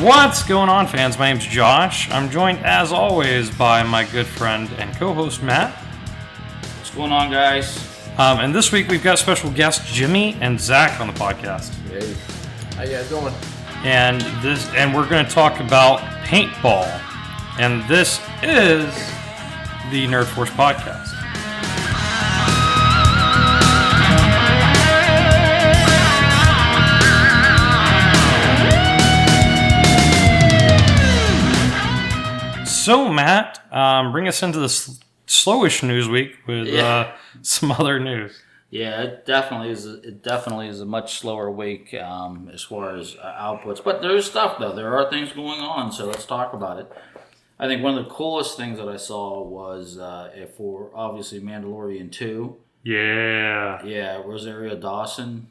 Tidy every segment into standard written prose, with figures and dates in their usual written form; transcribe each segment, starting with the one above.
What's going on, fans? My name's Josh. I'm joined, as always, by my good friend and co-host, Matt. What's going on, guys? And this week, we've got special guests Jimmy and Zach on the podcast. Hey, how you guys doing? And we're going to talk about Paintball. And this is the Nerd Force Podcast. So, Matt, bring us into this slowish news week with some other news. Yeah, it definitely is. It definitely is a much slower week as far as outputs. But there's stuff though. There are things going on. So let's talk about it. I think one of the coolest things that I saw was for obviously Mandalorian 2. Yeah. Yeah, Rosario Dawson.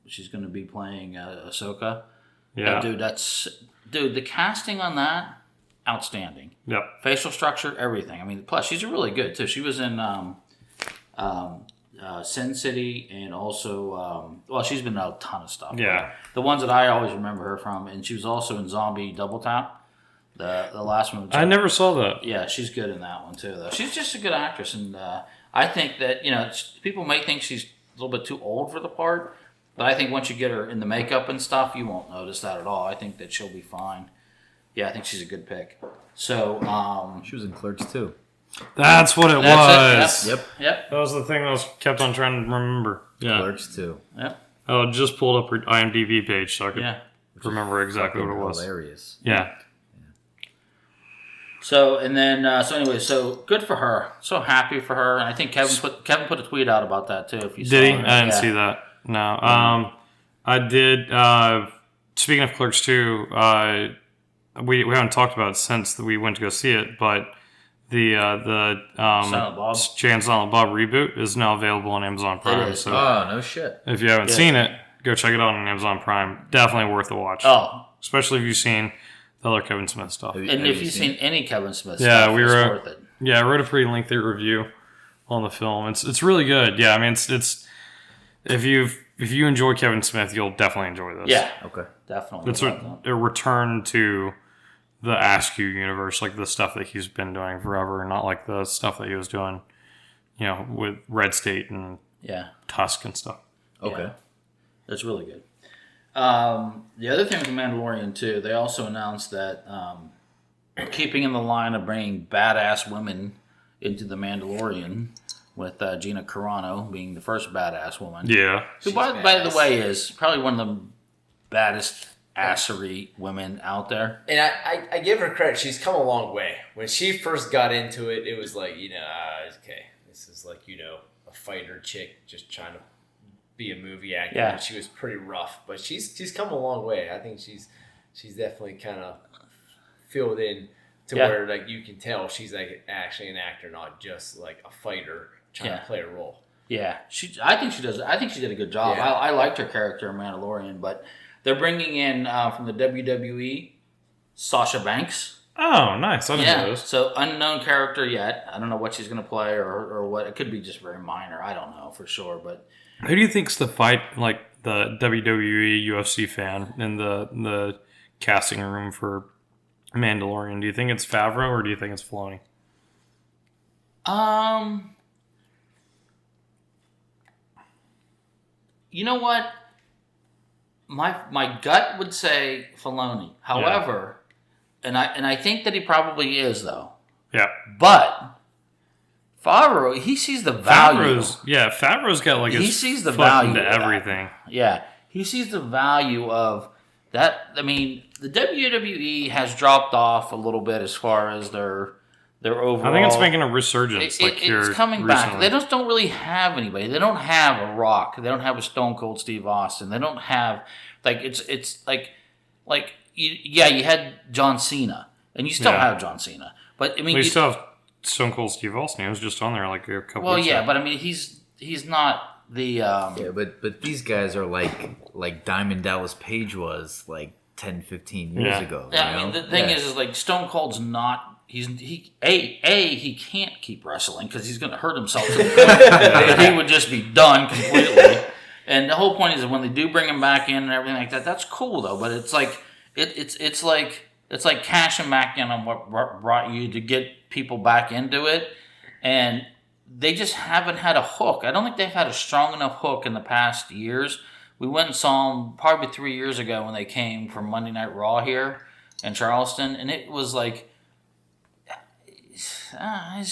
She's going to be playing Ahsoka. Yeah. Dude, the casting on that. Outstanding. Yep. Facial structure, everything. I mean, plus she's really good too. She was in Sin City and also she's been in a ton of stuff. Yeah. The ones that I always remember her from, and she was also in Zombie Double Tap, the last one. I never saw that. Yeah, she's good in that one too. Though she's just a good actress, and I think that people may think she's a little bit too old for the part, but I think once you get her in the makeup and stuff, you won't notice that at all. I think that she'll be fine. Yeah, I think she's a good pick. So, she was in Clerks too. That's what it was. Yep. That was the thing I kept on trying to remember. Yeah. Clerks too. Yep. Oh, it just pulled up her IMDb page so I could remember exactly what it was. Hilarious. Yeah. So, and then, so good for her. So happy for her. And I think Kevin put a tweet out about that too. If you did saw he? it. I didn't see that. No. I did. Speaking of Clerks 2, we haven't talked about it since we went to go see it, but the Jay and Silent Bob reboot is now available on Amazon Prime. It is. So no shit. if you haven't seen it, go check it out on Amazon Prime. Definitely worth a watch. Oh, especially if you've seen the other Kevin Smith stuff. and if you've seen any Kevin Smith stuff, it's worth it. Yeah, I wrote a pretty lengthy review on the film. It's really good. Yeah, I mean it's if you enjoy Kevin Smith, you'll definitely enjoy this. Yeah. Okay. Definitely. It's a return to the Askew universe, like the stuff that he's been doing forever, not like the stuff that he was doing, with Red State and Tusk and stuff. Okay. Yeah. That's really good. The other thing with The Mandalorian, too, they also announced that keeping in the line of bringing badass women into The Mandalorian, with Gina Carano being the first badass woman. Yeah. Who, by the way, is probably one of the baddest assery women out there. And I give her credit. She's come a long way. When she first got into it, it was like, okay, this is like, a fighter chick just trying to be a movie actor. Yeah. And she was pretty rough, but she's come a long way. I think she's definitely kind of filled in to where like you can tell she's like actually an actor, not just like a fighter trying to play a role. Yeah, I think she does. I think she did a good job. Yeah. I liked her character in Mandalorian, but they're bringing in from the WWE Sasha Banks. Oh, nice! I didn't know those. So unknown character yet. I don't know what she's going to play or what. It could be just very minor. I don't know for sure. But who do you think's the fight like the WWE UFC fan in the casting room for Mandalorian? Do you think it's Favreau or do you think it's Filoni? You know what? My gut would say Filoni. However, and I think that he probably is though. Yeah. But Favreau, he sees the value. Favreau's got like he sees the value into everything. Yeah, he sees the value of that. I mean, the WWE has dropped off a little bit as far as their overall. I think it's making a resurgence. It's coming back. They just don't really have anybody. They don't have a Rock. They don't have a Stone Cold Steve Austin. They don't have it's like you had John Cena, and you still have John Cena. But I mean, you still have Stone Cold Steve Austin. He was just on there like a couple. Well, weeks yeah, ago. but I mean, he's not the. Yeah, but these guys are like Diamond Dallas Page was like 10, 15 years ago. Yeah, I mean, the thing is like Stone Cold's not. He can't keep wrestling because he's going to hurt himself to the point that he would just be done completely. And the whole point is that when they do bring him back in and everything like that, that's cool though. But it's like it's like cashing back in on what brought you to get people back into it, and they just haven't had a hook. I don't think they've had a strong enough hook in the past years. We went and saw them probably 3 years ago when they came from Monday Night Raw here in Charleston, and it was like, it's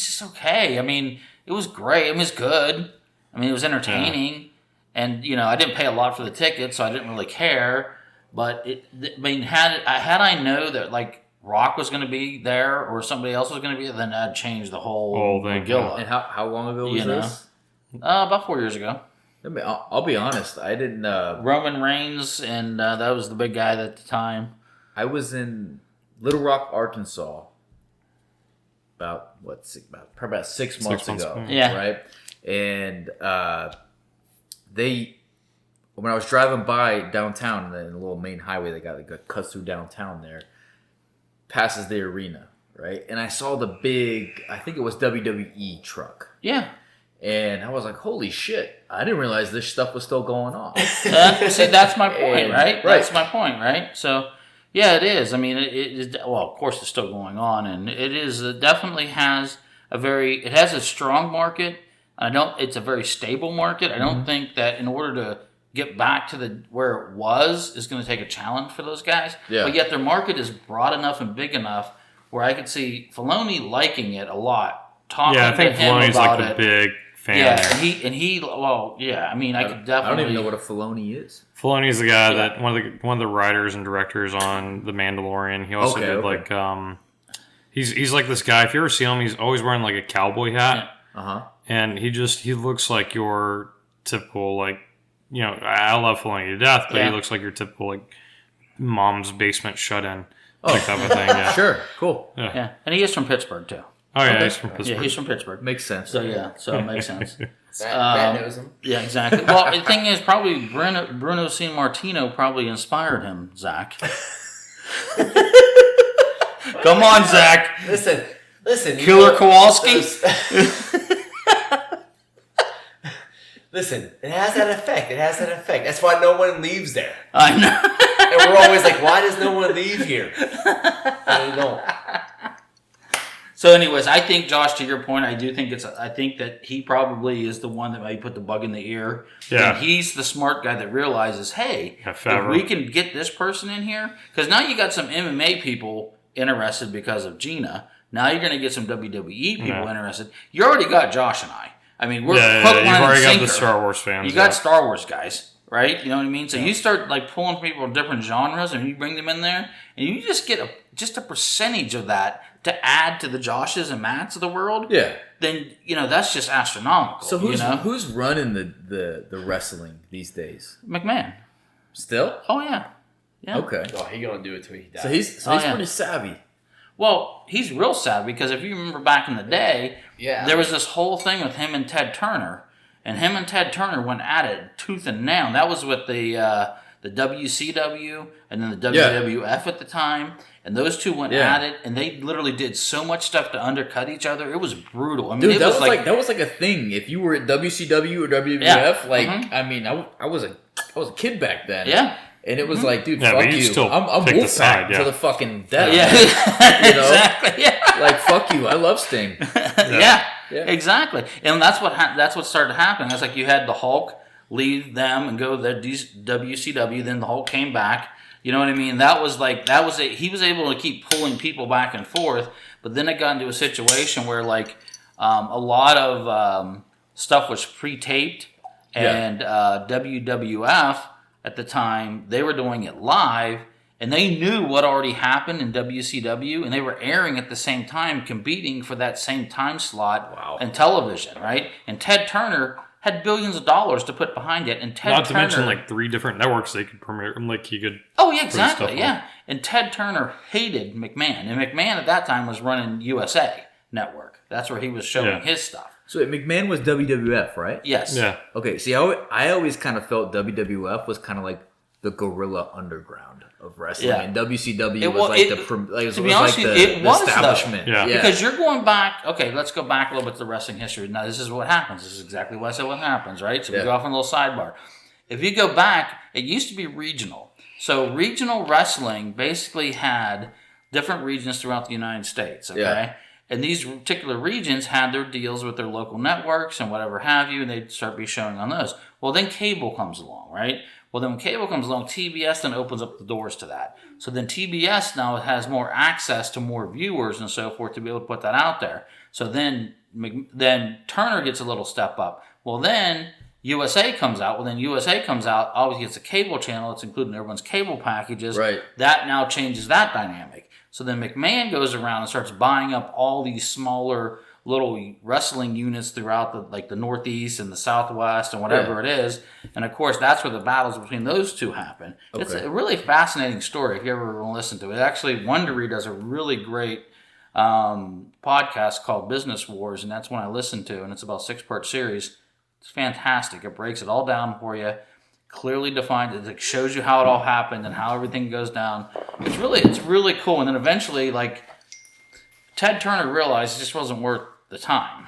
just okay. I mean, it was great. I mean, it was good. I mean, it was entertaining, and I didn't pay a lot for the ticket, so I didn't really care. But had I know that like Rock was going to be there or somebody else was going to be there, then I'd change the whole thing. Megillah. And how long ago was this? About 4 years ago. I mean, I'll be honest. I didn't. Roman Reigns, and that was the big guy at the time. I was in Little Rock, Arkansas, probably about 6 months ago. Yeah. Right. And when I was driving by downtown, in the little main highway that cuts through downtown there, passes the arena, right? And I saw the big, I think it was WWE truck. Yeah. And I was like, holy shit, I didn't realize this stuff was still going on. See, that's my point, right? That's my point, right? So, yeah, it is. I mean, of course it's still going on, and it definitely has it has a strong market. It's a very stable market. I don't think that in order to get back to where it was is going to take a challenge for those guys. Yeah. But yet their market is broad enough and big enough where I could see Filoni liking it a lot. I think Filoni's like the big fan. Yeah, I mean, I could definitely. I don't even know what a Filoni is. Filoni's the guy that one of the writers and directors on The Mandalorian. He also did like he's like this guy. If you ever see him, he's always wearing like a cowboy hat. Yeah. And he looks like your typical like. I love Filoni to death, but he looks like your typical like mom's basement shut-in type of thing. Yeah. Sure, cool. Yeah, and he is from Pittsburgh too. Oh yeah, he's from Pittsburgh. Yeah, he's from Pittsburgh. Makes sense. So it makes sense. Matt knows him. Yeah, exactly. Well, the thing is, probably Bruno San Martino probably inspired him, Zach. Come on, Zach. Listen. Killer Kowalski. Listen, it has that effect. That's why no one leaves there. I know. And we're always like, why does no one leave here? And they don't. So, anyways, I think, Josh, to your point, I think that he probably is the one that might put the bug in the ear. Yeah. And he's the smart guy that realizes, hey, if we can get this person in here, because now you got some MMA people interested because of Gina. Now you're going to get some WWE people interested. You already got Josh and I. I mean, we're hook, line, You've already and got the Star Wars fans. You got Star Wars guys, right? You know what I mean? So you start like pulling people of different genres, and you bring them in there, and you just get a percentage of that to add to the Joshes and Matts of the world. Yeah. Then that's just astronomical. So who's running the wrestling these days? McMahon. Still? Oh yeah. Yeah. Okay. Oh, he's gonna do it till he dies. So he's pretty savvy. Well, he's real savvy because if you remember back in the day, there was this whole thing with him and Ted Turner, and him and Ted Turner went at it tooth and nail. That was with the WCW and then the WWF at the time, and those two went at it, and they literally did so much stuff to undercut each other. It was brutal. I mean, Dude, that was like a thing. If you were at WCW or WWF, I mean, I was a kid back then. Yeah. And it was like, dude, Yeah, fuck but you you. still I'm pick the Wolfpack side, to the fucking death. Yeah. Exactly. Yeah. Like, fuck you. I love Sting. Yeah. Exactly. And that's what started happening. It's like you had the Hulk leave them and go to WCW. Then the Hulk came back. You know what I mean? He was able to keep pulling people back and forth. But then it got into a situation where like a lot of stuff was pre-taped, and WWF. At the time, they were doing it live, and they knew what already happened in WCW, and they were airing at the same time, competing for that same time slot in television, right? And Ted Turner had billions of dollars to put behind it, and Ted Turner, mention like 3 different networks they could premiere, like he could. Oh yeah, exactly, yeah. And Ted Turner hated McMahon, and McMahon at that time was running USA Network. That's where he was showing his stuff. So McMahon was WWF, right? Yes. Yeah. Okay, see, I always kind of felt WWF was kind of like the guerrilla underground of wrestling, and WCW was like the establishment. Yeah. Because you're going back. Okay, let's go back a little bit to the wrestling history. Now, this is what happens. This is exactly what I said. What happens, right? So we go off on a little sidebar. If you go back, it used to be regional. So regional wrestling basically had different regions throughout the United States, okay? Yeah. And these particular regions had their deals with their local networks and whatever have you, and they'd start be showing on those. Well, then cable comes along, right? Well, then when cable comes along, TBS then opens up the doors to that. So then TBS now has more access to more viewers and so forth to be able to put that out there. So then Turner gets a little step up. Well, then USA comes out. Well, then USA comes out, obviously gets a cable channel. It's included in everyone's cable packages. Right. That now changes that dynamic. So then McMahon goes around and starts buying up all these smaller little wrestling units throughout the Northeast and the Southwest and whatever it is. And of course, that's where the battles between those two happen. Okay. It's a really fascinating story if you ever want to listen to it. Actually, Wondery does a really great podcast called Business Wars, and that's one I listen to, and it's about a 6-part series. It's fantastic. It breaks it all down for you, clearly defined. It shows you how it all happened and how everything goes down. It's really cool. And then eventually, like, Ted Turner realized it just wasn't worth the time.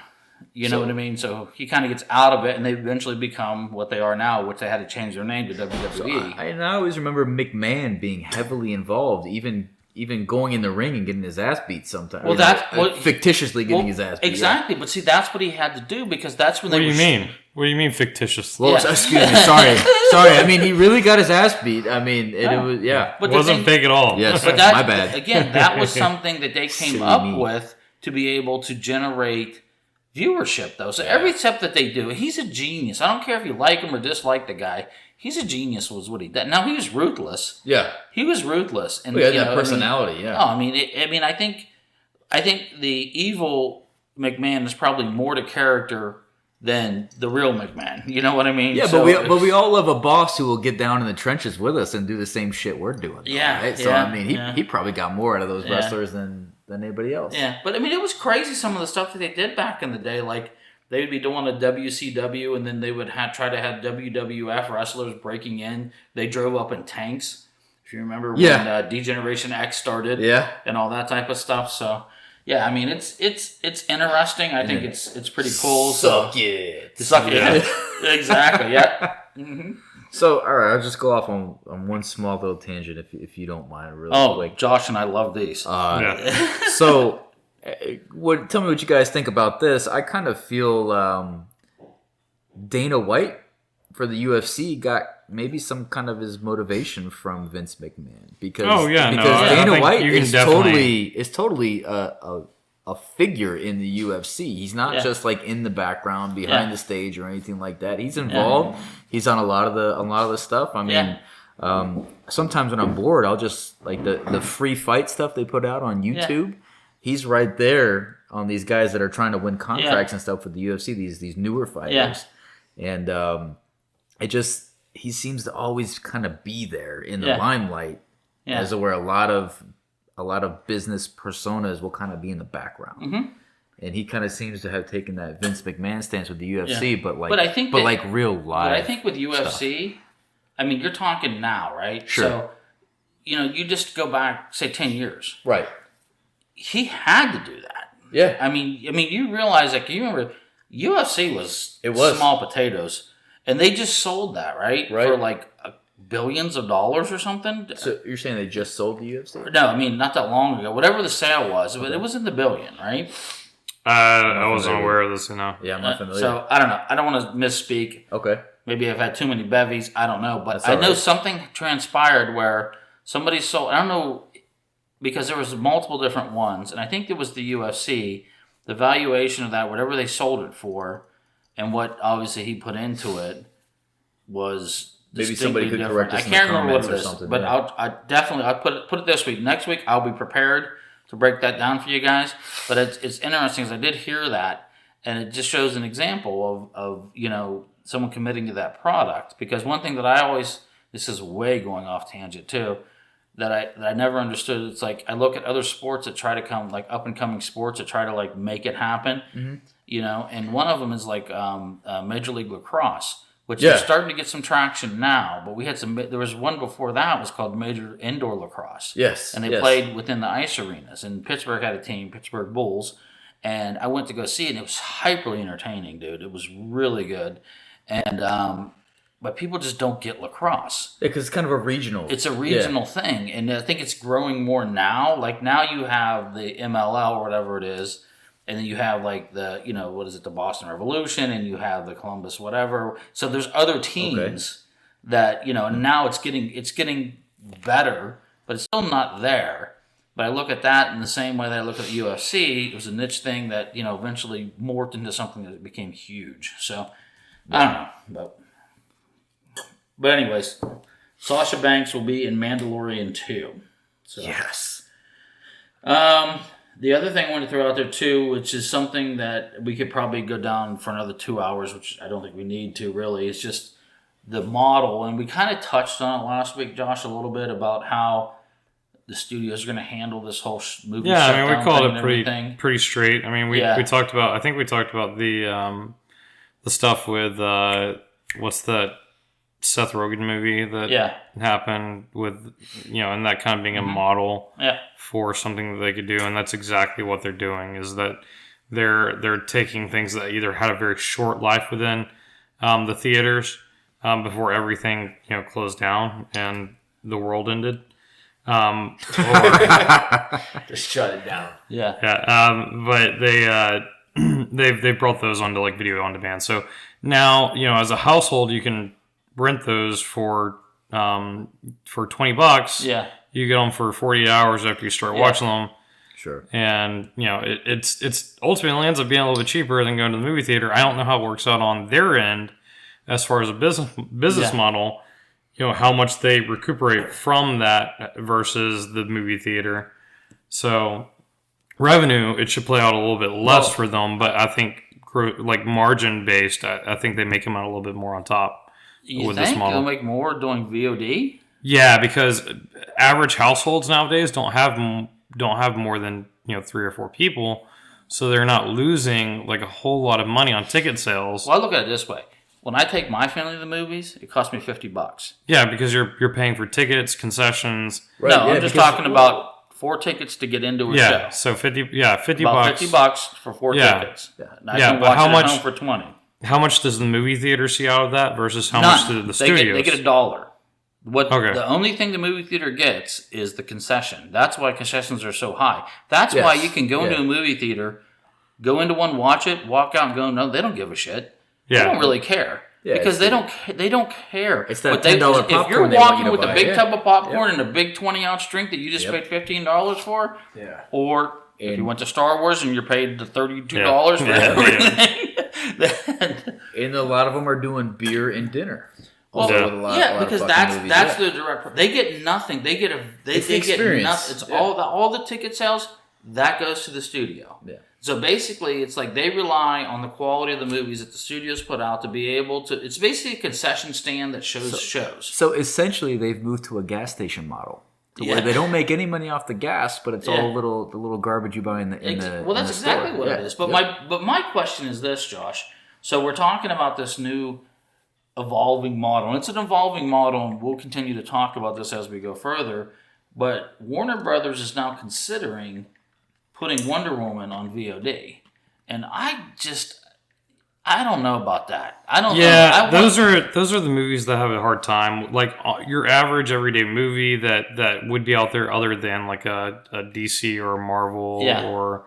You know what I mean? So he kind of gets out of it, and they eventually become what they are now, which they had to change their name to WWE. So I always remember McMahon being heavily involved, even going in the ring and getting his ass beat sometimes. Well, fictitiously getting his ass beat. Exactly, but see, that's what he had to do because that's when What do you mean? What do you mean fictitious? Well, excuse me. Sorry. I mean, he really got his ass beat. I mean, it was But it wasn't fake at all. Yes, but my bad. Again, that was something that they came up with to be able to generate viewership, though. So every step that they do, he's a genius. I don't care if you like him or dislike the guy. He's a genius, was what he did. Now, he was ruthless. Yeah. He was ruthless. And he had that personality, I think the evil McMahon is probably more to character than the real McMahon. You know what I mean? Yeah, so, but we all love a boss who will get down in the trenches with us and do the same shit we're doing. Yeah. Right? So, I mean, he probably got more out of those wrestlers than anybody else. Yeah, but I mean, it was crazy some of the stuff that they did back in the day. Like, they would be doing a WCW, and then they would try to have WWF wrestlers breaking in. They drove up in tanks, if you remember when D-Generation X started, and all that type of stuff. So, yeah, I mean, it's interesting. I think it's pretty cool. Suck it. Exactly. Yeah. Mm-hmm. So, all right, I'll just go off on one small little tangent if you don't mind, really quick. Josh and I love these. So, tell me what you guys think about this. I kind of feel Dana White for the UFC got maybe some kind of his motivation from Vince McMahon because Dana White is totally a figure in the UFC. He's not just like in the background behind the stage or anything like that. He's involved. He's on a lot of the stuff. I mean, sometimes when I'm bored, I'll just like the free fight stuff they put out on YouTube. He's right there on these guys that are trying to win contracts and stuff with the UFC. These newer fighters, and he seems to always kind of be there in the limelight, as where a lot of business personas will kind of be in the background. Mm-hmm. And he kind of seems to have taken that Vince McMahon stance with the UFC, but like real life. But I think with UFC, stuff. I mean, you're talking now, right? Sure. So, you just go back, say, 10 years. Right. He had to do that. Yeah. I mean, you realize, like, you remember, UFC was small potatoes, and they just sold that, right? For like billions of dollars or something. So you're saying they just sold the UFC? No, I mean, not that long ago. Whatever the sale was, but it was in the billion, right? I wasn't aware of this, Yeah, I'm not familiar. So, I don't know. I don't want to misspeak. Okay. Maybe I've had too many bevies. I don't know. But I know something transpired where somebody sold, I don't know, because there was multiple different ones, and I think it was the UFC, the valuation of that, whatever they sold it for, and what obviously he put into it was maybe somebody could different. correct us I can't remember what it is, something, but I'll put it this week. Next week I'll be prepared to break that down for you guys. But it's interesting because I did hear that, and it just shows an example of someone committing to that product. Because one thing that I always, this is way going off tangent too, that I never understood. It's like I look at other sports that try to come, like up and coming sports that try to like make it happen, and one of them is like Major League Lacrosse, which is starting to get some traction now. But we had there was one before that was called Major Indoor Lacrosse. Yes, and they played within the ice arenas. And Pittsburgh had a team, Pittsburgh Bulls, and I went to go see it. And it was hyperly entertaining, dude. It was really good, and but people just don't get lacrosse. Yeah, because it's kind of a regional. It's a regional thing, and I think it's growing more now. Like now you have the MLL or whatever it is, and then you have like the what is it, the Boston Revolution, and you have the Columbus whatever. So there's other teams that and now it's getting better, but it's still not there. But I look at that in the same way that I look at the UFC. It was a niche thing that eventually morphed into something that became huge. So I don't know, but anyways, Sasha Banks will be in Mandalorian 2. So. Yes. The other thing I want to throw out there too, which is something that we could probably go down for another 2 hours, which I don't think we need to really, is just the model. And we kind of touched on it last week, Josh, a little bit about how the studios are going to handle this whole movie. Yeah, I mean, we called it pretty straight. I mean, we talked about. I think we talked about the stuff with what's that Seth Rogen movie that happened with and that kind of being a model for something that they could do, and that's exactly what they're doing. Is that they're taking things that either had a very short life within the theaters before everything closed down and the world ended. Or just shut it down. But they brought those onto like video on demand. So now as a household you can rent those for $20. Yeah, you get them for 48 hours after you start watching them. Sure. And it's ultimately ends up being a little bit cheaper than going to the movie theater. I don't know how it works out on their end as far as a business model. How much they recuperate from that versus the movie theater. So revenue, it should play out a little bit less for them, but I think like margin based, I think they make them out a little bit more on top with this model. They'll make more doing VOD? Yeah, because average households nowadays don't have more than 3 or 4 people, so they're not losing like a whole lot of money on ticket sales. Well, I look at it this way. When I take my family to the movies, it costs me $50. Yeah, because you're paying for tickets, concessions. Right, no, I'm just talking about 4 tickets to get into a show. Yeah, so $50 about $50 for 4 tickets. And I can watch it at home for $20. How much does the movie theater see out of that versus how much do the studios? They get $1. The only thing the movie theater gets is the concession. That's why concessions are so high. That's why you can go into a movie theater, go into one, watch it, walk out and go, no, they don't give a shit. Yeah. They don't really care. Because they don't care. It's that $10 popcorn. If you're walking with a big tub of popcorn and a big 20-ounce drink that you just paid $15 for, or if you went to Star Wars and you're paid the $32 for everything, and a lot of them are doing beer and dinner. Because that's the direct. They get nothing. They get nothing. It's all the ticket sales that goes to the studio. Yeah. So basically, it's like they rely on the quality of the movies that the studios put out to be able to. It's basically a concession stand that shows shows. So essentially, they've moved to a gas station model, where they don't make any money off the gas, but it's all the little garbage you buy in the. Well, that's exactly what it is. But my question is this, Josh. So we're talking about this new evolving model, and it's an evolving model, and we'll continue to talk about this as we go further. But Warner Brothers is now considering putting Wonder Woman on VOD, and I don't know about that. I don't know. Yeah, those are the movies that have a hard time. Like your average everyday movie that would be out there, other than like a DC or a Marvel or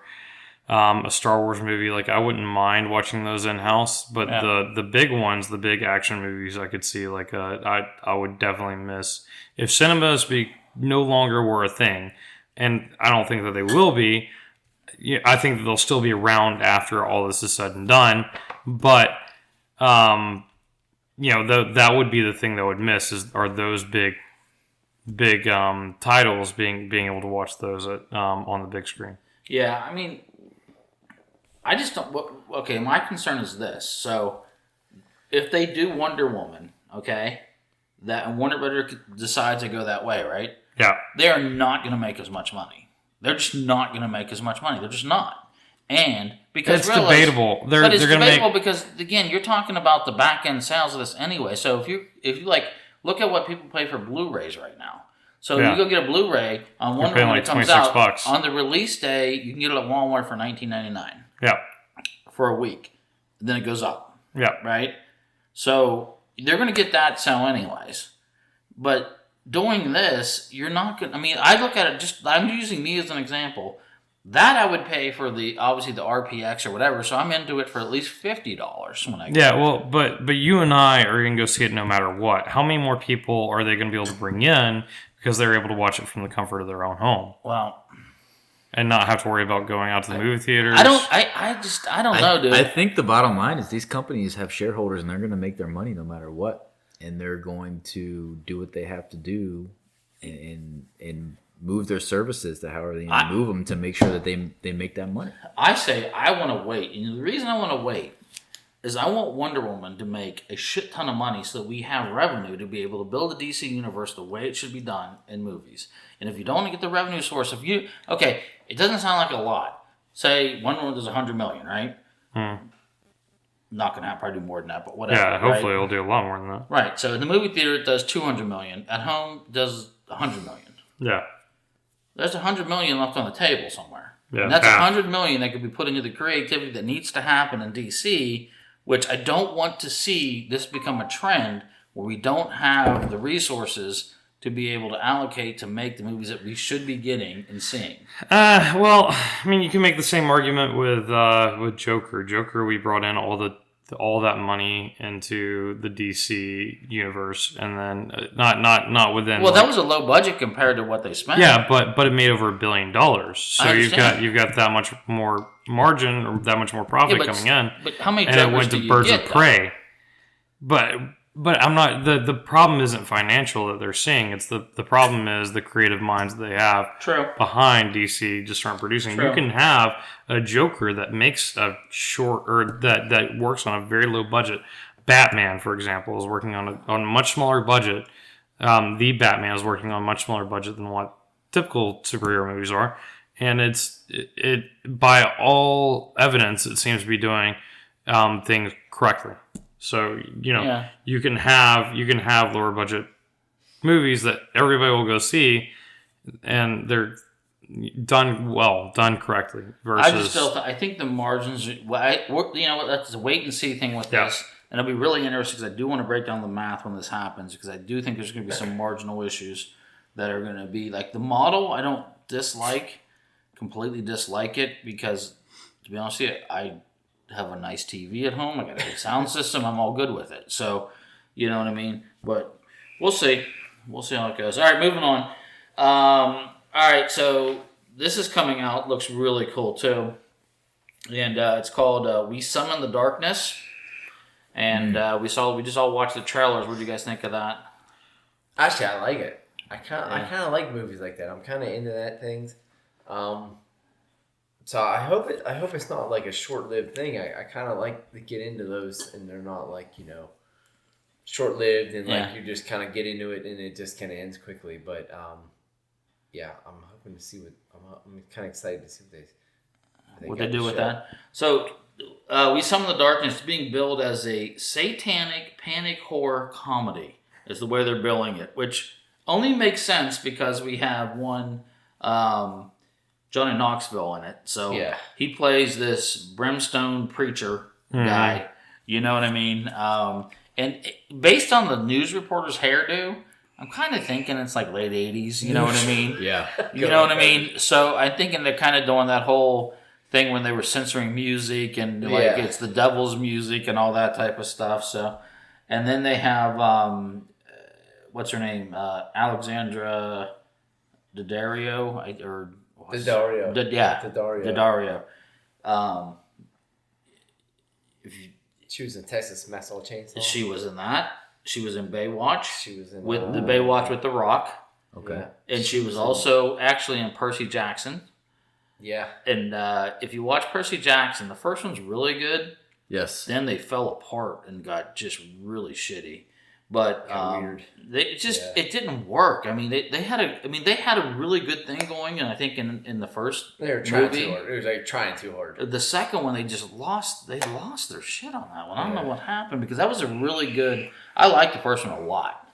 a Star Wars movie. Like I wouldn't mind watching those in house, but the big ones, the big action movies, I could see like I would definitely miss if cinemas no longer were a thing, and I don't think that they will be. I think that they'll still be around after all this is said and done, but that would be the thing that would miss are those big titles being able to watch those on the big screen. Yeah, I mean, I just don't. Okay, my concern is this. So, if they do Wonder Woman, that Warner Brothers decides to go that way, right? Yeah, they are not going to make as much money. They're just not going to make as much money. They're just not. And because it's debatable. They're debatable because again, you're talking about the back end sales of this anyway. So if you like look at what people pay for Blu-rays right now. So you go get a Blu-ray on Wonder Woman when it comes out $26. On the release day, you can get it at Walmart for $19.99. Yeah. For a week. And then it goes up. Yeah. Right? So they're going to get that sell anyways. But doing this, you're not going to... I mean, I look at it I'm using me as an example. That I would pay for obviously the RPX or whatever, so I'm into it for at least $50 when I go. Yeah, well, but you and I are going to go see it no matter what. How many more people are they going to be able to bring in because they're able to watch it from the comfort of their own home? Well... And not have to worry about going out to the movie theaters. I don't know, dude. I think the bottom line is these companies have shareholders and they're going to make their money no matter what. And they're going to do what they have to do and move their services to however they move them to make sure that they make that money. I say I want to wait. And the reason I want to wait is I want Wonder Woman to make a shit ton of money so that we have revenue to be able to build the DC universe the way it should be done in movies. And if you don't get the revenue source, it doesn't sound like a lot. Say Wonder Woman does $100 million, right? Not gonna probably do more than that, but whatever. Yeah, hopefully right? it'll do a lot more than that. Right. So in the movie theater it does $200 million. At home it does $100 million. Yeah. There's $100 million left on the table somewhere. Yeah, and that's $100 million that could be put into the creativity that needs to happen in DC, which I don't want to see this become a trend where we don't have the resources to be able to allocate to make the movies that we should be getting and seeing. Well, I mean, you can make the same argument with Joker. Joker, we brought in all that money into the DC universe, and then not within. Well, that was a low budget compared to what they spent. Yeah, but it made over $1 billion. So you've got that much more margin or that much more profit coming in. But how many? And it went to Birds of Prey. But I'm not. The problem isn't financial that they're seeing. It's the problem is the creative minds that they have behind DC just aren't producing. True. You can have a Joker that makes a short or that works on a very low budget. Batman, for example, is working on a much smaller budget. The Batman is working on a much smaller budget than what typical superhero movies are, and it by all evidence it seems to be doing things correctly. So you can have lower budget movies that everybody will go see, and they're done correctly. Versus, I think the margins. That's a wait and see thing with this, and it'll be really interesting because I do want to break down the math when this happens because I do think there's going to be some marginal issues that are going to be like the model. I don't completely dislike it because to be honest with you, I have a nice TV at home. I got a good sound system. I'm all good with it. So, you know what I mean? But we'll see. We'll see how it goes. All right, moving on. All right, so this is coming out. Looks really cool, too. And it's called We Summon the Darkness. And we just all watched the trailers. What do you guys think of that? Actually, I like it. I kind of like movies like that. I'm kind of into that things. So I hope it's not like a short-lived thing. I kind of like to get into those, and they're not like short-lived and like you just kind of get into it and it just kind of ends quickly. But I'm hoping to see I'm kind of excited to see what they do with that. So We Summon the Darkness is being billed as a satanic panic horror comedy. Is the way they're billing it, which only makes sense because we have one. Johnny Knoxville in it. So he plays this brimstone preacher guy. You know what I mean? Based on the news reporter's hairdo, I'm kind of thinking it's like late 80s. You know what I mean? Yeah. You know what I mean? So I'm thinking they're kind of doing that whole thing when they were censoring music and it's the devil's music and all that type of stuff. So, and then they have, what's her name? Alexandra Daddario, Daddario. She was in Texas Chainsaw. She was in that. She was in Baywatch. She was in with the Baywatch with The Rock. Okay. And she was also actually in Percy Jackson. Yeah. And if you watch Percy Jackson, the first one's really good. Yes. Then they fell apart and got just really shitty. But weird. It didn't work. I mean, they had a really good thing going, and I think in the first they were trying movie, too hard. It was like trying too hard. The second one, they lost their shit on that one. I don't know what happened because that was a really good. I liked the first one a lot,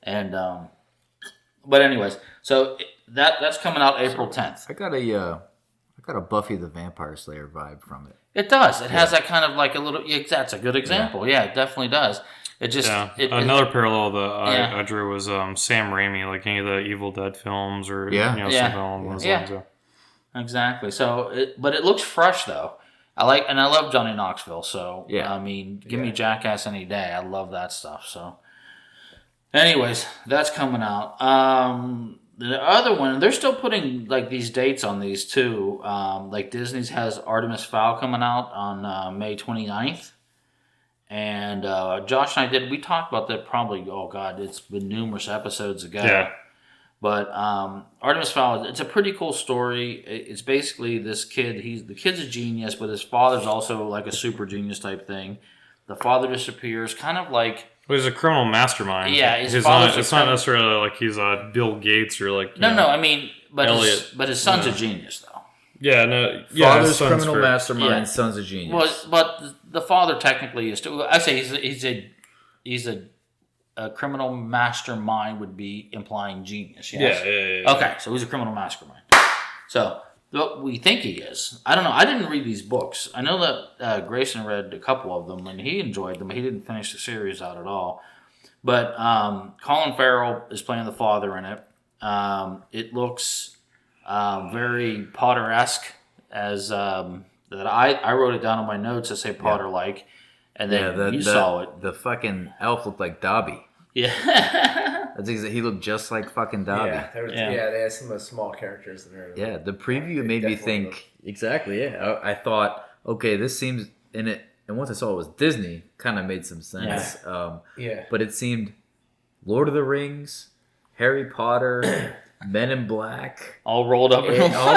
and but anyways, so that's coming out April 10th. I got a Buffy the Vampire Slayer vibe from it. It does. It has that kind of like a little. Yeah, that's a good example. Yeah, it definitely does. It just Another parallel that Yeah. I drew was Sam Raimi, like any of the Evil Dead films or Yeah. something along those lines. Yeah. exactly. So, but it looks fresh though. I love Johnny Knoxville. So, Yeah. I mean, give me Jackass any day. I love that stuff. So, anyways, that's coming out. The other one, they're still putting like these dates on these too. Like Disney's has Artemis Fowl coming out on May 29th. And Josh and we talked about that probably, oh God, it's been numerous episodes ago. Yeah. But Artemis Fowl, it's a pretty cool story. It's basically this kid, the kid's a genius, but his father's also like a super genius type thing. The father disappears, kind of like... Well, he's a criminal mastermind. Yeah, his it's father's not necessarily like he's Bill Gates or like... No, I mean, but Elliot. his son's a genius, though. Yeah, no. Yeah, Father's his son's criminal for- mastermind, Yeah. son's a genius. Well, but the father technically is too. I say he's a criminal mastermind would be implying genius. Yes? Yeah. Okay, so he's a criminal mastermind. So what we think he is. I don't know. I didn't read these books. I know that Grayson read a couple of them and he enjoyed them. He didn't finish the series out at all. But Colin Farrell is playing the father in it. It looks very Potter-esque, as that I wrote it down on my notes to say Potter-like, and then you saw it. The fucking elf looked like Dobby. Yeah. He looked just like fucking Dobby. Yeah, they had some of the small characters in there. Yeah, the preview made me think exactly. Yeah, I thought, okay, this seems in it, and once I saw it was Disney, kind of made some sense. Yeah. But it seemed Lord of the Rings, Harry Potter, Men in Black, all rolled up.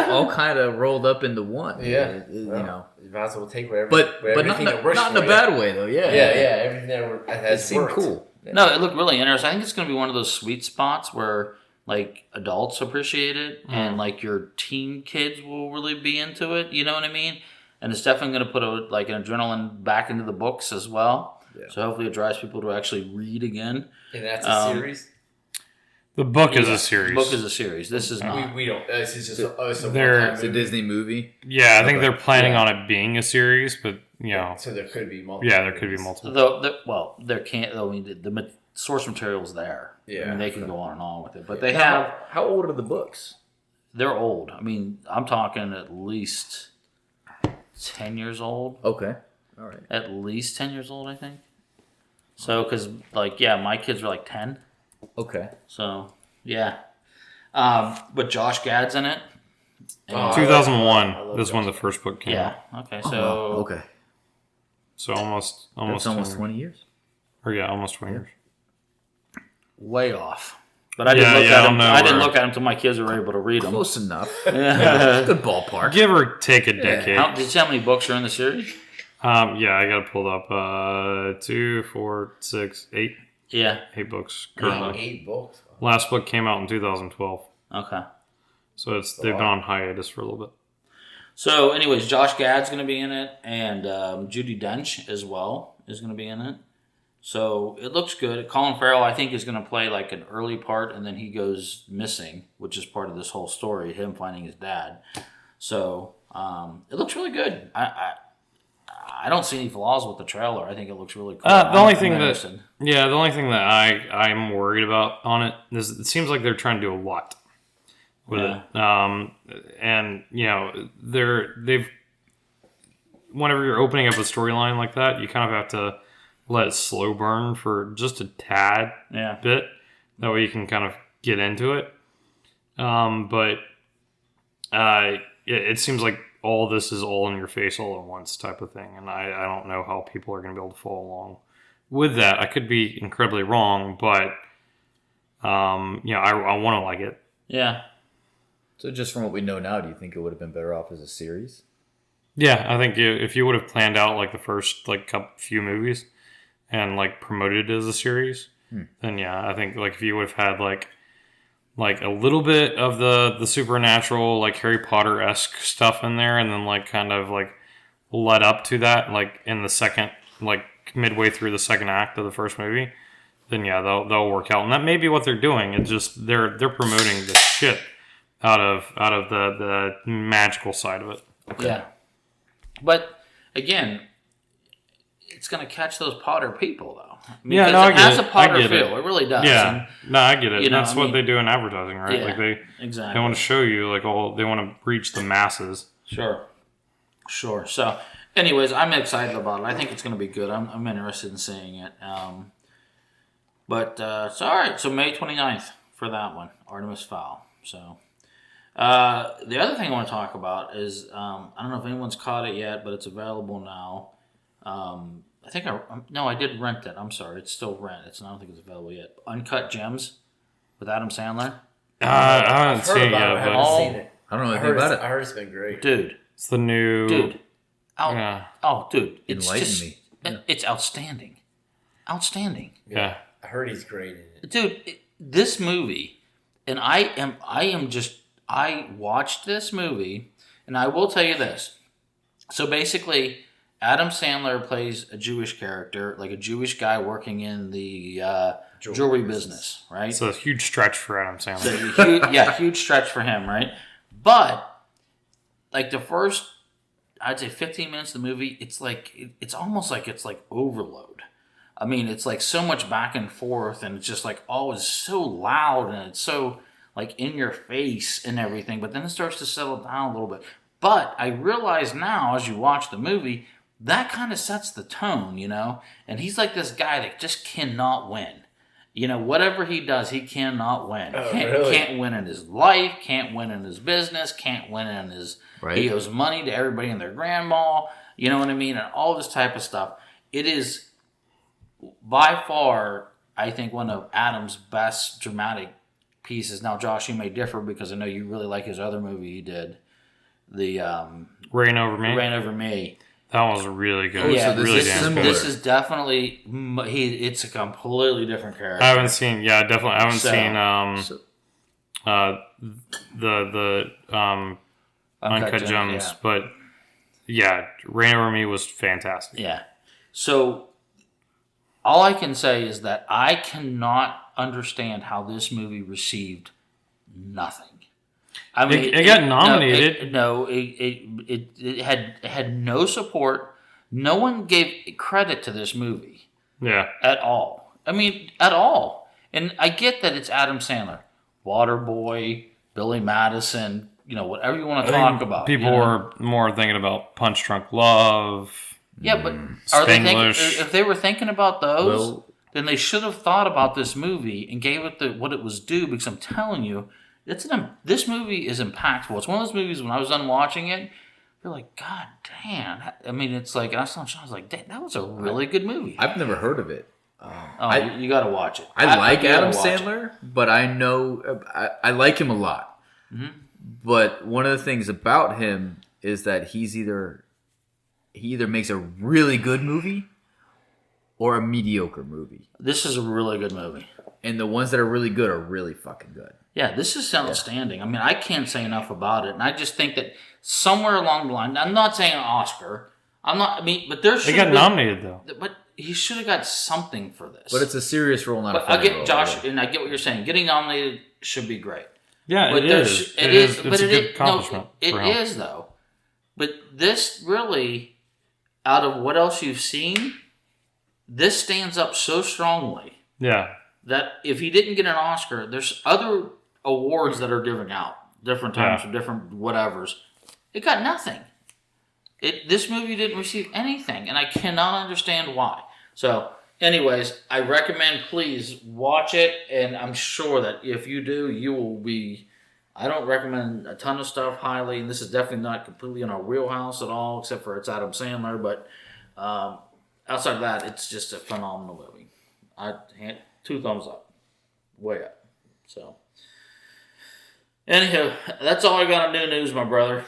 all kind of rolled up into one. Yeah, you know. You might as well take whatever. But not everything that works in a for you. bad way though. Yeah, Everything that It has seemed worked. cool. Yeah. No, it looked really interesting. I think it's going to be one of those sweet spots where like adults appreciate it and like your teen kids will really be into it. You know what I mean? And it's definitely going to put an adrenaline back into the books as well. Yeah. So hopefully it drives people to actually read again. And that's a series. The book is a series. The book is a series. This is not. We don't. This is just a They're- one-time It's a movie. Disney movie. Yeah, I think Okay. they're planning on it being a series, but So there could be multiple. yeah, there could be movies. multiple. There can't. I mean, the source material is there. Yeah. I mean, they can go on and on with it, but they have. How old are the books? They're old. I mean, I'm talking at least 10 years old. Okay, all right. At least 10 years old, I think. So, because, my kids were 10. Okay. So, yeah. But Josh Gad's in it. And- 2001 I love is when the first book came out. yeah. Okay. Oh, So, wow. Okay. So almost That's almost 20 years. Or yeah, almost 20 years. way off. But I didn't look I at don't them. know I didn't where- look at them until my kids were able to read them. Close enough. Yeah. Good ballpark. Give or take a decade. Did you see how many books are in the series? Yeah, I got it pulled up. 2, 4, 6, 8. Yeah. 8 books Oh, currently. 8 books. Last book came out in 2012. Okay. So they've been on hiatus for a little bit. So, anyways, Josh Gad's going to be in it, and Judi Dench as well is going to be in it. So it looks good. Colin Farrell, I think, is going to play an early part, and then he goes missing, which is part of this whole story, him finding his dad. So it looks really good. I don't see any flaws with the trailer. I think it looks really cool. The only thing interested. that I'm worried about on it is it seems like they're trying to do a lot with it. And they've whenever you're opening up a storyline like that, you kind of have to let it slow burn for just a tad bit. That way you can kind of get into it. But it seems like all this is all in your face all at once type of thing. And I don't know how people are going to be able to follow along with that. I could be incredibly wrong, but I want to like it. Yeah. So just from what we know now, do you think it would have been better off as a series? Yeah, I think if you would have planned out the first few movies and promoted it as a series, then yeah, I think if you would have had a little bit of the supernatural Harry Potter-esque stuff in there, and then kind of led up to that in the second midway through the second act of the first movie, then yeah, they'll work out. And that may be what they're doing. It's just they're promoting the shit out of the magical side of it. Okay. Yeah. But again, it's going to catch those Potter people, though. Yeah, Because no, I it has get a it. Potter I get feel. it. It really does. Yeah, no, I get it. you know, That's I what mean- they do in advertising, right? Yeah, Like they exactly. want to show you like they want to reach the masses. Sure. So, anyways, I'm excited about it. I think it's going to be good. I'm interested in seeing it. So all right. So May 29th for that one, Artemis Fowl. So, the other thing I want to talk about is I don't know if anyone's caught it yet, but it's available now. I did rent it. I'm sorry, it's still rent. I don't think it's available yet. Uncut Gems with Adam Sandler. I haven't seen it about yet, I haven't but seen it. I don't know I anything heard, about I it. heard it's been great. Dude. it's the new. Yeah. Dude. It's Enlighten just, me. It's outstanding. Outstanding. Yeah. I heard he's great in it. Dude, this movie, and I watched this movie, and I will tell you this. So basically, Adam Sandler plays a Jewish character, like a Jewish guy working in the jewelry business, right? It's a huge stretch for Adam Sandler. So, huge stretch for him, right? But like the first, I'd say 15 minutes of the movie, it's almost like it's like overload. I mean, it's like so much back and forth, and it's just like always so loud, and it's so like in your face and everything. But then it starts to settle down a little bit. But I realize now, as you watch the movie, that kind of sets the tone, you know? And he's like this guy that just cannot win. You know, whatever he does, he cannot win. Oh, Can't, really? can't win in his life, can't win in his business, can't win in his... Right. He owes money to everybody in their grandma, you know what I mean? And all this type of stuff. It is, by far, I think, one of Adam's best dramatic pieces. Now, Josh, you may differ because I know you really like his other movie he did. The Reign Over Me. Reign Over Me. That was really good. Yeah, so this really is damn similar. good. This is definitely it's a completely different character. I haven't seen. Yeah, definitely. I haven't So- the Uncut Gems, yeah. but yeah, Reign Over Me was fantastic. Yeah. So all I can say is that I cannot understand how this movie received nothing. I mean, It got nominated. It had no support. No one gave credit to this movie Yeah, at all. I mean, at all. And I get that it's Adam Sandler, Waterboy, Billy Madison, you know, whatever you want to talk about. people you know? were more thinking about Punch Drunk Love. Yeah, but are they thinking, Spanglish. if they were thinking about those, Well- then they should have thought about this movie and gave it what it was due. Because I'm telling you, this movie is impactful. It's one of those movies when I was done watching it, you're like, God damn! I mean, it's like I was telling Sean, I was like, damn, that was a really good movie. I've never heard of it. You got to watch it. I like you gotta Adam watch it. Sandler, but I know I like him a lot. Mm-hmm. But one of the things about him is that he either makes a really good movie or a mediocre movie, This is a really good movie. and the ones that are really good are really fucking good. Yeah, this is outstanding. I mean, I can't say enough about it, and I just think that somewhere along the line, I'm not saying an Oscar. I'm not. I mean, but there They should got be, nominated though. But he should have got something for this. But it's a serious role, not a But funny I get role. Josh, and I get what you're saying. Getting nominated should be great. Yeah, But it there is. sh- it is. It's But a it good is. accomplishment. No, it for him. is though. But this really, out of what else you've seen, this stands up so strongly Yeah, that if he didn't get an Oscar, there's other awards that are giving out different times Yeah. for different whatevers. It got nothing. This movie didn't receive anything, and I cannot understand why. So, anyways, I recommend please watch it, and I'm sure that if you do, you will be. I don't recommend a ton of stuff highly, and this is definitely not completely in our wheelhouse at all, except for it's Adam Sandler. But outside of that, it's just a phenomenal movie. 2 thumbs up, way up. So, anywho, that's all I got on new news, my brother.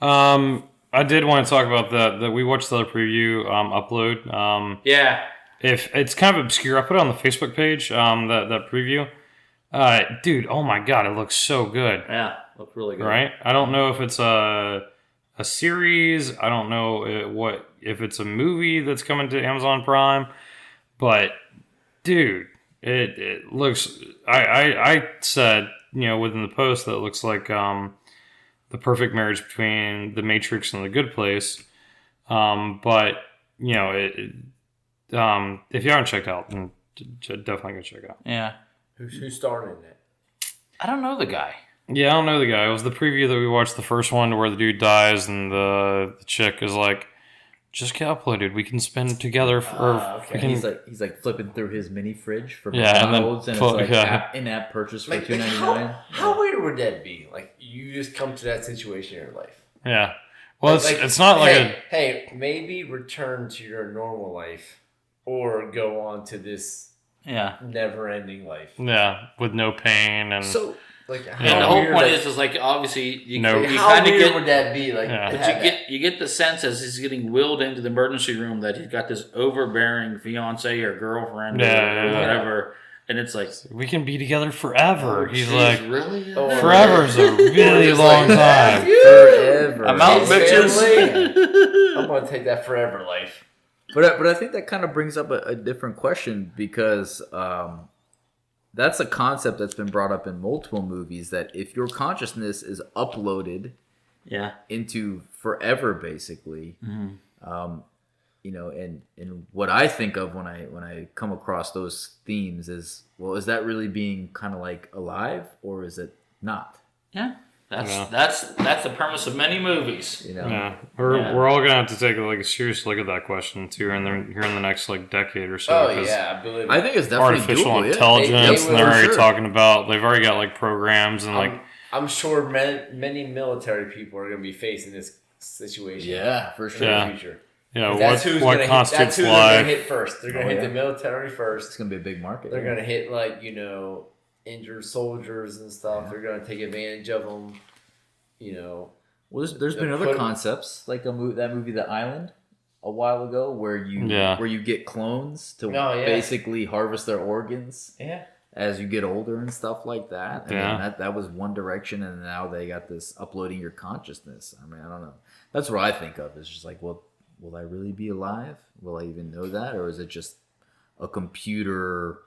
I did want to talk about that we watched the other preview upload. Yeah, If it's kind of obscure, I put it on the Facebook page. That preview, dude. Oh my god, it looks so good. yeah, looked really good. Right? I don't know if it's a series. I don't know if it's a movie that's coming to Amazon Prime, but dude, it looks. I said, you know, within the post that it looks like the perfect marriage between The Matrix and The Good Place. But you know, if you haven't checked out, then definitely go check it out. Yeah. Who's starring in that? I don't know the guy. Yeah, I don't know the guy. It was the preview that we watched, the first one where the dude dies and the chick is like, just get uploaded. We can spend together for. Okay. We And can, he's like flipping through his mini fridge for Yeah, and then McDonald's, and, pull- it's like yeah. in-app purchase for Like, $2.99. how weird would that be? Like, you just come to that situation in your life. yeah. Well, Like, it's not like hey, maybe return to your normal life, or go on to this Yeah. never-ending life. with no pain and. So Like, And how the whole weird point that- is like obviously you, No. you how kind of weird get would that be? Like, Yeah. to but have you get the sense as he's getting wheeled into the emergency room that he's got this overbearing fiance or girlfriend or whatever, and it's like we can be together forever. He's geez, like, really? Oh, forever's a really Just long like, time. forever. I'm out, Hey, bitches. I'm gonna take that forever life. But I think that kind of brings up a different question because that's a concept that's been brought up in multiple movies that if your consciousness is uploaded Yeah. into forever, basically, you know, and what I think of when I come across those themes is, well, is that really being kind of like alive or is it not? Yeah. That's Yeah. that's the premise of many movies. You know, Yeah, we're all gonna have to take a serious look at that question too, here in the next decade or so. Oh 'cause yeah, I believe. I think it's definitely artificial doable, yeah. intelligence, They and they're will, already sure. talking about. They've already got programs and I'm sure many military people are going to be facing this situation. Yeah, for in sure. Yeah. the future. what That's who's what gonna constitutes hit, that's who they're going life. to hit first. They're going to Oh, hit yeah. the military It's first. gonna be a big market. They're yeah. going to hit injured soldiers and stuff. Yeah. They're going to take advantage of them. Well, there's been other concepts like that movie, The Island, a while ago, where you get clones to basically harvest their organs Yeah. as you get older and stuff like that. I Yeah. mean, that was one direction, and now they got this uploading your consciousness. I mean, I don't know. That's what I think of. It's just like, well, will I really be alive? Will I even know that, or is it just a computer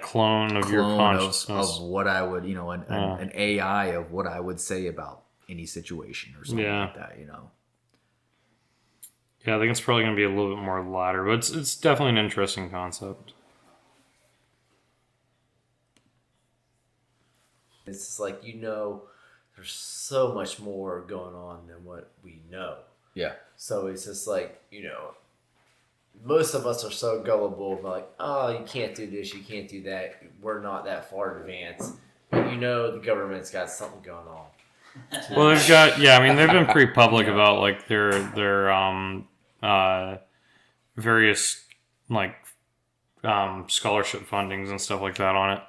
Clone of your clone consciousness. of what I would, an AI of what I would say about any situation or something like that, Yeah, I think it's probably going to be a little bit more latter, but it's definitely an interesting concept. It's just like, there's so much more going on than what we know. Yeah. So it's just like, most of us are so gullible, like, oh, you can't do this, you can't do that. We're not that far advanced. But the government's got something going on. Well, they've got they've been pretty public about their various scholarship fundings and stuff like that on it.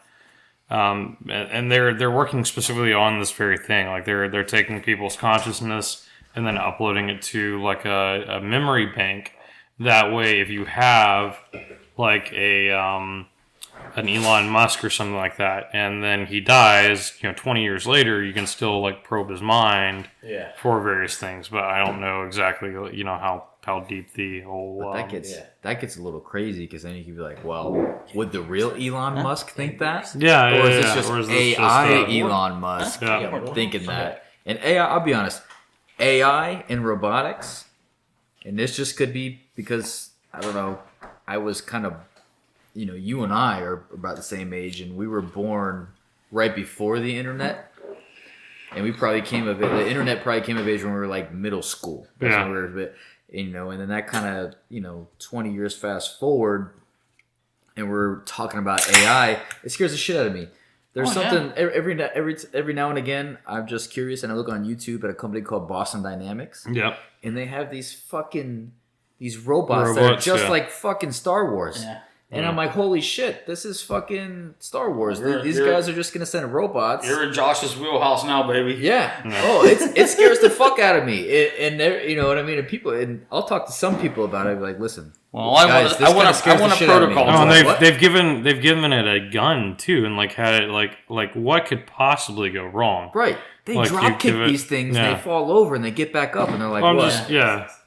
And they're working specifically on this very thing. Like they're taking people's consciousness and then uploading it to a memory bank. That way, if you have an Elon Musk or something like that, and then he dies, 20 years later, you can still probe his mind for various things. But I don't know exactly, how deep the whole. But that gets a little crazy because then you could be like, well, would the real Elon Musk think that? Yeah, Or is this just Or is this AI just, Elon Musk Yeah. thinking that? And AI, I'll be honest, AI and robotics, and this just could be because, I don't know, I was kind of, you and I are about the same age, and we were born right before the internet. And we probably the internet probably came of age when we were middle school. That's when we were, and then that kind of, 20 years fast forward, and we're talking about AI, it scares the shit out of me. There's something every now and again, I'm just curious, and I look on YouTube at a company called Boston Dynamics. Yep. And they have these robots that are just yeah. like fucking Star Wars. Yeah. And I'm like, holy shit, this is fucking Star Wars. These guys are just going to send robots. You're in Josh's wheelhouse now, baby. Yeah. Oh, it scares the fuck out of me. You know what I mean? And I'll talk to some people about it. I'll be like, listen. Well, I want a protocol. Oh, and What? they've given it a gun too, and had it what could possibly go wrong? Right. They Like, drop you kick give it- these things, yeah. and they fall over, and they get back up, and they're like, Well, I'm what? just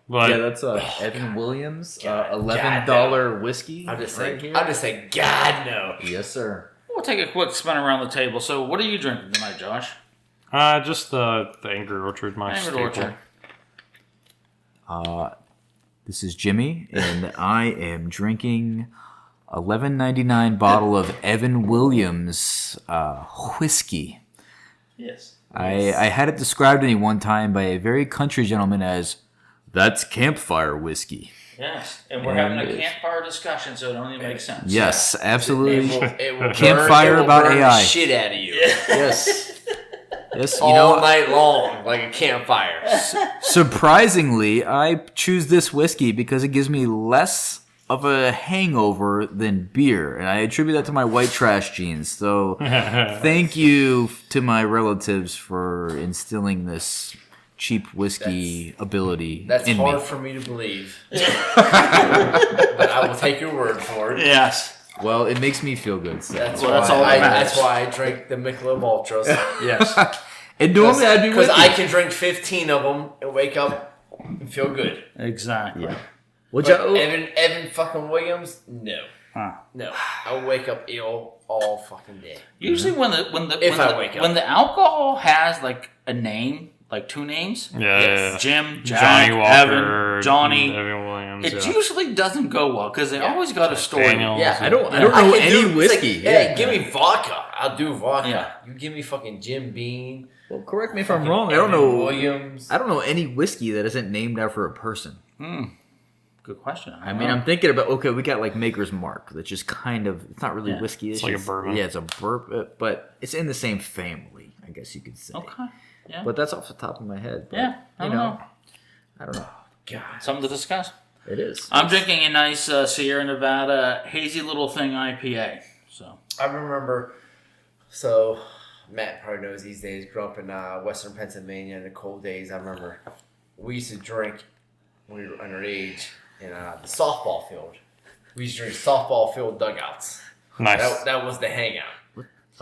But Yeah, that's Evan Williams, God, $11 whiskey. I'm just right saying, here. God no. Yes, sir. We'll take a quick spin around the table. So, what are you drinking tonight, Josh? just the Angry Orchard, my Angry staple. Orchard. This is Jimmy, and I am drinking $11.99 bottle of Evan Williams whiskey. Yes. I had it described to me one time by a very country gentleman as, "That's campfire whiskey." Yes. And we're having a campfire discussion, so it only makes sense. Yes, absolutely. It will Campfire about burn AI. the shit out of you. Yes. Yes, you All know, night long, like a campfire. surprisingly, I choose this whiskey because it gives me less of a hangover than beer, and I attribute that to my white trash genes. So, thank you to my relatives for instilling this cheap whiskey ability That's in hard me. for me to believe. But I will take your word for it. Yes. Well, it makes me feel good. So. Well, that's all that matters. That's why I drink the Michelob Ultras. Yes. And normally I'd be with Because you. I can drink 15 of them and wake up and feel good. Exactly. Yeah. Which But Evan fucking Williams, no. Huh. No. I will wake up ill all fucking day. Usually when the when the alcohol has like a name, like two names, Yeah. Jim, Jack, Johnny Walker, Evan, Johnny, Evan Williams. it usually doesn't go well because they always got a story. Daniel. Yeah, I don't know I can any do- whiskey. it's like, hey, give me vodka. I'll do vodka. Yeah. You give me fucking Jim Beam. Well, correct me if I'm fucking wrong. I don't Evan know. Williams. I don't know any whiskey that isn't named after a person. Good question. I mean, I'm thinking about, okay, we got like Maker's Mark. That's just kind of, it's not really whiskey. It's like a bourbon. Yeah, it's a bourbon, but it's in the same family, I guess you could say. Okay. Yeah. But that's off the top of my head. But, Yeah, I don't know. I don't know. God. Something to discuss. It is. I'm drinking a nice Sierra Nevada hazy little thing IPA. So I remember, so Matt probably knows these days, grew up in Western Pennsylvania in the cold days. I remember we used to drink when we were underage in the softball field. We used to drink softball field dugouts. Nice. That was the hangout.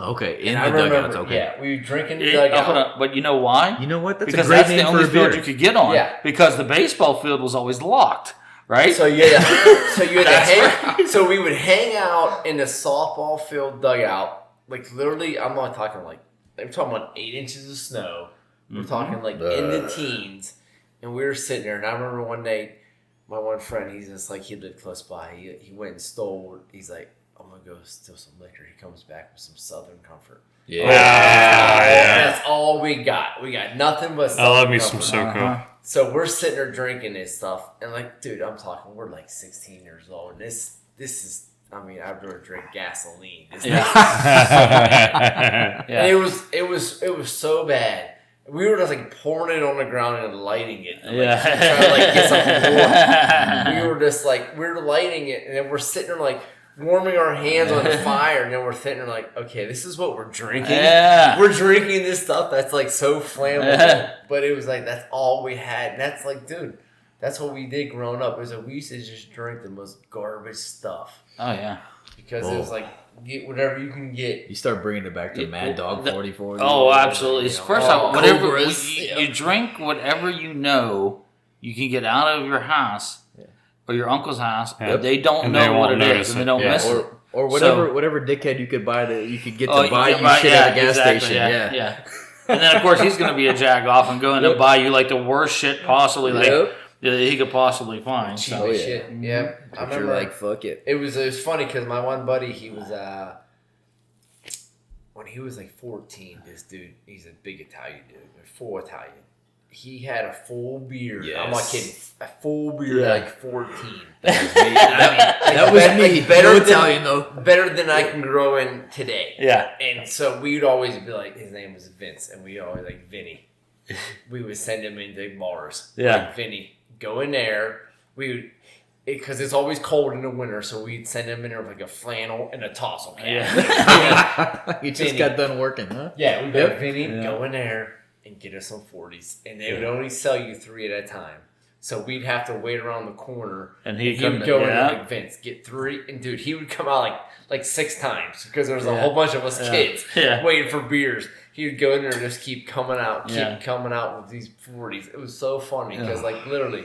Okay, in And the I remember, dugouts. Okay. yeah, we would drink in the hold dugout. on, but you know why? You know what? That's Because a great that's name the only for a beer. field you could get on. Yeah. Because the baseball field was always locked, right? So you had to hang. So we would hang out in the softball field dugout, like literally. I'm not talking like I'm talking about 8 inches of snow. We're talking like in the teens, and we were sitting there. And I remember one day, my one friend, he's just like he lived close by. He went and stole. He's like, I'm gonna go steal some liquor. He comes back with some Southern Comfort. Yeah. That's all we got. We got nothing but I love Southern me some Comfort. SoCo. So we're sitting there drinking this stuff, and like, dude, I'm talking. We're like 16 years old, and this is. I mean, I've never drank gasoline. This Yeah. and it was so bad. We were just like pouring it on the ground and lighting it. And, like, trying to like get something warm. We were just like we were lighting it, and then we're sitting there like warming our hands on the fire, and then we're sitting there like, okay, this is what we're drinking. Yeah. We're drinking this stuff that's like so flammable, but it was like that's all we had. And that's like, dude, that's what we did growing up. It was like we used to just drink the most garbage stuff Oh yeah. because it was like get whatever you can get. You start bringing it back to Mad Dog 44. Oh, absolutely. You know, First off, whatever Cobras. you drink, whatever you know you can get out of your house or your uncle's house, Yeah. but they don't And know they what won't it notice is, and they it. don't Yeah. miss it. Or whatever dickhead you could buy that you could get to Oh, buy you you buy- shit yeah, at a gas exactly, station. yeah, Yeah. And then of course he's going to be a jag off and go in and buy you like the worst shit possibly Yep. that he could possibly find. Cheap So as yeah. shit. Yeah, I But you're remember. like, fuck it. It was funny because my one buddy, he was when he was like 14. This dude, he's a big Italian dude, full Italian. He had a full beard. I'm not Yes. kidding. A full beard Yeah. at like 14. That was me. Better No than, Italian though. Better than I can grow in today. yeah. And so we'd always be like, his name was Vince, and we always like Vinny. We would send him into bars. Yeah. Like, Vinny, go in there. We would, because it's always cold in the winter, so we'd send him in there with like a flannel and a tossel cap. Yeah. You just Vinny. got done working, huh? Yeah, we'd go, Yep. Vinny, Yeah. go in there and get us some 40s. And they would only sell you 3 at a time. So we'd have to wait around the corner. And he he would come- go in yeah. there like, Vince, get 3. And dude, he would come out like 6 times because there was a Yeah. whole bunch of us kids Yeah. waiting for beers. He would go in there and just keep coming out Yeah. with these 40s. It was so funny because like literally,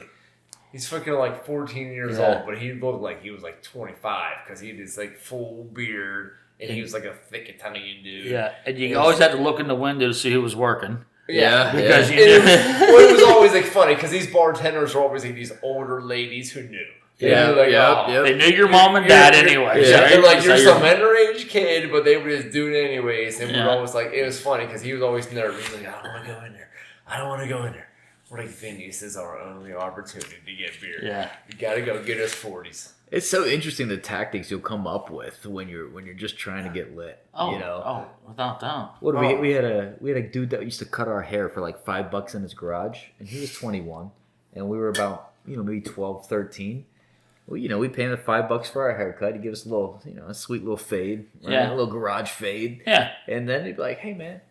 he's freaking like 14 years Yeah. old, but he looked like he was like 25 because he had this like full beard and he was like a thick Italian dude. Yeah. And you It always was- had to look in the window to see who was working. Yeah, because it was always like funny because these bartenders were always like these older ladies who knew. Yeah, Like, they knew your mom and dad anyway. Yeah, Right? they're like, you're So some underage kid, but they would just do it anyways. And we Yeah. were always like, it was funny because he was always nervous. He's like, I don't want to go in there. I don't want to go in there. We're like, Vinny, this is our only opportunity to get beer. Yeah. You got to go get us 40s. It's so interesting the tactics you'll come up with when you're just trying to get lit. You know? Oh, without doubt. What we had a dude that used to cut our hair for like $5 in his garage, and he was 21, and we were about maybe 12, 13. Well, we paid him $5 for our haircut. He'd give us a little, a sweet little fade, right? Yeah. A little garage fade. Yeah. And then he'd be like, "Hey man,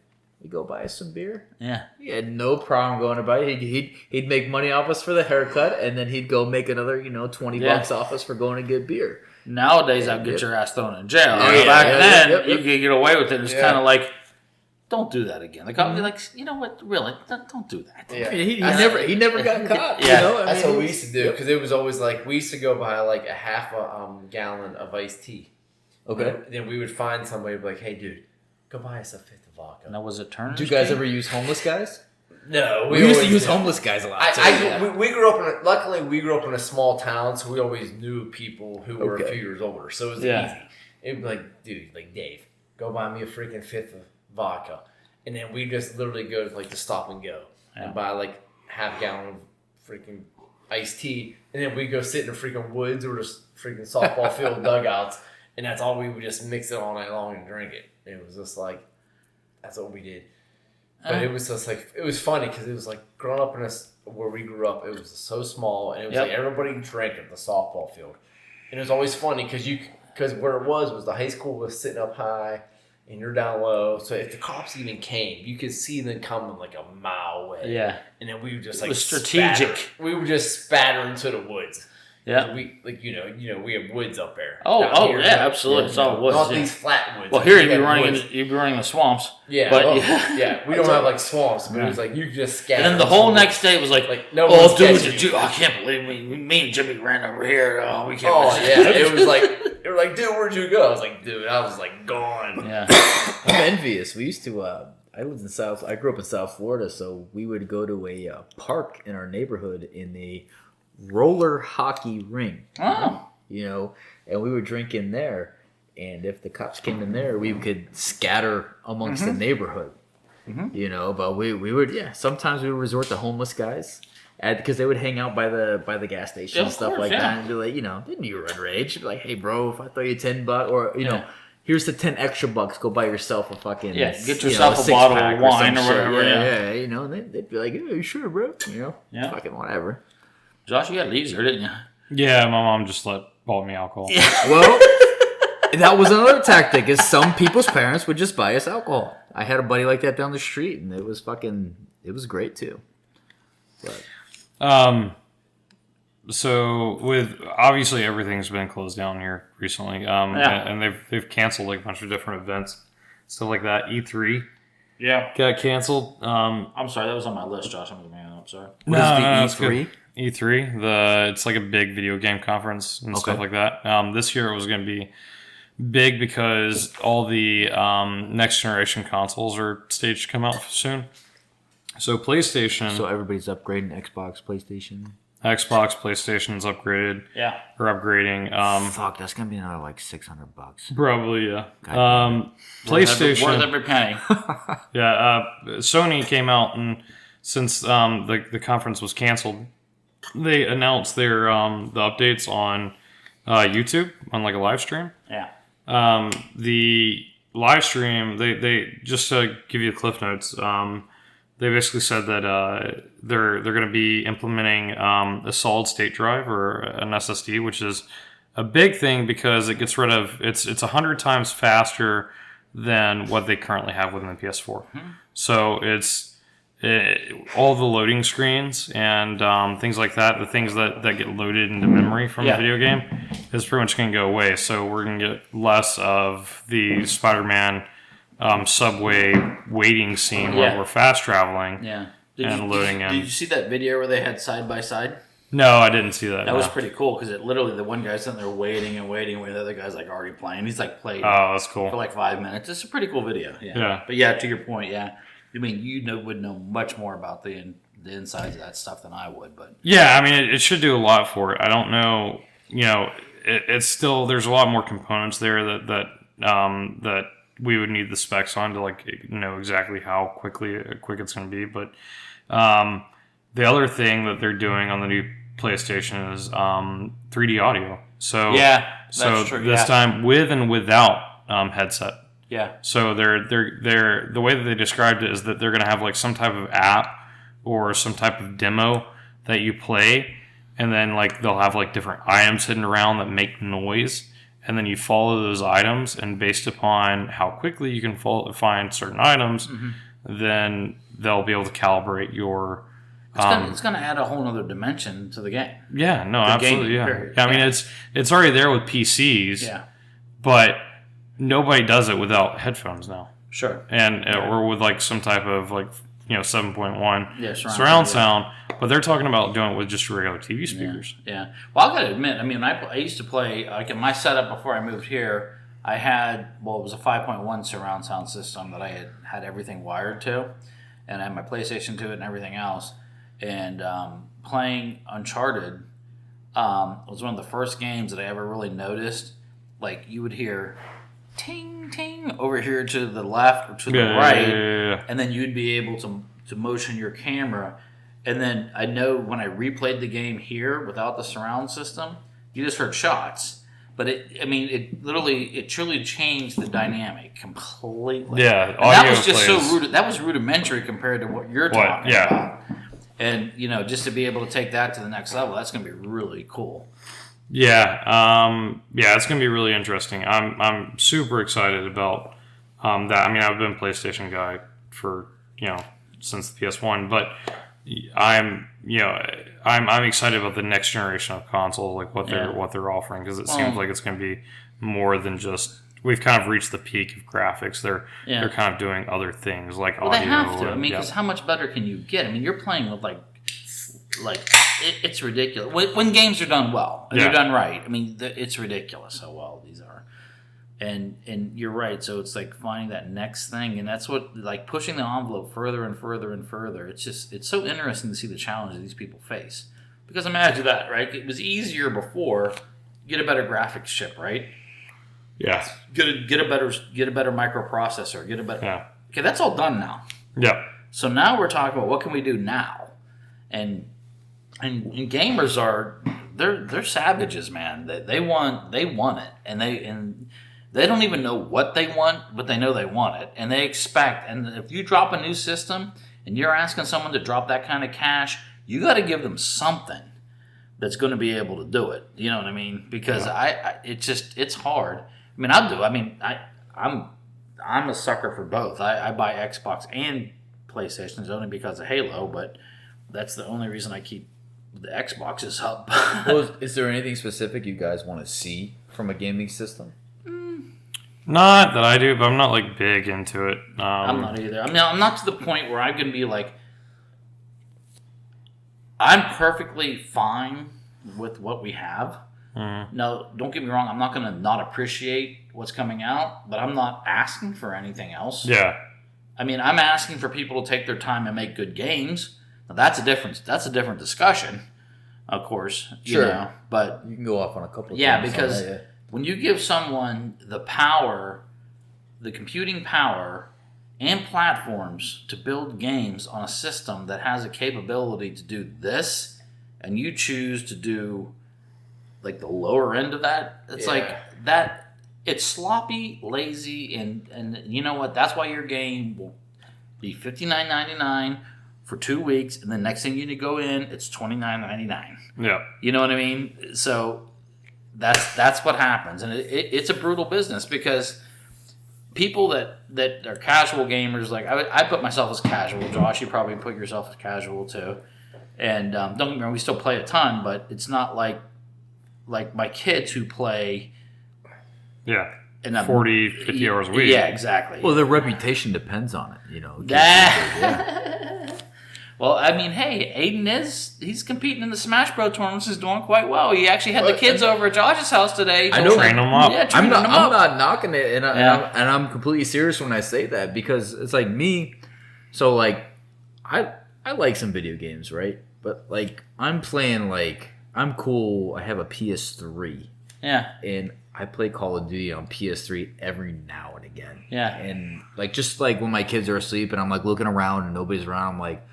you go buy us some beer." Yeah. He had no problem going to buy it. He'd make money off us for the haircut, and then he'd go make another $20 off us for going to get beer. Nowadays, I'd get your ass thrown in jail. Oh, yeah, Back yeah, then, yep. you could get away with it. It's Yeah. kind of like, don't do that again. Like, I'll be like, you know what? Really, don't do that. Yeah. I mean, he never got caught. Yeah. That's what we used to do because it was always like we used to go buy like a half a gallon of iced tea. Okay. Then we would find somebody like, hey, dude, go buy us a fifth of vodka. Now, was it Turner's? Did you guys Tea? ever use homeless guys? No, We used to always use did. homeless guys a lot. We grew up luckily we grew up in a small town, so we always knew people who were a Okay. few years older. So it was Yeah. easy. It'd be like, dude, like Dave, go buy me a freaking fifth of vodka. And then we just literally go to like the Stop and Go and buy like half gallon of freaking iced tea. And then we go sit in the freaking woods or just freaking softball field dugouts. And that's all we would just mix it all night long and drink it. It was just like, that's what we did. But it was just like, it was funny because it was like growing up where we grew up, it was so small and it was like everybody drank at the softball field. And it was always funny because where it was the high school was sitting up high and you're down low. So if the cops even came, you could see them coming like a mile away. Yeah. And then we would just It like was strategic. We would just spatter into the woods. Yeah. We like we have woods up there. Oh, down here. yeah, absolutely. It's all woods. Not Yeah. these flat woods. Well, here We you'd be had running. woods. You'd be running the swamps. Yeah, but yeah. We don't have like swamps, but it was like you just scatter. And then the whole next day was like no oh, one's dude, catching you. I can't believe me and Jimmy ran over here. Oh, we can't. Oh yeah, it was like they were like, dude, where'd you go? I was like, dude, I was like gone. Yeah. I'm envious. We used to. I grew up in South Florida, so we would go to a park in our neighborhood in the roller hockey ring. Oh. And we would drink in there. And if the cops came in there, we could scatter amongst the neighborhood. But we would, sometimes we would resort to homeless guys. Because they would hang out by the gas station and stuff like that, and be like, they knew you were underage. Be like, hey, bro, if I throw you $10, or here's the 10 extra bucks. Go buy yourself a fucking get yourself a six bottle pack of wine or some shit. whatever. Yeah, and they'd be like, yeah, sure, bro. Fucking whatever. Josh, you got leaves here, didn't you? Yeah, my mom just bought me alcohol. Well, that was another tactic. Is some people's parents would just buy us alcohol. I had a buddy like that down the street, and it was great too. But. So with obviously everything's been closed down here recently, and they've canceled like a bunch of different events, stuff like that. E3 got canceled. I'm sorry, that was on my list, Josh. I'm sorry. What is the E3? E3, it's like a big video game conference and stuff like that. This year it was going to be big because all the next generation consoles are staged to come out soon. So PlayStation, So everybody's upgrading Xbox, PlayStation's upgraded. Yeah. Or upgrading. Fuck, that's gonna be another like $600. Probably, yeah. God PlayStation. Worth every penny. Yeah, Sony came out and since the conference was canceled, they announced their the updates on YouTube on like a live stream. Yeah. The live stream, they just to give you the cliff notes. They basically said that they're going to be implementing a solid state drive or an SSD, which is a big thing because it gets rid of it's 100 times faster than what they currently have within the PS4. So it's all the loading screens and things like that, the things that get loaded into memory from a video game is pretty much going to go away. So we're going to get less of the Spider-Man subway waiting scene where we're fast traveling loading in. Did you see that video where they had side by side? No, I didn't see that. That was pretty cool because it literally the one guy's sitting there waiting and waiting, where the other guy's like already playing. He's like played Oh, that's cool. for like 5 minutes. It's a pretty cool video. Yeah. But yeah, to your point, I mean, would know much more about the insides of that stuff than I would, but Yeah, I mean, it should do a lot for it. I don't know, it's still, there's a lot more components there that we would need the specs on to like know exactly how quick it's going to be. But the other thing that they're doing on the new PlayStation is 3D audio. So that's true. This time with and without headset. Yeah. So they're the way that they described it is that they're going to have like some type of app or some type of demo that you play, and then like they'll have like different items hidden around that make noise, and then you follow those items, and based upon how quickly you can find certain items, then they'll be able to calibrate your. It's going to add a whole other dimension to the game. Yeah, no, absolutely, yeah. I mean, it's already there with PCs. Yeah. But nobody does it without headphones now. Sure. Or with like some type of like 7.1 surround sound. But they're talking about doing it with just regular TV speakers. Yeah. Well, I got to admit, I mean, I used to play like in my setup before I moved here. I had it was a 5.1 surround sound system that I had everything wired to, and I had my PlayStation to it and everything else. And playing Uncharted was one of the first games that I ever really noticed. Like you would hear ting ting over here to the left or to the right, and then you'd be able to motion your camera. And then I know when I replayed the game here without the surround system, you just heard shots. But it truly changed the dynamic completely. Yeah, and that was just that was rudimentary compared to what you're talking about. And just to be able to take that to the next level, that's going to be really cool. Yeah, it's going to be really interesting. I'm super excited about that. I mean, I've been a PlayStation guy for since the PS1, but I'm excited about the next generation of consoles, like what they're offering, because it seems like it's going to be more than just. We've kind of reached the peak of graphics. They're kind of doing other things like audio. They have to. I mean, because how much better can you get? I mean, you're playing with it's ridiculous when games are done well and they're done right. I mean, it's ridiculous how well these are. And you're right. So it's like finding that next thing, and that's what like pushing the envelope further and further and further. It's so interesting to see the challenges these people face. Because imagine that, right? It was easier before. Get a better graphics chip, right? Yeah. Get a better microprocessor. Okay, that's all done now. Yeah. So now we're talking about what can we do now, and gamers they're savages, man. They want it, and they don't even know what they want, but they know they want it, and they expect. And if you drop a new system and you're asking someone to drop that kind of cash, you got to give them something that's going to be able to do it. You know what I mean? Because it's hard. I mean, I'll do. I mean, I'm a sucker for both. I buy Xbox and PlayStations only because of Halo, but that's the only reason I keep the Xboxes up. Well, is there anything specific you guys want to see from a gaming system? Not that I do, but I'm not like big into it. I'm not either. I mean, I'm not to the point where I'm going to be like, I'm perfectly fine with what we have. Now, don't get me wrong. I'm not going to not appreciate what's coming out, but I'm not asking for anything else. Yeah. I mean, I'm asking for people to take their time and make good games. Now, that's a different discussion, of course. Sure. But you can go off on a couple of things. Because when you give someone the power, the computing power, and platforms to build games on a system that has a capability to do this, and you choose to do like the lower end of that, it's like that. It's sloppy, lazy, and you know what? That's why your game will be $59.99 for 2 weeks, and the next thing you need to go in, it's $29.99. Yeah. You know what I mean? So that's what happens, and it's a brutal business because people that are casual gamers, like I put myself as casual. Josh, you probably put yourself as casual too. And don't get me wrong, we still play a ton, but it's not like my kids who play. Yeah. 40, 50 hours a week. Yeah, exactly. Well, their reputation depends on it, you know. Well, I mean, hey, Aiden he's competing in the Smash Bros. Tournaments, is doing quite well. He actually had the kids over at Josh's house today. I know. Train them up. Yeah, I'm not knocking it, and I'm completely serious when I say that, because it's like me. So like, I like some video games, right? But like, I'm playing like I'm cool. I have a PS3. Yeah. And I play Call of Duty on PS3 every now and again. Yeah. And like just like when my kids are asleep and I'm like looking around and nobody's around, I'm like,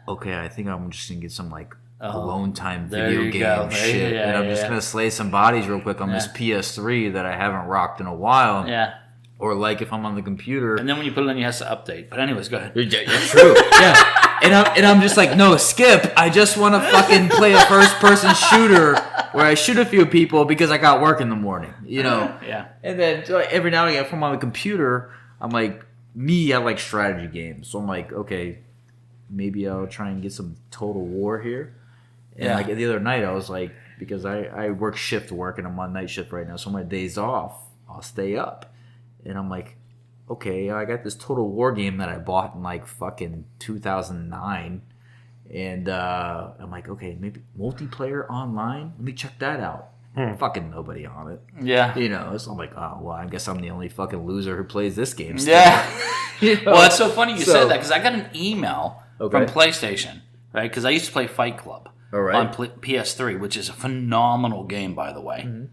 okay, I think I'm just gonna get some like alone time video game shit, and I'm just gonna slay some bodies real quick on this PS3 that I haven't rocked in a while. Yeah. Or like if I'm on the computer, and then when you put it in, you have to update. But anyways, go ahead. Yeah, true. Yeah. And I'm just like, no, skip. I just want to fucking play a first person shooter where I shoot a few people because I got work in the morning, you know? Yeah. And then so, like, every now and again, if I'm on the computer, I'm like, I like strategy games. So I'm like, okay, maybe I'll try and get some Total War here. And like the other night, I was like, because I work shift work and I'm on night shift right now. So my days off, I'll stay up. And I'm like, okay, I got this Total War game that I bought in like fucking 2009. And I'm like, okay, maybe multiplayer online? Let me check that out. Fucking nobody on it. Yeah. You know, so I'm like, oh, well, I guess I'm the only fucking loser who plays this game still. Yeah. You know? Well, it's so funny you said that because I got an email Okay. from PlayStation, right? Because I used to play Fight Club on PS3, which is a phenomenal game, by the way. Mm-hmm.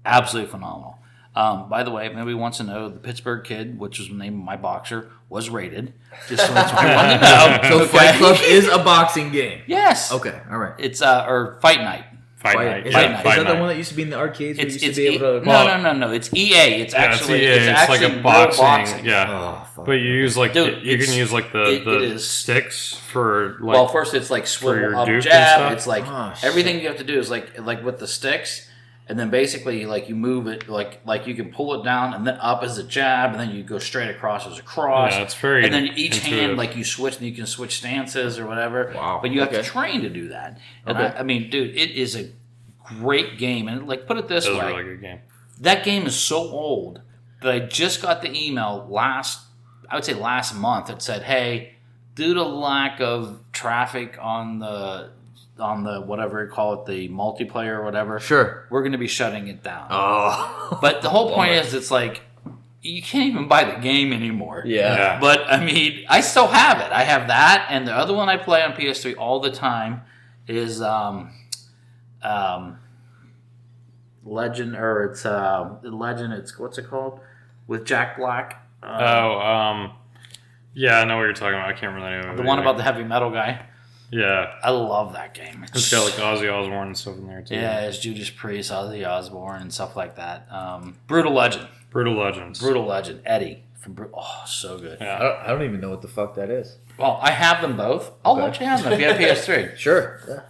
Absolutely phenomenal. By the way, if anybody wants to know, the Pittsburgh Kid, which was the name of my boxer, was rated. Just so that's what I wanted to know. So Fight Club is a boxing game. Yes. Okay, all right. It's or Fight Night. Fight Night. Is Yeah, that the one that used to be in the arcades where you used to be able to... No. It's EA. It's actually it's actually like a boxing. boxing. Yeah. Oh, fuck. But you use like Dude, you can use like the is, sticks for like. Well, first it's like for your swivel up duke and jab. stuff? It's like everything you have to do is like with the sticks, and then basically like you move it like you can pull it down and then up as a jab, and then you go straight across as a cross. Yeah, it's very and then each intuitive. hand like you switch, and you can switch stances or whatever. Wow. But you have to train to do that. And I mean, dude, it is a great game. And like put it this way, it was a really good game. that game is so old that I just got the email last month that said, hey, due to lack of traffic on the whatever you call it, the multiplayer or whatever, Sure. we're going to be shutting it down. Oh. But the whole point is it's like you can't even buy the game anymore. Yeah. But I mean, I still have it. I have that, and the other one I play on PS3 all the time is Legend, or it's Legend. It's what's it called with Jack Black? Yeah, I know what you're talking about. I can't remember the name of it. The one about the heavy metal guy. Yeah, I love that game. it's got like Ozzy Osbourne and stuff in there too. Yeah, it's Judas Priest, Ozzy Osbourne, and stuff like that. Brutal Legend. Brutal Legends. Brutal Legend. Eddie from Oh, so good. Yeah. I don't even know what the fuck that is. Well, I have them both. I'll let you have them if you have PS3. Sure. Yeah.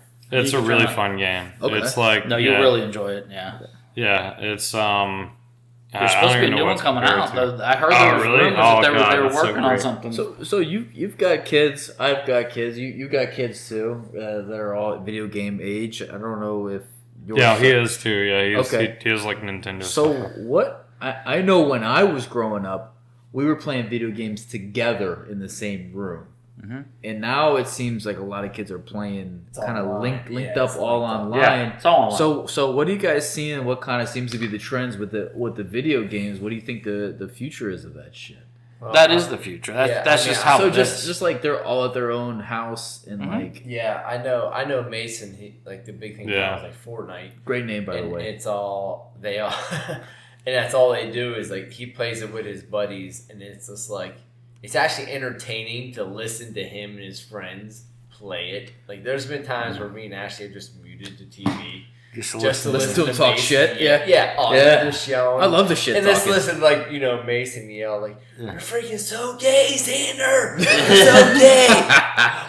It's You a can really try it. fun game. Okay. It's like No, you'll really enjoy it. Yeah. Yeah, it's There's supposed to be a new one coming out. I heard there was really? rumors that they God, were that's so working on great. something. So you've got kids. I've got kids. You've got kids too that are all at video game age. I don't know if yours Yeah, he is too. Yeah, Okay. he has like Nintendo. So stuff. what? I know when I was growing up, we were playing video games together in the same room. Mhm. And now it seems like a lot of kids are playing kind of linked Yeah, up it's all linked up. online. Yeah, it's all online. So what are you guys seeing? What kind of seems to be the trends with the video games? What do you think the future is of that shit? Well, that is the future. That's just how So it is. just like they're all at their own house and like Yeah, I know Mason. He like the big thing now is like Fortnite. great name by the And way. it's all they all, and that's all they do is like he plays it with his buddies, and it's just like it's actually entertaining to listen to him and his friends play it. Like there's been times where me and Ashley have just muted the TV just to listen to him talk Mason. shit. Yeah. Oh, Yeah. they're just yelling. I love the shit And talking. just listen, like Mason yell, like "You're freaking so gay, Xander. You're so gay.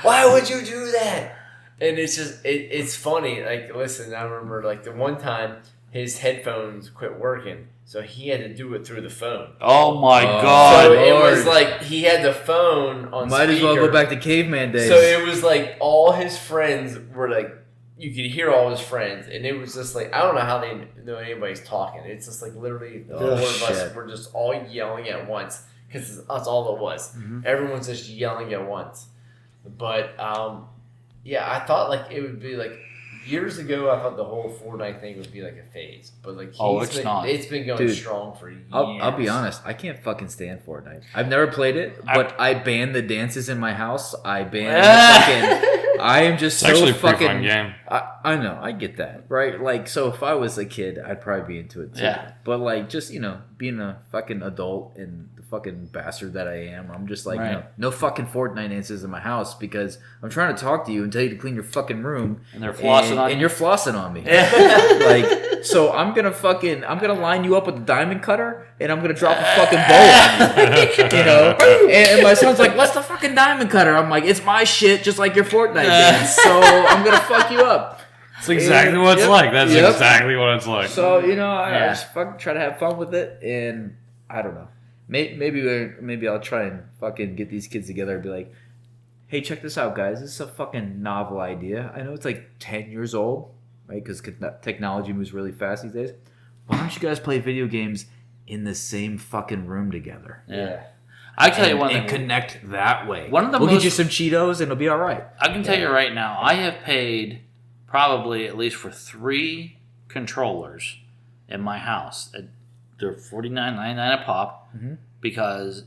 Why would you do that?" And it's just it's funny. Like, listen, I remember like the one time his headphones quit working, so he had to do it through the phone. Oh my Oh. god! So it was Lord. like he had the phone on. Might as well speaker. go back to caveman days. So it was like all his friends were like, you could hear all his friends, and it was just like I don't know how they know anybody's talking. It's just like literally the four of us shit. were just all yelling at once because that's all it was. Everyone's just yelling at once. But yeah, I thought like it would be like years ago, I thought the whole Fortnite thing would be like a phase, but like not. It's been going Dude, strong for years. I'll be honest. I can't fucking stand Fortnite. I've never played it, but I banned the dances in my house. I banned fucking. I am just It's so actually a pretty fucking. fun game. I know. I get that, right? Like, so if I was a kid, I'd probably be into it too. Yeah. But like, just being a fucking adult and the fucking bastard that I am, I'm just like, no fucking Fortnite dances in my house because I'm trying to talk to you and tell you to clean your fucking room. And they're flossing on you. And you're flossing on me. Like, so I'm gonna line you up with a diamond cutter and I'm gonna drop a fucking bow on you. And my son's like, what's the fucking diamond cutter? I'm like, it's my shit, just like your Fortnite dance. So I'm gonna fuck you up. That's exactly what it's like. That's exactly what it's like. So I just fucking try to have fun with it, and I don't know. Maybe I'll try and fucking get these kids together and be like, hey, check this out, guys. This is a fucking novel idea. I know it's like 10 years old, right? Because technology moves really fast these days. Why don't you guys play video games in the same fucking room together? Yeah. I tell you one thing. And connect that way. We'll get you some Cheetos and it'll be all right. I can tell you right now, I have paid probably at least for 3 controllers in my house. They're $49.99 a pop because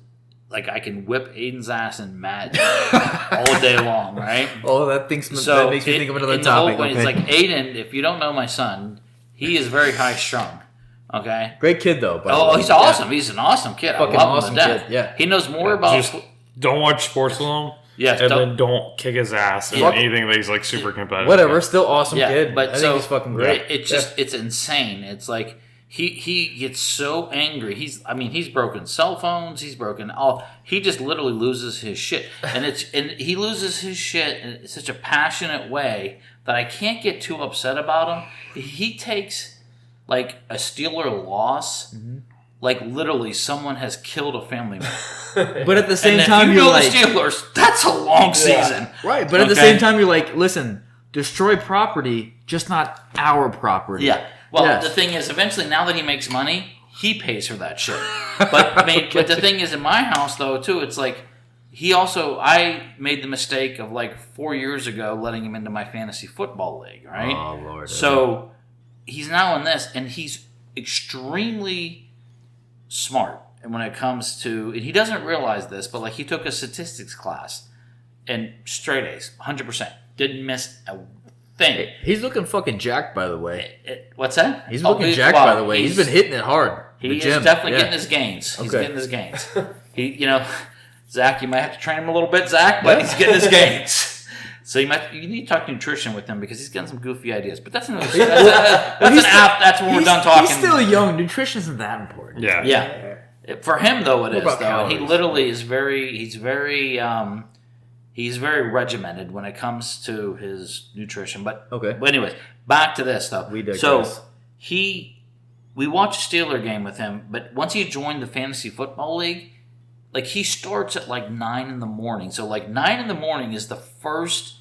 like I can whip Aiden's ass in Madden all day long, right? Oh, that makes me think of another topic. Okay. It's like Aiden, if you don't know my son, he is very high strung. Okay. Great kid though. He's awesome. He's an awesome kid. Fucking I love awesome him to death. kid. Yeah. He knows more about. Just don't watch sports with him. Yes. And then don't kick his ass in anything that he's like super competitive. Whatever. Still awesome kid. But I think he's fucking great. It's insane. It's like he gets so angry. He's broken cell phones. He's broken he just literally loses his shit. And he loses his shit in such a passionate way that I can't get too upset about him. He takes like a Steeler loss, like literally someone has killed a family member. But at the same time, you're like, the Steelers, that's a long season, right? But at the same time, you're like, listen, destroy property, just not our property. Yeah. Well, the thing is, eventually, now that he makes money, he pays for that shit. But but the thing is, in my house though, too, it's like I made the mistake of like 4 years ago letting him into my fantasy football league, right? Oh Lord. So he's now in this, and he's extremely smart. And when it comes to, and he doesn't realize this, but like he took a statistics class and straight A's, 100%, didn't miss a thing. He's looking fucking jacked, by the way. What's that? He's looking jacked, by the way. He's been hitting it hard. He is definitely getting his gains. He's getting his gains. Zach, you might have to train him a little bit, Zach, but he's getting his gains. So you need to talk nutrition with him because he's getting some goofy ideas. But that's another. That's when we're done talking. He's still young. Nutrition isn't that important. Yeah. For him though, it is though. Calories? And he literally is he's very regimented when it comes to his nutrition. But anyways, back to this though. We digress. So we watched a Steeler game with him, but once he joined the fantasy football league, like he starts at like 9 a.m. So like 9 a.m. is the first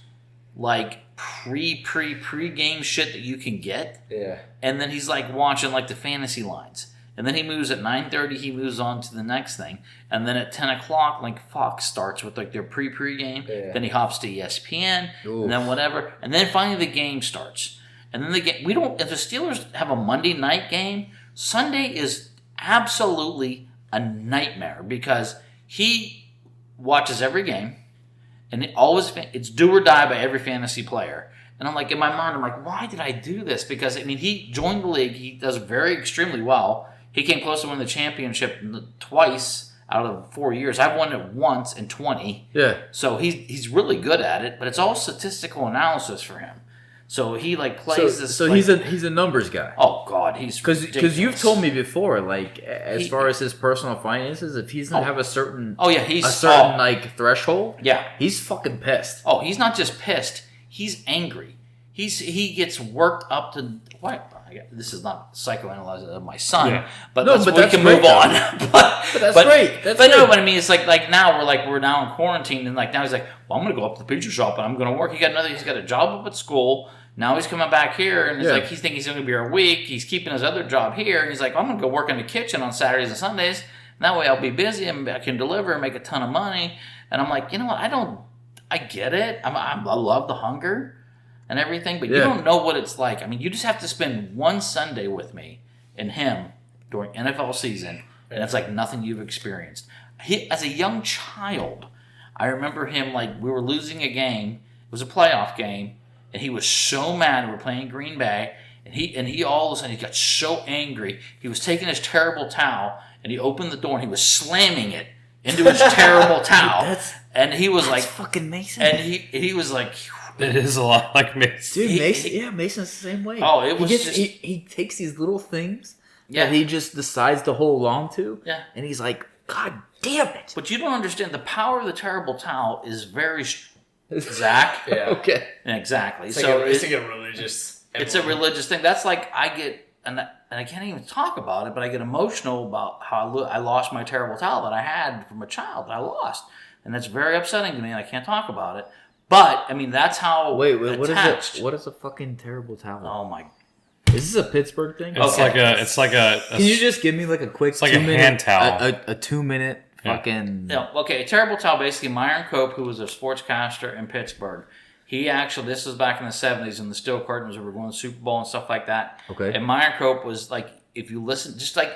like pre-game shit that you can get. Yeah. And then he's like watching like the fantasy lines. And then he moves at 9:30, he moves on to the next thing. And then at 10 o'clock, like Fox starts with like their pre-game. Yeah. Then he hops to ESPN, and then whatever. And then finally the game starts. And then the game, if the Steelers have a Monday night game, Sunday is absolutely a nightmare because he watches every game and it's do or die by every fantasy player. And I'm like, in my mind, I'm like, why did I do this? Because, he joined the league. He does extremely well. He came close to winning the championship twice out of 4 years. I've won it once in 20. Yeah. So he's really good at it, but it's all statistical analysis for him. So he plays this. So he's a numbers guy. Oh God, he's because you've told me before, as far as his personal finances, if he's gonna have a certain threshold, he's fucking pissed. Oh, he's not just pissed. He's angry. He gets worked up to what? This is not psychoanalyzing of my son, but we can move on. but that's great. No, but it's like now we're now in quarantine, and now he's like, well, I'm gonna go up to the pizza shop and I'm gonna work. He's got a job up at school. Now he's coming back here, and he's thinking he's gonna be here a week. He's keeping his other job here, and he's like, I'm gonna go work in the kitchen on Saturdays and Sundays. And that way I'll be busy and I can deliver and make a ton of money. And I'm like, you know what? I get it. I love the hunger. and everything, but you don't know what it's like. I mean, you just have to spend one Sunday with me and him during NFL season, and it's like nothing you've experienced. He, as a young child, I remember him, like, we were losing a game. It was a playoff game, and he was so mad. We're playing Green Bay, and he all of a sudden he got so angry. He was taking his terrible towel, and he opened the door, and he was slamming it into his terrible towel. And he was like, fucking Mason. And he was like, It is a lot like Mason. Dude, Mason's the same way. Oh, it was he takes these little things that he just decides to hold on to. Yeah. And he's like, God damn it. But you don't understand, the power of the terrible towel is very Zach. Yeah. Okay. Exactly. It's So like a religious. it's a religious thing. That's like I get, and I can't even talk about it, but I get emotional about how I lost my terrible towel that I had from a child that I lost. And that's very upsetting to me, and I can't talk about it. But, I mean, that's how Wait, what attached. is it? What is a fucking terrible towel? Oh, my. Is this a Pittsburgh thing? It's like a Can you just give me like a quick like a hand towel. a 2-minute fucking... No, okay, a terrible towel, basically, Myron Cope, who was a sportscaster in Pittsburgh, he actually, this was back in the 70s, and the steel curtains were going to the Super Bowl and stuff like that. Okay. And Myron Cope was like, if you listen, just like,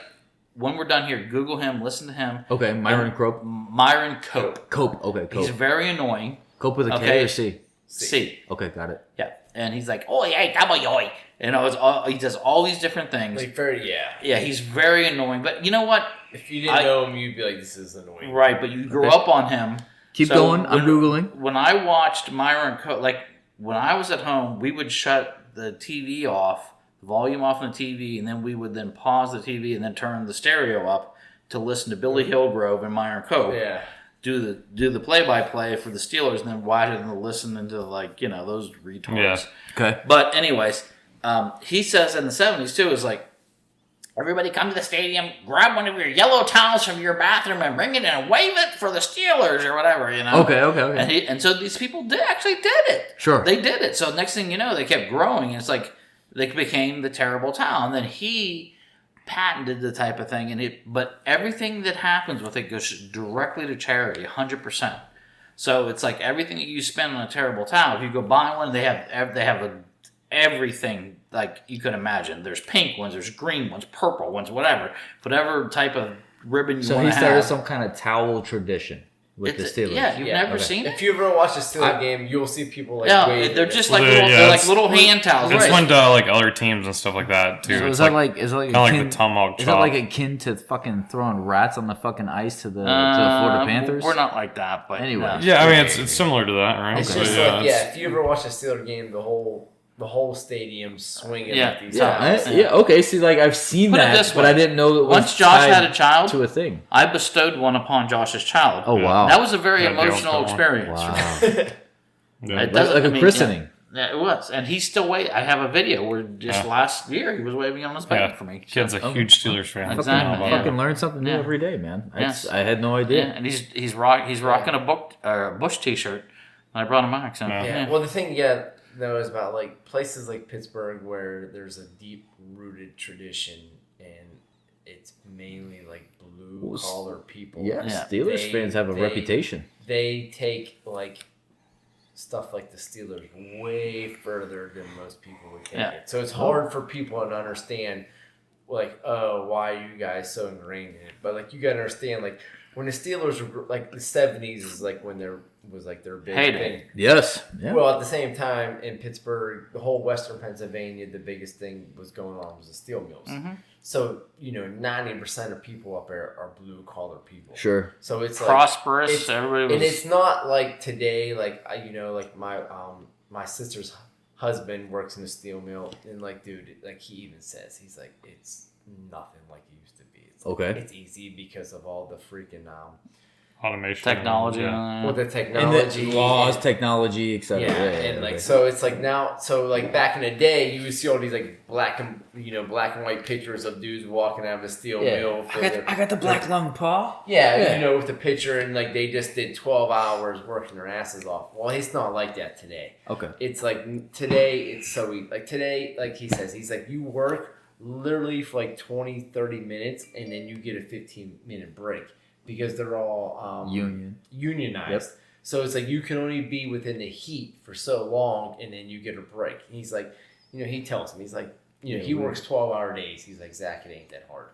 when we're done here, Google him, listen to him. Okay, Myron Cope. Myron Cope. Cope, okay, Cope. He's very annoying. Cope with a K Okay. or C? C. Okay, got it. Yeah. And he's like, oh, yeah, W. You know, he does all these different things. Like very, Yeah, he's very annoying. But you know what? If you didn't know him, you'd be like, this is annoying. Right, but you grew up on him. Keep going. I'm Googling. When I watched Myron Cope, like when I was at home, we would shut the TV off, the volume off on the TV, and then we would then pause the TV and then turn the stereo up to listen to Billy Hillgrove and Myron Cope. Yeah. Do the play-by-play for the Steelers, and then watch it and listen into, like, you know, those retards. Yeah. Okay. But anyways, he says in the 70s too, is like, everybody come to the stadium, grab one of your yellow towels from your bathroom and bring it and wave it for the Steelers or whatever, you know. Okay. And so these people actually did it. Sure. They did it. So next thing you know, they kept growing, and it's like they became the terrible towel, and then he patented the type of thing, but everything that happens with it goes directly to charity, 100%. So it's like everything that you spend on a terrible towel, if you go buy one, they have everything like you could imagine. There's pink ones, there's green ones, purple ones, whatever type of ribbon you want to have. So he started some kind of towel tradition with the Steelers. Yeah, you've never seen it? If you ever watch a Steelers game, you'll see people like waving. They're just Well, like they're like little hand towels. It's Right. one to like other teams and stuff like that too. So It's is that like like kind of like the tomahawk chop. Is that like akin to fucking throwing rats on the fucking ice to the Florida Panthers? We're not like that, but Anyway. no. Yeah, I mean it's similar to that, right? It's So, just yeah, like, it's- if you ever watch a Steelers game, the whole stadium swinging Yeah. like these Yeah. towels. Okay. See, like I've seen Put it that, this but way. I didn't know it was Once Josh tied had a child, to a thing. I bestowed one upon Josh's child. Oh wow. That was a very Yeah, Dale's emotional got one. experience. Wow. yeah. It doesn't- Like a I mean, christening. Yeah, it was, and he's still waiting. I have a video where just last year he was waving on his back for me. Kid's a huge Steelers fan. Exactly, I don't know about yeah. that. Fucking learn something new Yeah. every day, man. Yes. I had no idea. Yeah, and he's rocking a Bush T-shirt. And I brought him back. So, Yeah. Yeah. Well, the thing, though, is about like places like Pittsburgh where there's a deep rooted tradition and it's mainly like blue collar people. Yeah, Yeah. Steelers fans have a reputation. They take like stuff like the Steelers way further than most people would take Yeah. it. So it's hard for people to understand, like, oh, why are you guys so ingrained in it? But like, you gotta understand, like, when the Steelers were like the 70s is like when there was like their big Heyday. thing. Yes. Yeah. Well, at the same time, in Pittsburgh, the whole Western Pennsylvania, the biggest thing was going on was the steel mills. Mm-hmm. So 90% of people up there are blue collar people. Sure. So it's prosperous. Like, Everybody was. and it's not like today. Like like my sister's husband works in a steel mill, and like, dude, like he even says he's like, it's nothing like it used to be. It's Okay. It's easy because of all the freaking Automation. technology. Yeah. well, the And technology, the laws, technology, etc. Yeah, and like so, it's like now. So like back in the day, you would see all these like black and white pictures of dudes walking out of a steel mill. I got the black lung paw. Yeah, with the picture, and like they just did 12 hours working their asses off. Well, it's not like that today. Okay. It's like today, it's so like today, like he says, he's like, you work literally for like 20, 30 minutes, and then you get a 15-minute break because they're all unionized. Yep. So it's like you can only be within the heat for so long, and then you get a break. And he's like, he tells him, he's like, he works 12-hour days. He's like, Zach, it ain't that hard.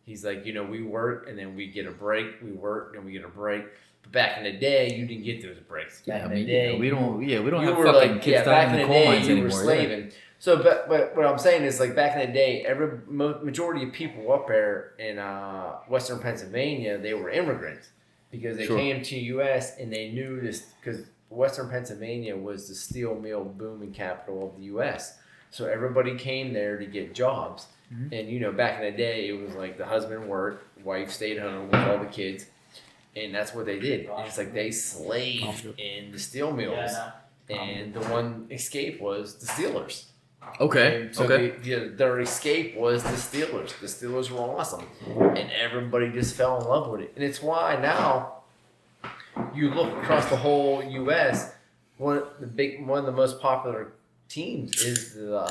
He's like, we work and then we get a break. We work and we get a break. But back in the day, you didn't get those breaks. Back in the day, we don't have were fucking kids down in the coal mines you anymore. were slaving. So, but what I'm saying is, like, back in the day, majority of people up there in Western Pennsylvania, they were immigrants because they came to U.S. and they knew this because Western Pennsylvania was the steel mill booming capital of the U.S. So everybody came there to get jobs. Mm-hmm. And, back in the day, it was like the husband worked, wife stayed home with all the kids. And that's what they did. It's like they slaved in the steel mills. And the one escape was the Steelers. Okay. And so their escape was the Steelers. The Steelers were awesome. And everybody just fell in love with it. And it's why now you look across the whole U.S., one of the most popular teams is the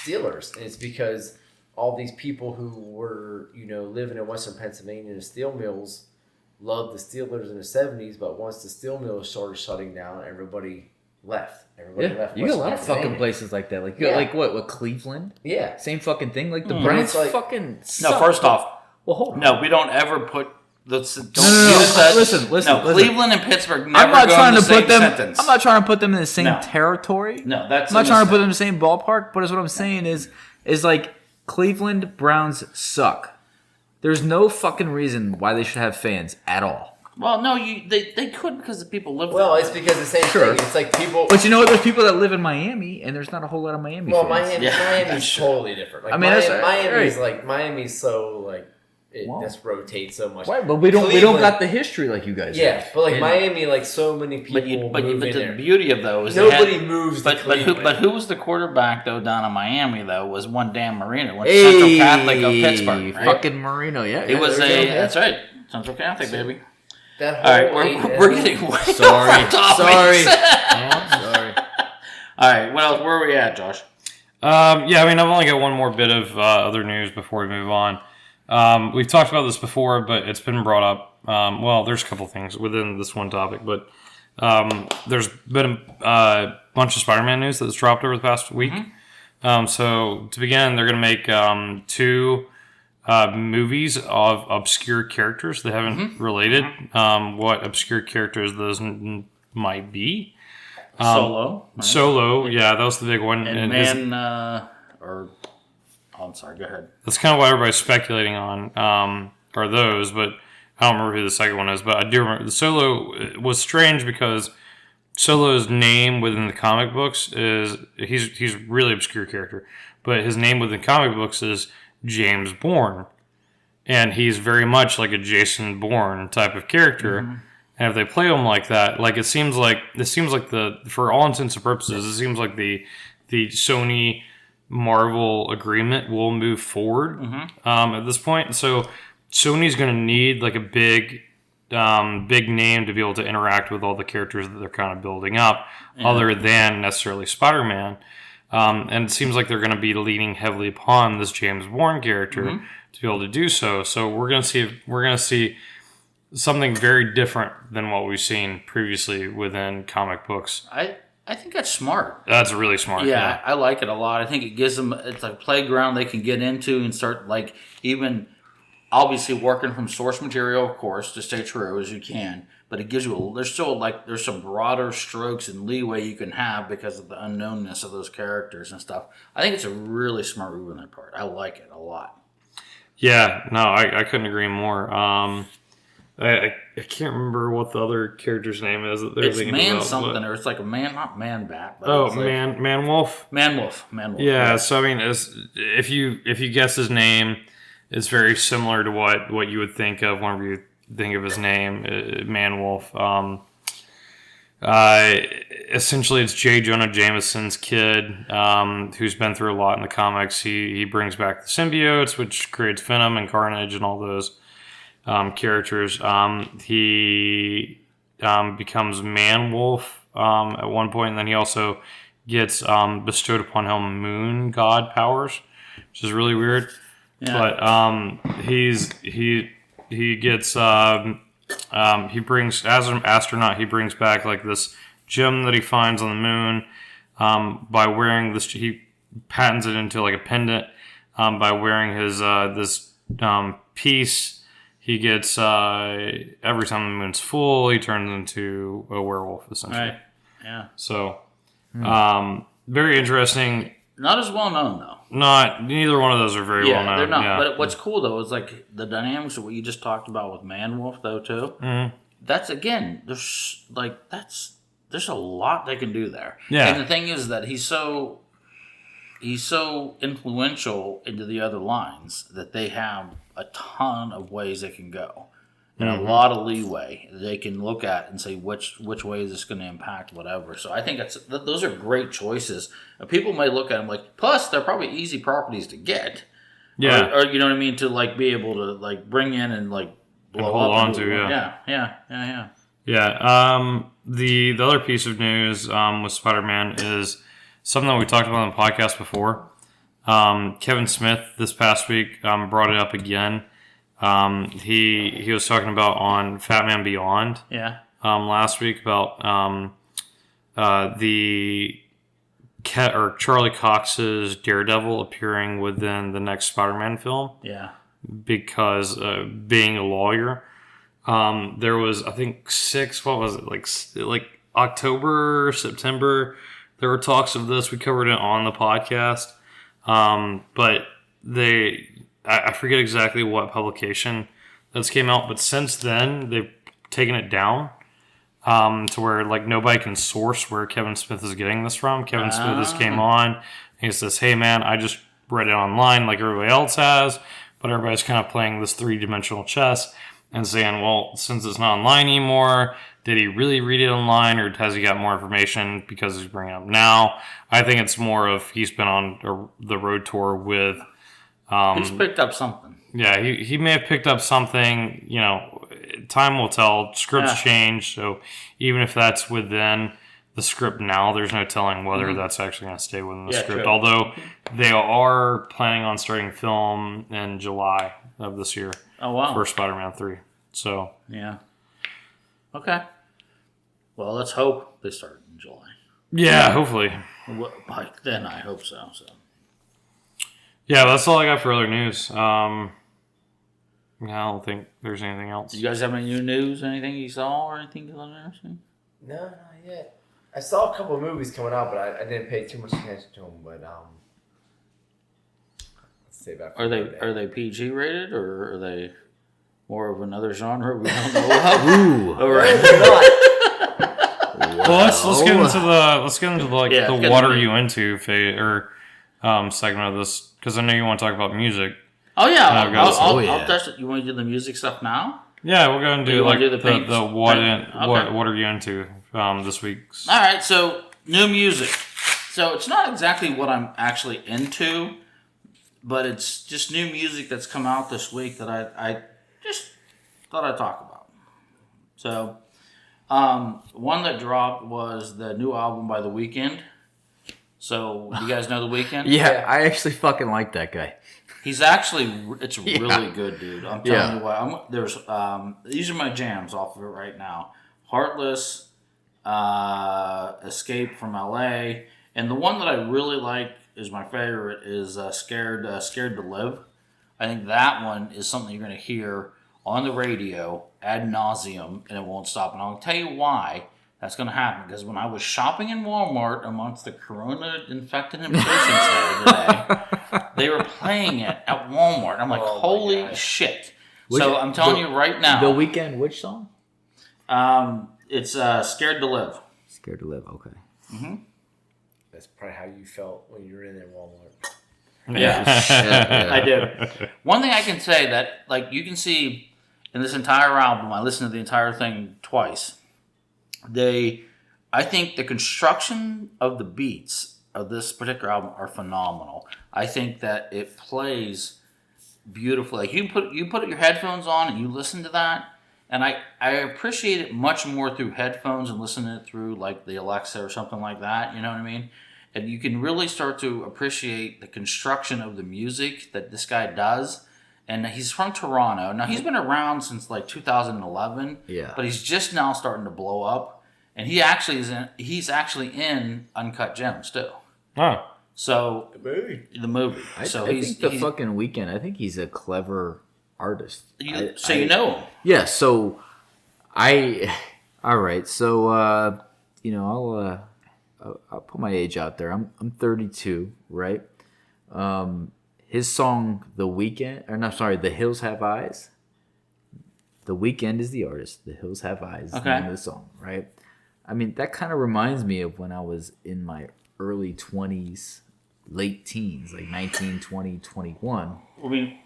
Steelers. And it's because all these people who were, living in Western Pennsylvania in the steel mills loved the Steelers in the 70s, but once the steel mills started shutting down, everybody left. Left. You got a lot of fucking places like that. Like, you got, like what, Cleveland? Yeah. Same fucking thing. Like, the Browns fucking suck. No, first off, well, hold on. No, we don't ever put... Don't use that. Listen. Cleveland and Pittsburgh never I'm not go trying in the to put same them. sentence. I'm not trying to put them in the same territory. No, that's... I'm not trying to put them in the same ballpark, but what I'm saying is like, Cleveland Browns suck. There's no fucking reason why they should have fans at all. Well, no, they could because the people live there. Well, it's because the same thing. It's like people... But you know what? There's people that live in Miami, and there's not a whole lot of Miami fans. Miami's totally different. Like, Miami's so, like... It just rotates so much. Right, but we don't got the history like you guys. Yeah, but like Miami, like so many people. But move in the there. beauty of those, nobody moves. But who was the quarterback though down in Miami though? Was one Dan Marino, Central Catholic of Pittsburgh, right? Fucking Marino, yeah. He was that's right, Central Catholic, baby. That whole all right, we're getting way sorry. sorry. Sorry. All right, what else? Where are we at, Josh? I've only got one more bit of other news before we move on. We've talked about this before, but it's been brought up. There's a couple things within this one topic, but there's been a bunch of Spider-Man news that's dropped over the past week. Mm-hmm. So to begin, they're going to make 2 movies of obscure characters. They haven't related what obscure characters those might be. Solo. Right? Solo, yeah, that was the big one. I'm sorry, go ahead. That's kind of what everybody's speculating on, are those, but I don't remember who the second one is, but I do remember. The Solo was strange because Solo's name within the comic books is, he's a really obscure character, but his name within comic books is James Bourne, and he's very much like a Jason Bourne type of character, and if they play him like that, like it seems like for all intents and purposes, it seems like the Sony Marvel agreement will move forward at this point. So Sony's going to need like a big name to be able to interact with all the characters that they're kind of building up, other than necessarily Spider-Man. And it seems like they're going to be leaning heavily upon this James Bourne character to be able to do so. So we're going to see something very different than what we've seen previously within comic books. I think that's smart. That's really smart. Yeah, I like it a lot. I think it gives them, it's a playground they can get into and start, like, even obviously working from source material, of course, to stay true as you can. But it gives you, there's some broader strokes and leeway you can have because of the unknownness of those characters and stuff. I think it's a really smart move on their part. I like it a lot. Yeah, no, I couldn't agree more. I can't remember what the other character's name is that they're it's thinking Man about, something, but... or it's like a man, not Man Bat. But Oh, it's like, Man Wolf? Man Wolf. Yeah, so I mean, if you guess his name, it's very similar to what you would think of whenever you think of his name, Man Wolf. Essentially, it's J. Jonah Jameson's kid, who's been through a lot in the comics. He brings back the symbiotes, which creates Venom and Carnage and all those characters. He becomes Man Wolf at one point, and then he also gets bestowed upon him moon god powers, which is really weird. Yeah. But he gets he brings, as an astronaut, he brings back like this gem that he finds on the moon by wearing this. He patents it into like a pendant by wearing his this piece. He gets every time the moon's full, he turns into a werewolf essentially. Right. Yeah. So, very interesting. Not as well known though. Neither one of those are very well known. They're not. Yeah. But what's cool though is like the dynamics of what you just talked about with Man Wolf though too. Mm-hmm. That's again, there's a lot they can do there. Yeah. And the thing is that he's so influential into the other lines that they have a ton of ways they can go. And a lot of leeway they can look at and say which way is this going to impact whatever. So I think those are great choices. People may look at them like, plus they're probably easy properties to get. Yeah. Or you know what I mean, to like be able to like bring in and like blow and hold up on to. Yeah. The other piece of news with Spider-Man is something that we talked about on the podcast before. Kevin Smith this past week brought it up again. He was talking about on Fat Man Beyond. Yeah. Last week about Charlie Cox's Daredevil appearing within the next Spider-Man film. Yeah. Because being a lawyer, there was I think like October, September. There were talks of this. We covered it on the podcast, but I forget exactly what publication this came out, but since then they've taken it down to where like nobody can source where Kevin Smith is getting this from. Kevin Smith just came on and he says, "Hey man, I just read it online like everybody else has, but everybody's kind of playing this 3-dimensional chess and saying, well, since it's not online anymore, did he really read it online or has he got more information because he's bringing it up now?" I think it's more of he's been on the road tour with. He's picked up something. Yeah, he may have picked up something. You know, time will tell. Scripts change, so even if that's within the script now, there's no telling whether that's actually going to stay within the script. True. Although they are planning on starting film in July of this year. Oh wow! For Spider-Man 3. So yeah. Okay. Well, let's hope they start in July. Yeah, hopefully. By then, I hope so. Yeah, that's all I got for other news. I don't think there's anything else. Do you guys have any new news? Anything you saw or anything you learned? No, not yet. I saw a couple of movies coming out, but I didn't pay too much attention to them. But let's save that. Are they PG rated or are they more of another genre we don't know of? Ooh, all right. Well, let's get into the what are you into segment of this, because I know you want to talk about music. Oh yeah, I'll touch it. You want to do the music stuff now? Yeah, we'll go and do like the what are you into this week. All right, so new music. So it's not exactly what I'm actually into, but it's just new music that's come out this week that I just thought I'd talk about. So one that dropped was the new album by The Weeknd. So, do you guys know The Weeknd? Yeah, I actually fucking like that guy. He's actually, it's really good, dude. I'm telling you what. These are my jams off of it right now. Heartless, Escape from LA, and the one that I really like is my favorite is Scared to Live. I think that one is something you're going to hear on the radio ad nauseum, and it won't stop. And I'll tell you why that's going to happen, because when I was shopping in Walmart amongst the corona-infected impatients today, they were playing it at Walmart. I'm like, holy shit. So I'm telling you right now. The Weeknd, which song? It's Scared to Live. Scared to Live, okay. Mm-hmm. That's probably how you felt when you were in there Walmart. Yeah, I do. One thing I can say that, like, you can see in this entire album, I listened to the entire thing twice. I think the construction of the beats of this particular album are phenomenal. I think that it plays beautifully. Like you put your headphones on and you listen to that, and I appreciate it much more through headphones and listen to it through like the Alexa or something like that. You know what I mean? And you can really start to appreciate the construction of the music that this guy does. and he's from Toronto. Now he's been around since like 2011. Yeah. But he's just now starting to blow up, and he's actually in Uncut Gems too. Oh. So the movie. I So think the fucking Weeknd. I think he's a clever artist. you know him. Yeah. So all right. So you know, I'll put my age out there. I'm 32, right? His song, The Hills Have Eyes. The Weeknd is the artist. The Hills Have Eyes. Is the name of the song, right? I mean, that kind of reminds me of when I was in my early 20s, late teens, like 19, 20, 21. I mean,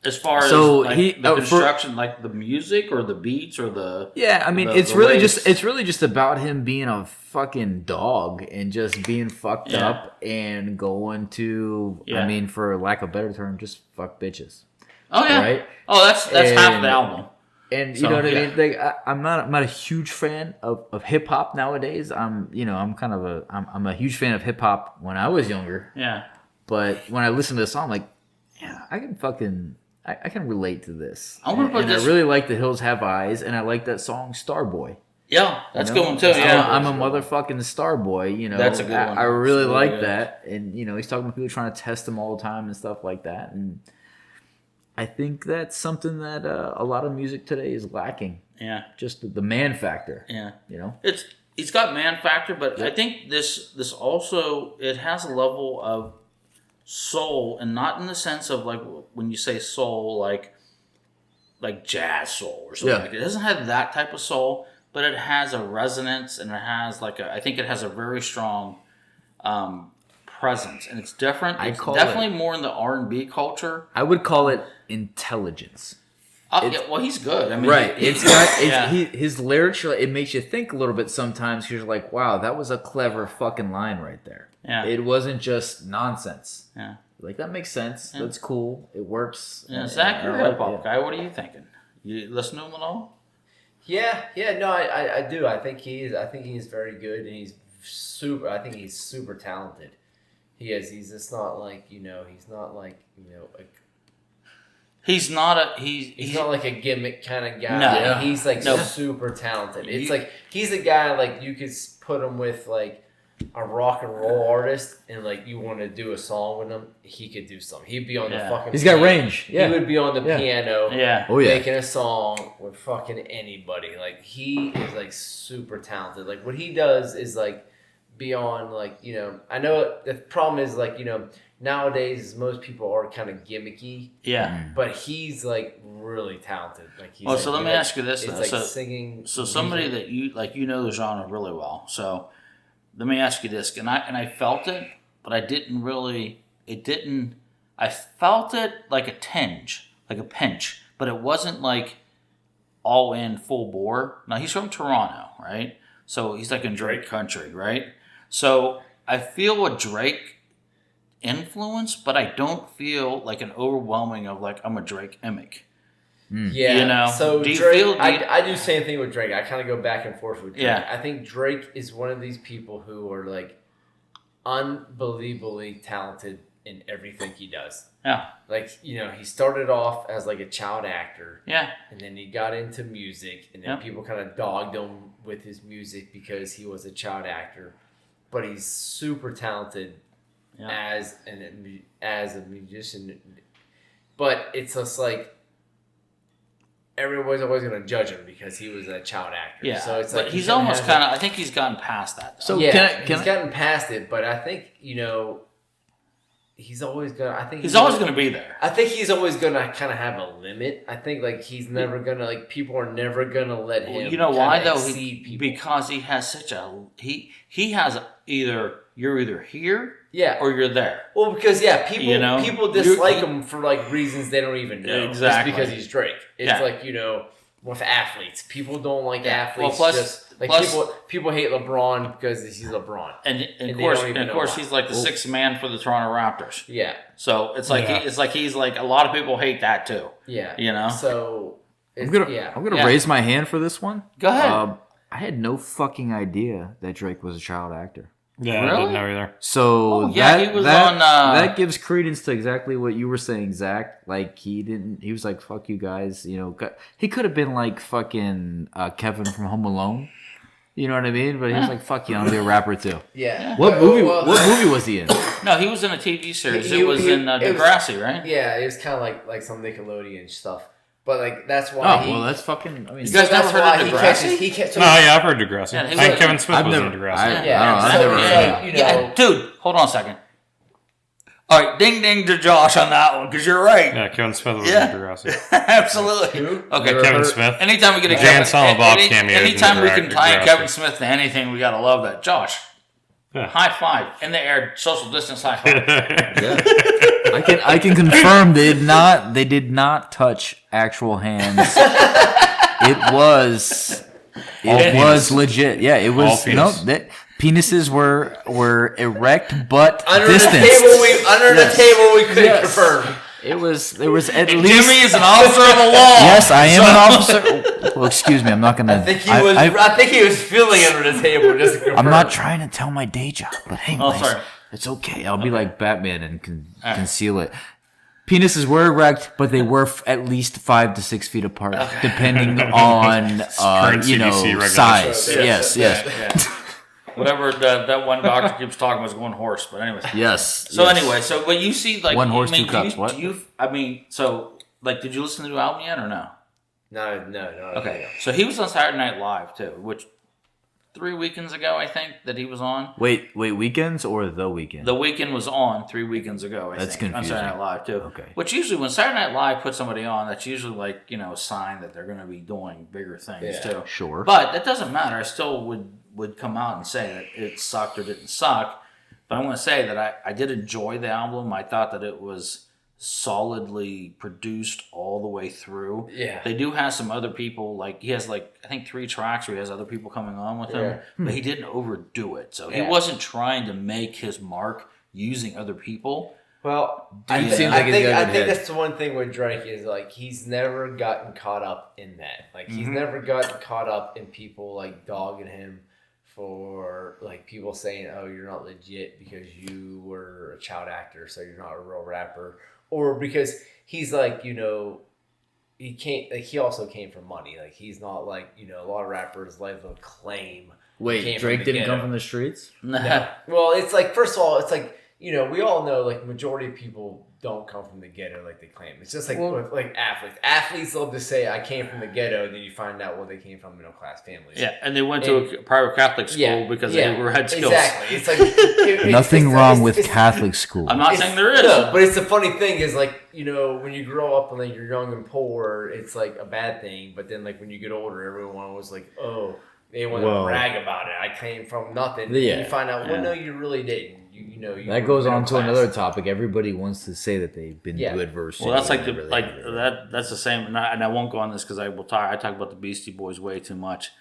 as far as So like the construction, like the music or the beats or the I mean, it's really just about him being a fucking dog and just being fucked up and going to I mean, for lack of a better term, just fuck bitches. Oh yeah, right. Oh, that's half the album. And you know what I mean? Like I'm not a huge fan of hip hop nowadays. I'm a huge fan of hip hop when I was younger. Yeah. But when I listen to the song, I'm like, yeah, I can relate to this. I'm gonna put this. I really like The Hills Have Eyes, and I like that song Starboy. Yeah, that's a good one too. Yeah, I'm a motherfucking Starboy. You know, that's a good one. I really like that, and you know, he's talking about people trying to test him all the time and stuff like that, and I think that's something that a lot of music today is lacking. Yeah, just the man factor. Yeah, you know, it's got man factor, but I think this also it has a level of soul, and not in the sense of like when you say soul, like jazz soul or something like that. It doesn't have that type of soul, but it has a resonance, and it has I think it has a very strong presence, and it's different. It's definitely more in the R&B culture. I would call it intelligence. Well, he's good. I mean, right. His lyrics, it makes you think a little bit sometimes, because you're like, wow, that was a clever fucking line right there. Yeah. It wasn't just nonsense. Yeah. Like, that makes sense. Yeah. That's cool. It works. Yeah, Zach, you're a hip hop guy. What are you thinking? You listen to him at all? Yeah, no, I do. I think he's very good, and he's super talented. He is. He's just not like, he's not like, he's not like a gimmick kind of guy. No. Yeah. He's like super talented. It's like he's a guy like you could put him with like a rock and roll artist, and like you want to do a song with him, he could do something. He'd be on the fucking. He's got range. Yeah. He would be on the piano. Yeah. Making a song with fucking anybody. Like he is like super talented. Like what he does is like beyond like I know the problem is like nowadays most people are kind of gimmicky. Yeah. But he's like really talented. Like he's. Well, so let me ask you this. It's though. like singing. So somebody that you know the genre really well. So let me ask you this, and I felt it, but I didn't really. It didn't. I felt it like a tinge, like a pinch, but it wasn't like all in full bore. Now he's from Toronto, right? So he's like in Drake country, right? So I feel a Drake influence, but I don't feel like an overwhelming of like I'm a Drake imic. Yeah, so Drake, I do the same thing with Drake. I kind of go back and forth with Drake. Yeah. I think Drake is one of these people who are like unbelievably talented in everything he does. Yeah. Like, he started off as like a child actor. Yeah. And then he got into music, and then people kind of dogged him with his music because he was a child actor. But he's super talented as a musician. But it's just like everybody's always going to judge him because he was a child actor. Yeah. So it's like like he's almost kind of. I think he's gotten past that. Though. So he's gotten past it, but I think he's always gonna. I think he's always gonna be there. I think he's always gonna kind of have a limit. I think like he's never gonna like people are never gonna let him. Well, you know why though? People. Because he has such a he has you're either here or you're there. Well, because people dislike him for like reasons they don't even know. Exactly. Just because he's Drake. It's like with athletes, people don't like athletes. Well, plus, people hate LeBron because he's LeBron, and of course he's like the sixth man for the Toronto Raptors. Yeah. So it's like he's like a lot of people hate that too. Yeah. So I'm gonna raise my hand for this one. Go ahead. I had no fucking idea that Drake was a child actor. Yeah, I Really? didn't know either. So Oh, yeah, that he was that, on, that gives credence to exactly what you were saying, Zach. Like he was like, "Fuck you guys," you know. He could have been like fucking Kevin from Home Alone. You know what I mean? But he was like, "Fuck you, I'll be a rapper too." Yeah. What movie? Well, What movie was he in? No, he was in a TV series. He- It was he- in it was- Degrassi, right? Yeah, it was kind of like some Nickelodeon stuff. But like that's why. Oh well, that's fucking. I mean, You guys never heard of he Degrassi? catches. He catches. No, yeah, I've heard Degrassi. Yeah, I he think was- Kevin Smith I've was never- in Degrassi. I- Yeah, I've so never it's heard like, of you Yeah, know, dude, hold on a second. All right, ding ding to Josh on that one because you're right. Yeah, Kevin Smith was Yeah. in Degrassi. Absolutely. Who? Okay, Never Kevin heard- Smith. anytime we get a Jay Kevin, and Silent Bob cameo is anytime we can tie Degrassi. Kevin Smith to anything, we gotta love that. Josh, Yeah. high five in the air, social distance high five. Yeah. I can confirm they did not touch actual hands. It was penis. legit. Yeah, it All was penis. penises were erect but under distanced. the table we couldn't Yes. confirm. There was at And least. Jimmy is an officer of the law. Yes, I am an officer. Well, excuse me, I'm not gonna. I think he was feeling under the table just to confirm. I'm not trying to tell my day job, but hey, Oh, sorry. it's okay. I'll be like Batman and conceal it. Penises were erect, but they were at least 5 to 6 feet apart, depending on Current CDC regulations. size. Yes. Yes. Whatever that one doctor keeps talking about is one horse, but anyways. Yes. So yes. anyway, so when you see like One horse, I mean, two cups, do you, what? do you, I mean, so like, did you listen to the new album yet or no? No. Okay, so he was on Saturday Night Live too, which 3 weekends ago I think that he was on. Wait, weekends or the weekend? The weekend was on 3 weekends ago. I That's think, on confusing. Saturday Night Live too. Okay. Which usually when Saturday Night Live puts somebody on, that's usually like a sign that they're going to be doing bigger things Yeah. too. Sure. But that doesn't matter. I still would come out and say that it sucked or didn't suck. But I want to say that I did enjoy the album. I thought that it was solidly produced all the way through. Yeah. They do have some other people, like he has like I think 3 tracks where he has other people coming on with him, but he didn't overdo it. So he wasn't trying to make his mark using other people. Well, Dude, I seems think, like he's got a I good think head. that's the one thing with Drake is like he's never gotten caught up in that. Like he's never gotten caught up in people like dogging him for like people saying, "Oh, you're not legit because you were a child actor, so you're not a real rapper," or because he's like he can't like he also came from money. Like he's not like a lot of rappers life of claim. came Wait, from Drake the didn't ghetto. come from the streets? No. Well, it's like first of all, it's like we all know like majority of people don't come from the ghetto like they claim. It's just like with like athletes. Athletes love to say I came from the ghetto, and then you find out they came from middle class families. Yeah, and they went to a private Catholic school because they had skills. Exactly. It's like Nothing wrong with Catholic school. I'm not saying there is. No, but it's the funny thing is like when you grow up and like you're young and poor, it's like a bad thing. But then like when you get older, everyone was like, oh, they want to brag about it. I came from nothing. Yeah. And you find out, well, no, you really didn't. You That were goes middle on to class. another topic. Everybody wants to say that they've been through adversity. Well, that's like and really that's the same. And I won't go on this because I talk about the Beastie Boys way too much.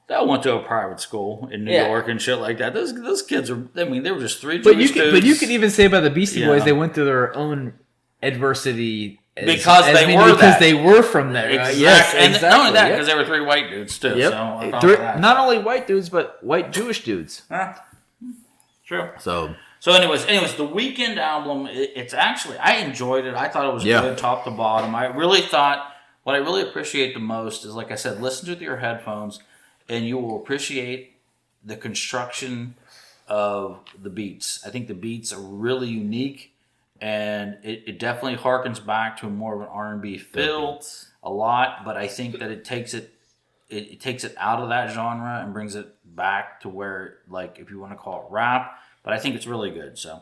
They all went to a private school in New York and shit like that. Those kids are. I mean, they were just 3 Jewish dudes. But you can even say about the Beastie Boys, Yeah. they went through their own adversity Because they were from there. Exactly. Yes, and exactly. not only that, Yep. because they were 3 white dudes too. Yep. So on top of that. Not only white dudes, but white Jewish dudes. True. So anyways, the Weekend album, it's actually, I enjoyed it. I thought it was good top to bottom. I really thought, what I really appreciate the most is, like I said, listen to it with your headphones, and you will appreciate the construction of the beats. I think the beats are really unique, and it definitely harkens back to more of an R&B feel a lot, but I think that it takes it out of that genre and brings it back to where, like, if you want to call it rap, but I think it's really good. So,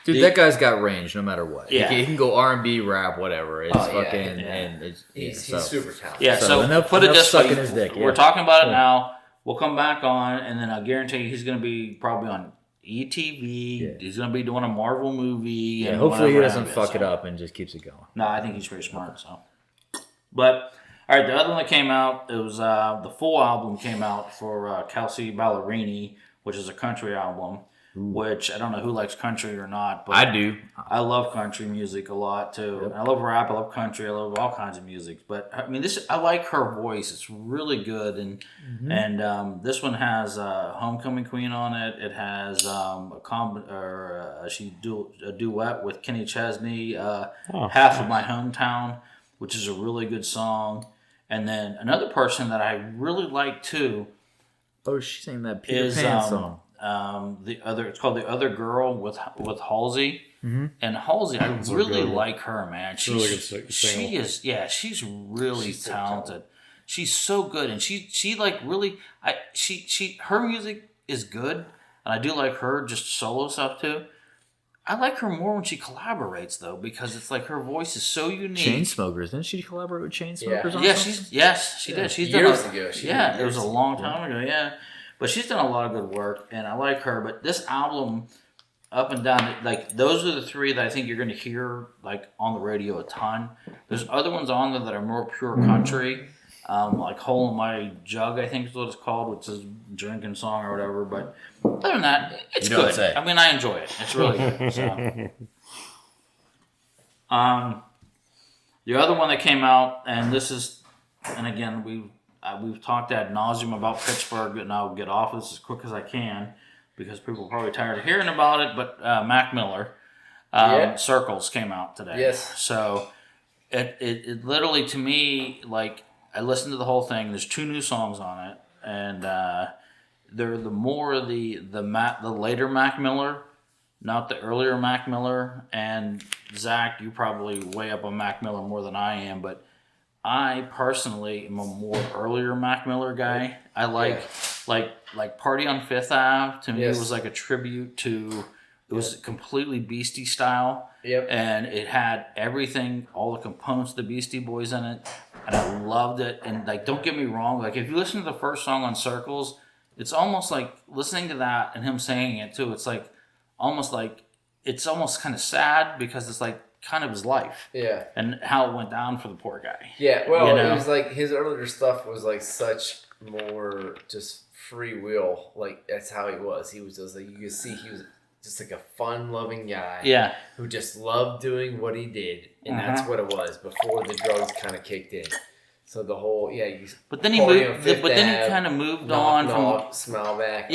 dude, that guy's got range no matter what. Yeah. He can go R&B, rap, whatever. It's fucking yeah. and it's He's so. super talented. yeah. So enough- put it enough this sucking way: his dick, we're yeah. talking about it now. We'll come back on, and then I guarantee you he's going to be probably on ETV. Yeah. He's going to be doing a Marvel movie. Yeah, and hopefully he whatever doesn't have fuck it up and just keeps it going. No, I think he's pretty smart. So, but all right, the other one that came out, it was the full album came out for Kelsey Ballerini, which is a country album. which I don't know who likes country or not, but I do. I love country music a lot too. Yep. I love rap. I love country. I love all kinds of music. But I mean, I like her voice. It's really good, and this one has "Homecoming Queen" on it. It has she do a duet with Kenny Chesney, "Half of My Hometown," which is a really good song. And then another person that I really like too Oh, she sang that Peter is Pan song. it's called "The Other Girl" with Halsey. And Halsey, I really like her, man. She's really good she is, yeah, she's really talented. She's so good, and she like really, her music is good, and I do like her just solo stuff too. I like her more when she collaborates though, because it's like her voice is so unique. Chainsmokers, didn't she collaborate with Chainsmokers? Yeah, on something? she did. She's Years done ago. it was a long time ago. Yeah, but she's done a lot of good work, and I like her. But this album, up and down, like those are the three that I think you're going to hear like on the radio a ton. There's other ones on there that are more pure country, like "Hole in My Jug," I think is what it's called, which is a drinking song or whatever. But other than that, it's You don't good. say. I mean, I enjoy it. It's really good. So. The other one that came out, and this is, and again, we've talked ad nauseum about Pittsburgh, and I'll get off this as quick as I can because people are probably tired of hearing about it. But Mac Miller, Circles came out today. Yes. So it literally, to me, like I listened to the whole thing. There's 2 new songs on it, and they're the later Mac Miller. Not the earlier Mac Miller. And Zach, you probably way up on Mac Miller more than I am, but I personally am a more earlier Mac Miller guy. I like Party on Fifth Ave. To me, it was like a tribute to. It was completely Beastie style. Yep. And it had everything, all the components of the Beastie Boys in it, and I loved it. And like, don't get me wrong, like if you listen to the first song on Circles, it's almost like listening to that and him singing it too. It's like. It's almost kind of sad because it's like kind of his life. Yeah. And how it went down for the poor guy. Yeah, well, You know? it was like his earlier stuff was like such more just free will. Like that's how he was. He was just like you could see he was just like a fun-loving guy. Yeah. Who just loved doing what he did, and that's what it was before the drugs kind of kicked in. So the whole But then he moved. But then he kind of moved on from Smile Back.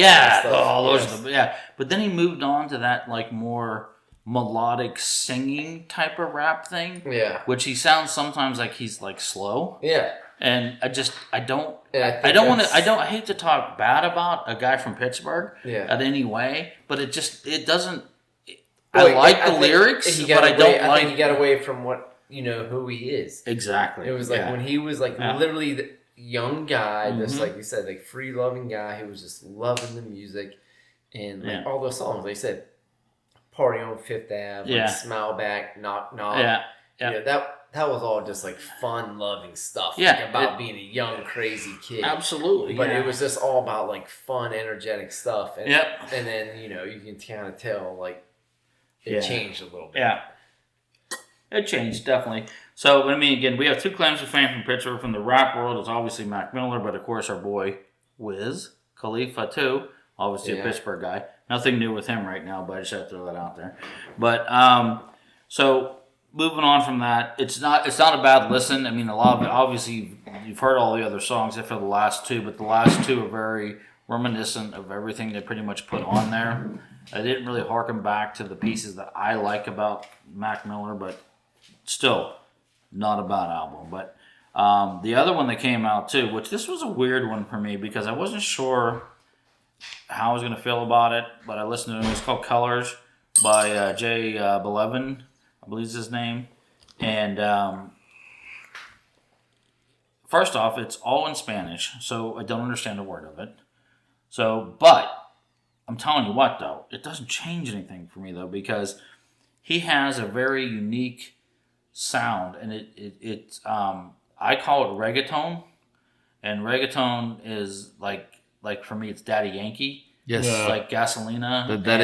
But then he moved on to that like more melodic singing type of rap thing. Yeah. Which he sounds sometimes like he's like slow. Yeah. And I hate to talk bad about a guy from Pittsburgh at any way, but it doesn't. I like the lyrics, but I don't like. I think he got away from what. Who he is. Exactly. It was like when he was like literally the young guy, just like you said, like free loving guy who was just loving the music and like all those songs. Like you said, Party on Fifth Ave, like Smile Back, Knock Knock. Yeah. That was all just like fun loving stuff. Like about being a young, crazy kid. Absolutely. But it was just all about like fun, energetic stuff. And, and then, you can kind of tell like it changed a little bit. Yeah. It changed, definitely. So, I mean, again, we have 2 claims to fame from Pittsburgh. From the rap world, it's obviously Mac Miller, but of course our boy Wiz Khalifa too, obviously a Pittsburgh guy. Nothing new with him right now, but I just have to throw that out there. But so moving on from that, it's not a bad listen. I mean, a lot of it, obviously you've heard all the other songs except for the last 2, but the last 2 are very reminiscent of everything they pretty much put on there. I didn't really harken back to the pieces that I like about Mac Miller, but still, not a bad album. But the other one that came out too, which this was a weird one for me because I wasn't sure how I was going to feel about it, but I listened to it. It's called Colors by Jay Belevin, I believe is his name. And first off, it's all in Spanish, so I don't understand a word of it. So, but I'm telling you what, though, it doesn't change anything for me, though, because he has a very unique sound, and it's I call it reggaeton, and reggaeton is like for me it's Daddy Yankee. Yes, like Gasolina. That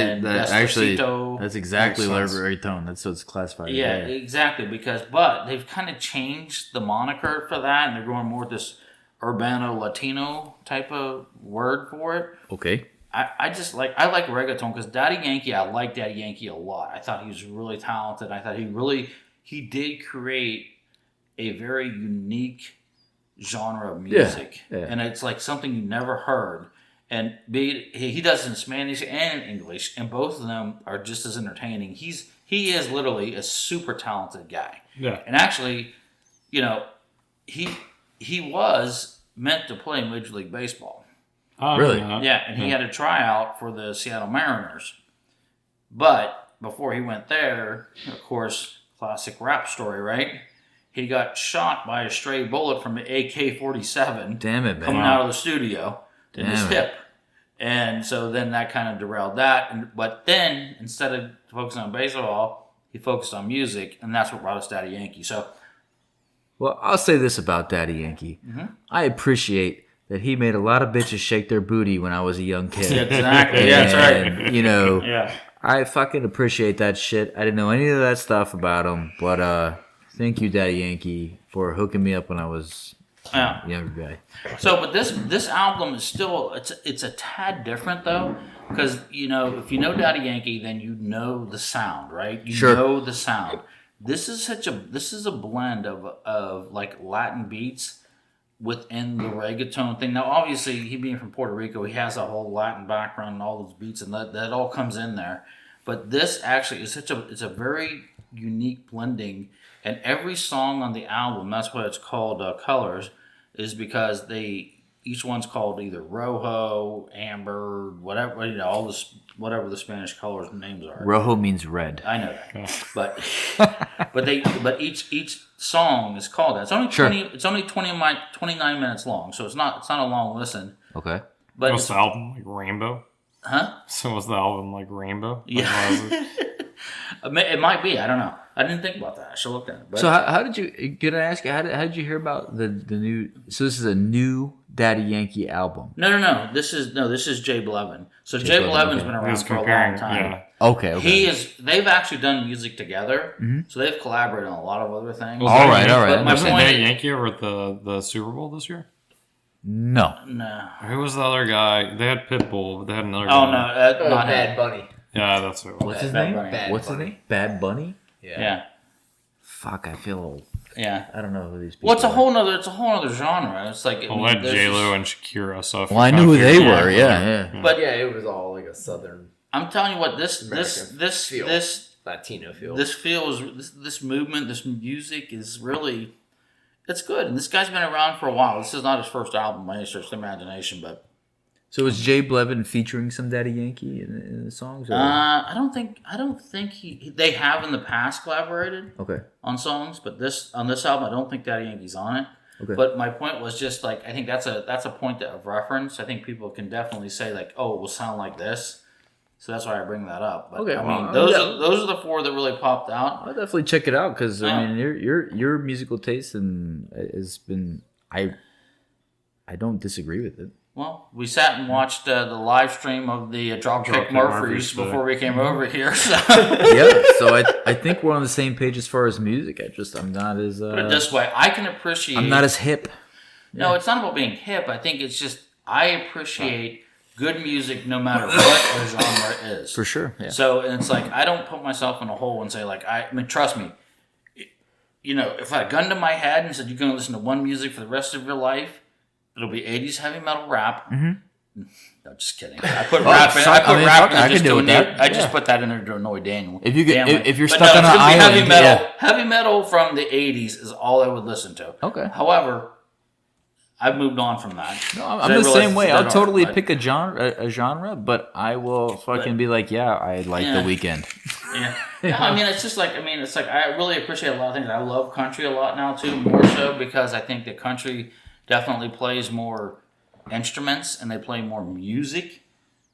actually Despacito. That's exactly like reggaeton. That's what it's classified. Yeah, exactly. But they've kind of changed the moniker for that, and they're going more with this Urbano Latino type of word for it. Okay. I like reggaeton because Daddy Yankee, I like Daddy Yankee a lot. I thought he was really talented. I thought he did create a very unique genre of music. Yeah. And it's like something you never heard. And he does it in Spanish and in English, and both of them are just as entertaining. He is literally a super talented guy. Yeah. And actually, he was meant to play Major League Baseball. Really? Yeah, and he had a tryout for the Seattle Mariners. But before he went there, of course, classic rap story, right? He got shot by a stray bullet from an AK-47. Damn it, man. Coming out of the studio in his hip. And so then that kind of derailed that. But then, instead of focusing on baseball, he focused on music, and that's what brought us Daddy Yankee. So, Well, I'll say this about Daddy Yankee. Mm-hmm. I appreciate that he made a lot of bitches shake their booty when I was a young kid. exactly. Yeah, that's right. And, Yeah. I fucking appreciate that shit. I didn't know any of that stuff about him, but thank you, Daddy Yankee, for hooking me up when I was Yeah. a younger guy. So, but this album is still it's a tad different though, because if you know Daddy Yankee, then you know the sound, right? You know the sound. This is a blend of like Latin beats within the reggaeton thing. Now, obviously, he being from Puerto Rico, he has a whole Latin background and all those beats, and that all comes in there. But this actually is it's a very unique blending. And every song on the album, that's why it's called Colors, is because each one's called either Rojo, Amber, whatever, all this, whatever the Spanish colors names are. Rojo means red. I know that, but each song is called that. It's only 29 minutes long, so it's not a long listen. Okay. But Was the album like Rainbow? Huh? So was the album like Rainbow? Yeah. It might be. I don't know. I didn't think about that. I should look at it. But So how did you? Can I ask you? How did you hear about the new? So this is a new Daddy Yankee album. No. This is Jay Blevin. So Jay Blevin's been around for a long time. Yeah. Okay. They've actually done music together, so they've collaborated on a lot of other things. Was All Daddy right. Yankee- My Was point Daddy is- Yankee over at the Super Bowl this year? No. No. Who was the other guy? They had Pitbull, but they had another Oh guy. no, not Bad him. Bunny. Yeah, that's who it was. What's his Bad name? Bunny. What's his name? Bad Bunny. Yeah. Fuck, I feel old. Yeah. I don't know who these people. Well, it's a are. whole nother genre. It's like Well, they had J-Lo and Shakira, so Well, I knew who they were. Yeah. But Yeah, it was all like a southern I'm telling you what, this feel. this Latino feel. this feels this movement, this music is really, it's good. And this guy's been around for a while. This is not his first album by any stretch of the imagination, but So is Jay Blevin featuring some Daddy Yankee in the songs? Or? I don't think they have in the past collaborated Okay. on songs, but on this album I don't think Daddy Yankee's on it. Okay. But my point was just like, I think that's a point of reference. I think people can definitely say like, oh, it will sound like this. So that's why I bring that up. But Okay, I well, mean, those are the four that really popped out. I'll definitely check it out because Yeah. I mean your musical taste and has been I don't disagree with it. Well, we sat and watched the live stream of the Dropkick Dropkick Murphys Murphys, before we came over here. So. Yeah, so I think we're on the same page as far as music. I'm not as Put it this way, I can appreciate. I'm not as hip. No, it's not about being hip. I think it's just I appreciate good music no matter what the genre is. For sure. Yeah. So, and it's like I don't put myself in a hole and say like I mean, trust me. If I had a gun to my head and said you're going to listen to one music for the rest of your life, it'll be 80s heavy metal rap. Mm-hmm. No, just kidding. I put rap in. I can deal with that. I just put that in there to annoy Daniel. If you get if you're But stuck on it's an gonna be island, heavy metal. yeah. Heavy metal from the 80s is all I would listen to. Okay. However, I've moved on from that. No, I'm I the realize same it's way. dead I'll art, totally but- pick a genre, but I will fucking be like, yeah, I like Yeah. The Weeknd. Yeah. No, I mean, it's just like, it's like I really appreciate a lot of things. I love country a lot now too, more so because I think that country definitely plays more instruments and they play more music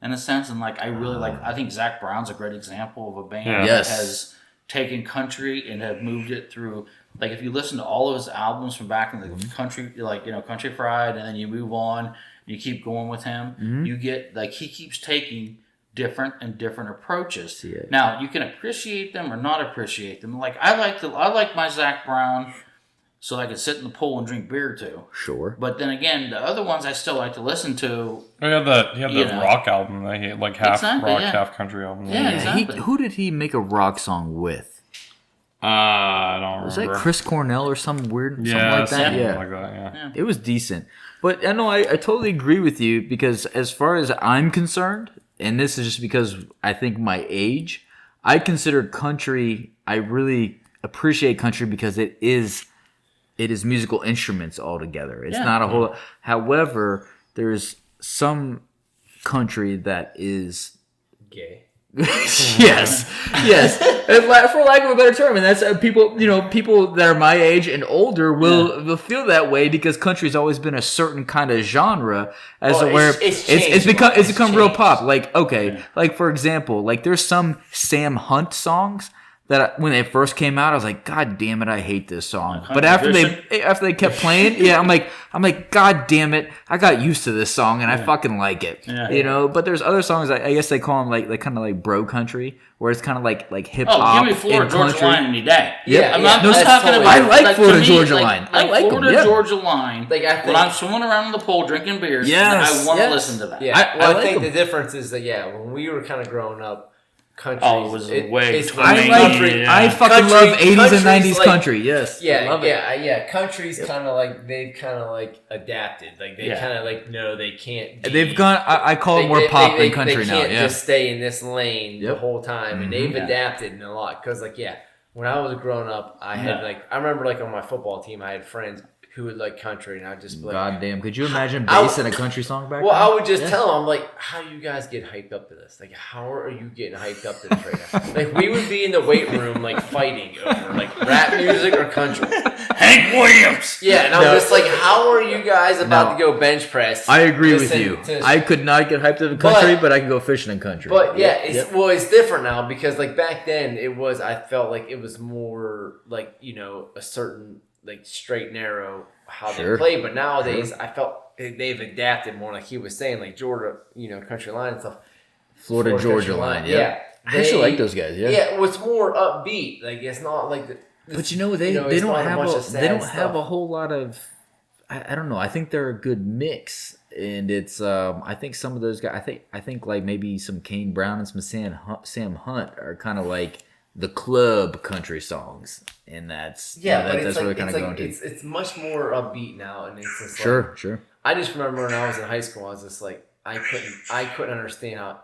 in a sense. And like, I think Zach Brown's a great example of a band Yeah. that Yes. has taken country and have moved it through. Like if you listen to all of his albums from back in the country, like, Country Fried, and then you move on, you keep going with him, you get, like, he keeps taking different approaches. Yeah. Now, you can appreciate them or not appreciate them. Like, I like my Zach Brown so I could sit in the pool and drink beer to. Sure. But then again, the other ones I still like to listen to. He had that rock album that he had, like half Exactly, rock, yeah. half country album. Yeah, exactly. Who did he make a rock song with? I don't remember. Was that Chris Cornell or some weird something Yeah, like that? something Yeah. like that. Yeah. It was decent. But I know I totally agree with you because as far as I'm concerned, and this is just because I think my age, I consider country, I really appreciate country because it is musical instruments altogether. It's not a whole. However, there's some country that is Gay. yes, and for lack of a better term, and that's people that are my age and older will feel that way because country's always been a certain kind of genre it's become real pop. Like like for example, like there's some Sam Hunt songs that when they first came out, I was like, God damn it, I hate this song. But after they kept playing, I'm like, God damn it, I got used to this song and I fucking like it. Yeah. But there's other songs I guess they call them like kind of like bro country, where it's kind of like hip hop. Oh, give me Florida Georgia Line any day. Yeah, I'm not talking totally. about. I like Florida Georgia Line. I like Florida them, Georgia Line. Like I think, when I'm swimming around in the pool drinking beers, I want to listen to that. Yeah, I think them. the difference is that when we were kind of growing up. Country. Oh, it was way. I fucking love 80s and 90s country. Yes. Yeah. Country's kind of like they've kind of like adapted. Like they kind of like no, they can't. They've gone. I call it more pop than country now. They can't just stay in this lane the whole time, and they've adapted in a lot. Because when I was growing up, I had I remember like on my football team, I had friends who would like country, and I'd just be like, God damn, could you imagine bass in a country song back then? Well, I would just tell them, I'm like, how do you guys get hyped up to this? Like, how are you getting hyped up to this right now? Like, we would be in the weight room, like, fighting over, like, rap music or country. Hank Williams! Yeah, and I'm just like, how are you guys about to go bench press? I agree with you. I could not get hyped up in country, but I can go fishing in country. But, it's different now, because, like, back then, I felt like it was more, like, a certain... like straight narrow how they play, but nowadays I felt they've adapted more. Like he was saying, like Georgia, country line and stuff. Florida Georgia line, yeah. I actually like those guys, yeah. Well, it's more upbeat. Like it's not like but they don't have a whole lot of. I don't know. I think they're a good mix, and it's. I think some of those guys. I think like maybe some Kane Brown and some Sam Hunt are kind of like the club country songs, and that's that's what they're kind of going to. It's much more upbeat now, and it's just sure. I just remember when I was in high school, I was just like, I couldn't understand how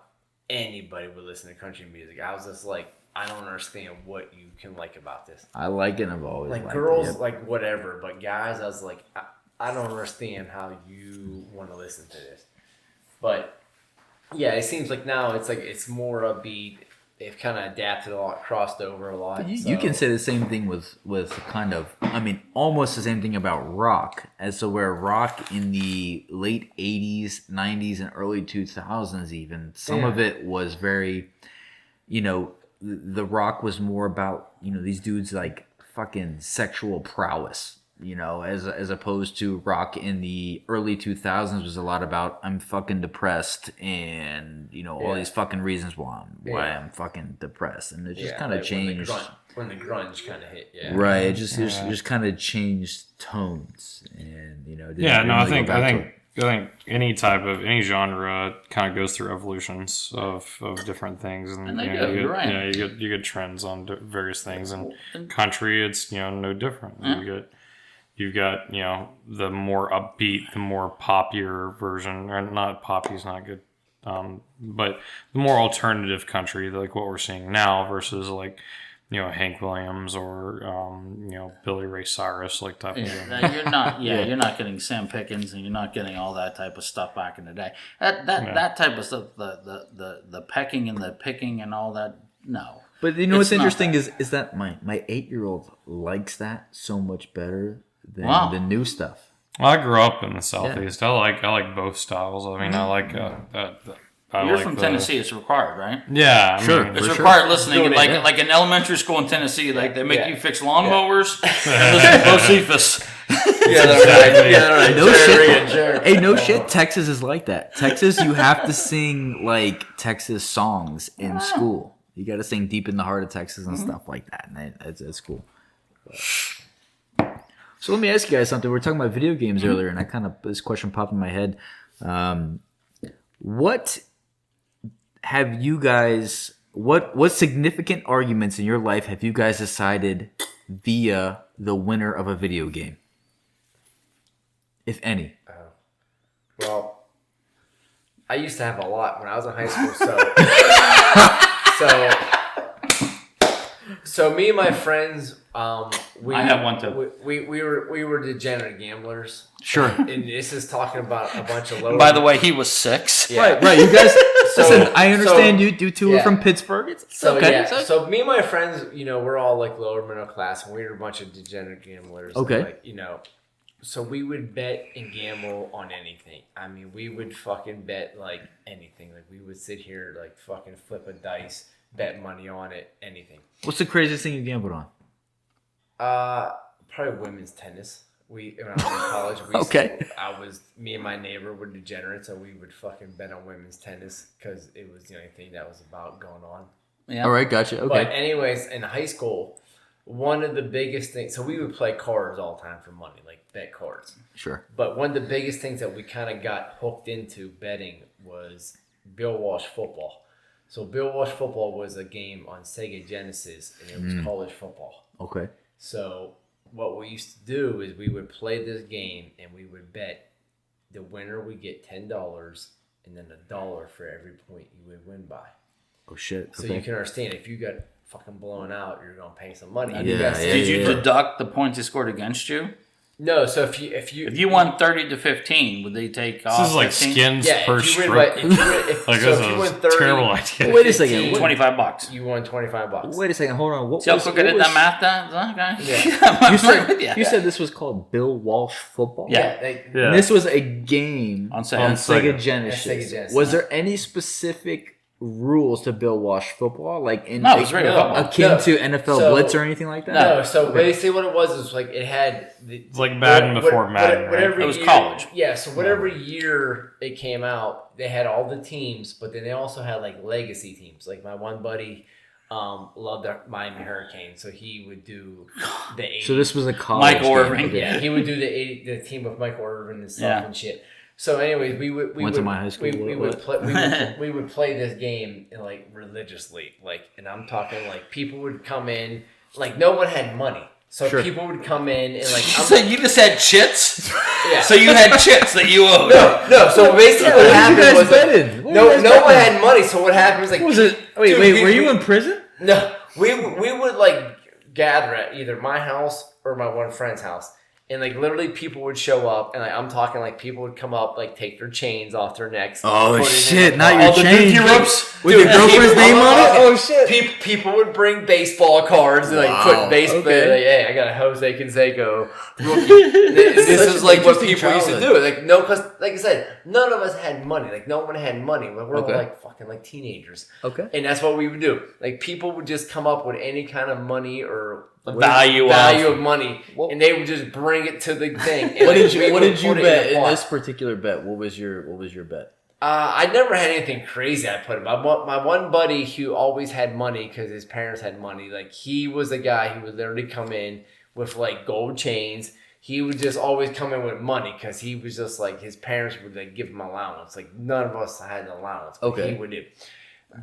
anybody would listen to country music. I was just like, I don't understand what you can like about this. I like it. I've always like liked girls it. like whatever, but guys, I was like, I don't understand how you want to listen to this. But yeah, it seems like now it's more upbeat. They've kind of adapted a lot, crossed over a lot. You can say the same thing with kind of, almost the same thing about rock, as to where rock in the late 80s, 90s, and early 2000s even, some of it was very, the rock was more about, these dudes like fucking sexual prowess. As opposed to rock in the early 2000s was a lot about I'm fucking depressed and all these fucking reasons why I'm fucking depressed, and it just kind of changed when the grunge kind of hit. Right, it just kind of changed tones, and I think any genre kind of goes through evolutions of different things, and you're right. You get trends on various things, and country it's no different. You've got, the more upbeat, the more poppier version, or not poppy's not good, but the more alternative country, like what we're seeing now versus like, Hank Williams or, Billy Ray Cyrus, like type of thing. You're not, you're not getting Sam Pickens, and you're not getting all that type of stuff back in the day. That type of stuff, the pecking and the picking and all that, no. But what's interesting is that my 8-year-old likes that so much better than the new stuff. Well, I grew up in the Southeast. I like both styles. I like You're from Tennessee. It's required, right? Yeah, sure. It's required listening. Like in elementary school in Tennessee, like they make you fix lawnmowers and listen to Josephus. No shit. Hey, no shit. Texas is like that. Texas, you have to sing like Texas songs in school. You got to sing "Deep in the Heart of Texas" and stuff like that. And it's cool. So let me ask you guys something. We were talking about video games earlier, and this question popped in my head. What have you guys? What significant arguments in your life have you guys decided via the winner of a video game, if any? Well, I used to have a lot when I was in high school. So me and my friends, I have one too. We were degenerate gamblers. Sure. And this is talking about a bunch of low. By the way, he was 6. Yeah. Right. You guys. Listen, I understand you two are from Pittsburgh. It's okay. Yeah. So me and my friends, we're all like lower middle class, and we were a bunch of degenerate gamblers. Okay. And, so we would bet and gamble on anything. I mean, we would fucking bet like anything. Like we would sit here like fucking flip a dice, bet money on it, anything. What's the craziest thing you gambled on? Probably women's tennis. When I was in college, me and my neighbor were degenerates, so we would fucking bet on women's tennis because it was the only thing that was about going on. Yeah. All right, gotcha. Okay. But anyways, in high school, one of the biggest things, so we would play cards all the time for money, like bet cards. Sure. But one of the biggest things that we kind of got hooked into betting was Bill Walsh football. So Bill Walsh football was a game on Sega Genesis, and it was college football. Okay. So what we used to do is we would play this game, and we would bet the winner would get $10, and then $1 for every point you would win by. Oh shit. So okay. you can understand if you got fucking blown out, you're gonna pay some money. Did you deduct the points he scored against you? No, so if you won 30 to 15, would they take off? This is like 15? skins per stroke. Like that's a terrible idea. Wait a second. $25. You won $25. Wait a second. Hold on. See how quick I did that math, guy? Yeah. You said this was called Bill Walsh football? Yeah. And this was a game on Sega Genesis. Sega Genesis. Was there any specific rules to Bill Walsh football, like it was regular football. akin to NFL Blitz or anything like that? No, so basically what it was like it had it's like Madden before Madden, right? It was college. Yeah, so whatever year it came out, they had all the teams, but then they also had like legacy teams. Like my one buddy loved the Miami Hurricanes, so he would do the 80s. So this was a college Michael Irvin. Yeah, he would do the team with Michael Irvin and stuff and shit. So, anyways, we would to my high school. we would play this game like religiously, and I'm talking like people would come in, like no one had money, so people would come in and like. So you just had chits. Yeah. So you had chits that you owed. No. So basically, what happened was no one had money. So what happened was like, what was it? Wait, were you in prison? No, we would like gather at either my house or my one friend's house. And like literally, people would show up, and like I'm talking like people would come up, like take their chains off their necks. Oh shit! Not your chain. Ropes with your girlfriend's name on it. Oh shit! People would bring baseball cards and like put baseball. Okay. Like, hey, I got a Jose Canseco rookie. This is like what people used to do. Like because like I said, none of us had money. Like no one had money. We're all like fucking like teenagers. Okay. And that's what we would do. Like people would just come up with any kind of money or value of money, and they would just bring it to the thing. And what did you bet in this particular bet? What was your bet? I never had anything crazy. I put my one buddy who always had money because his parents had money. Like he was a guy who would literally come in with like gold chains. He would just always come in with money because he was just like his parents would like give him allowance. Like none of us had an allowance. But he would do.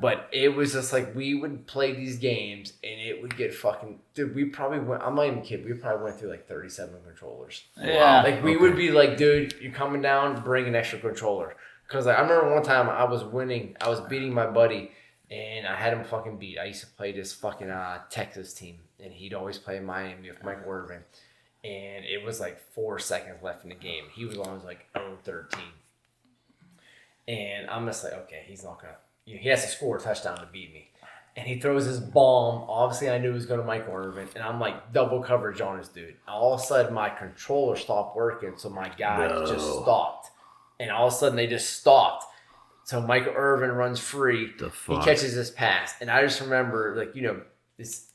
But it was just like we would play these games and it would get fucking... Dude, we probably went... I'm not even kidding. We probably went through like 37 controllers. Yeah. Like we would be like, dude, you're coming down, bring an extra controller. Because like, I remember one time I was beating my buddy and I had him fucking beat. I used to play this fucking Texas team and he'd always play Miami with Michael Irvin. And it was like 4 seconds left in the game. He was always like 0-13. And I'm just like, okay, he's not going to... He has to score a touchdown to beat me. And he throws his bomb. Obviously, I knew he was going to Michael Irvin. And I'm like double coverage on this dude. All of a sudden, my controller stopped working. So my guys just stopped. And all of a sudden, they just stopped. So Michael Irvin runs free. He catches this pass. And I just remember, like,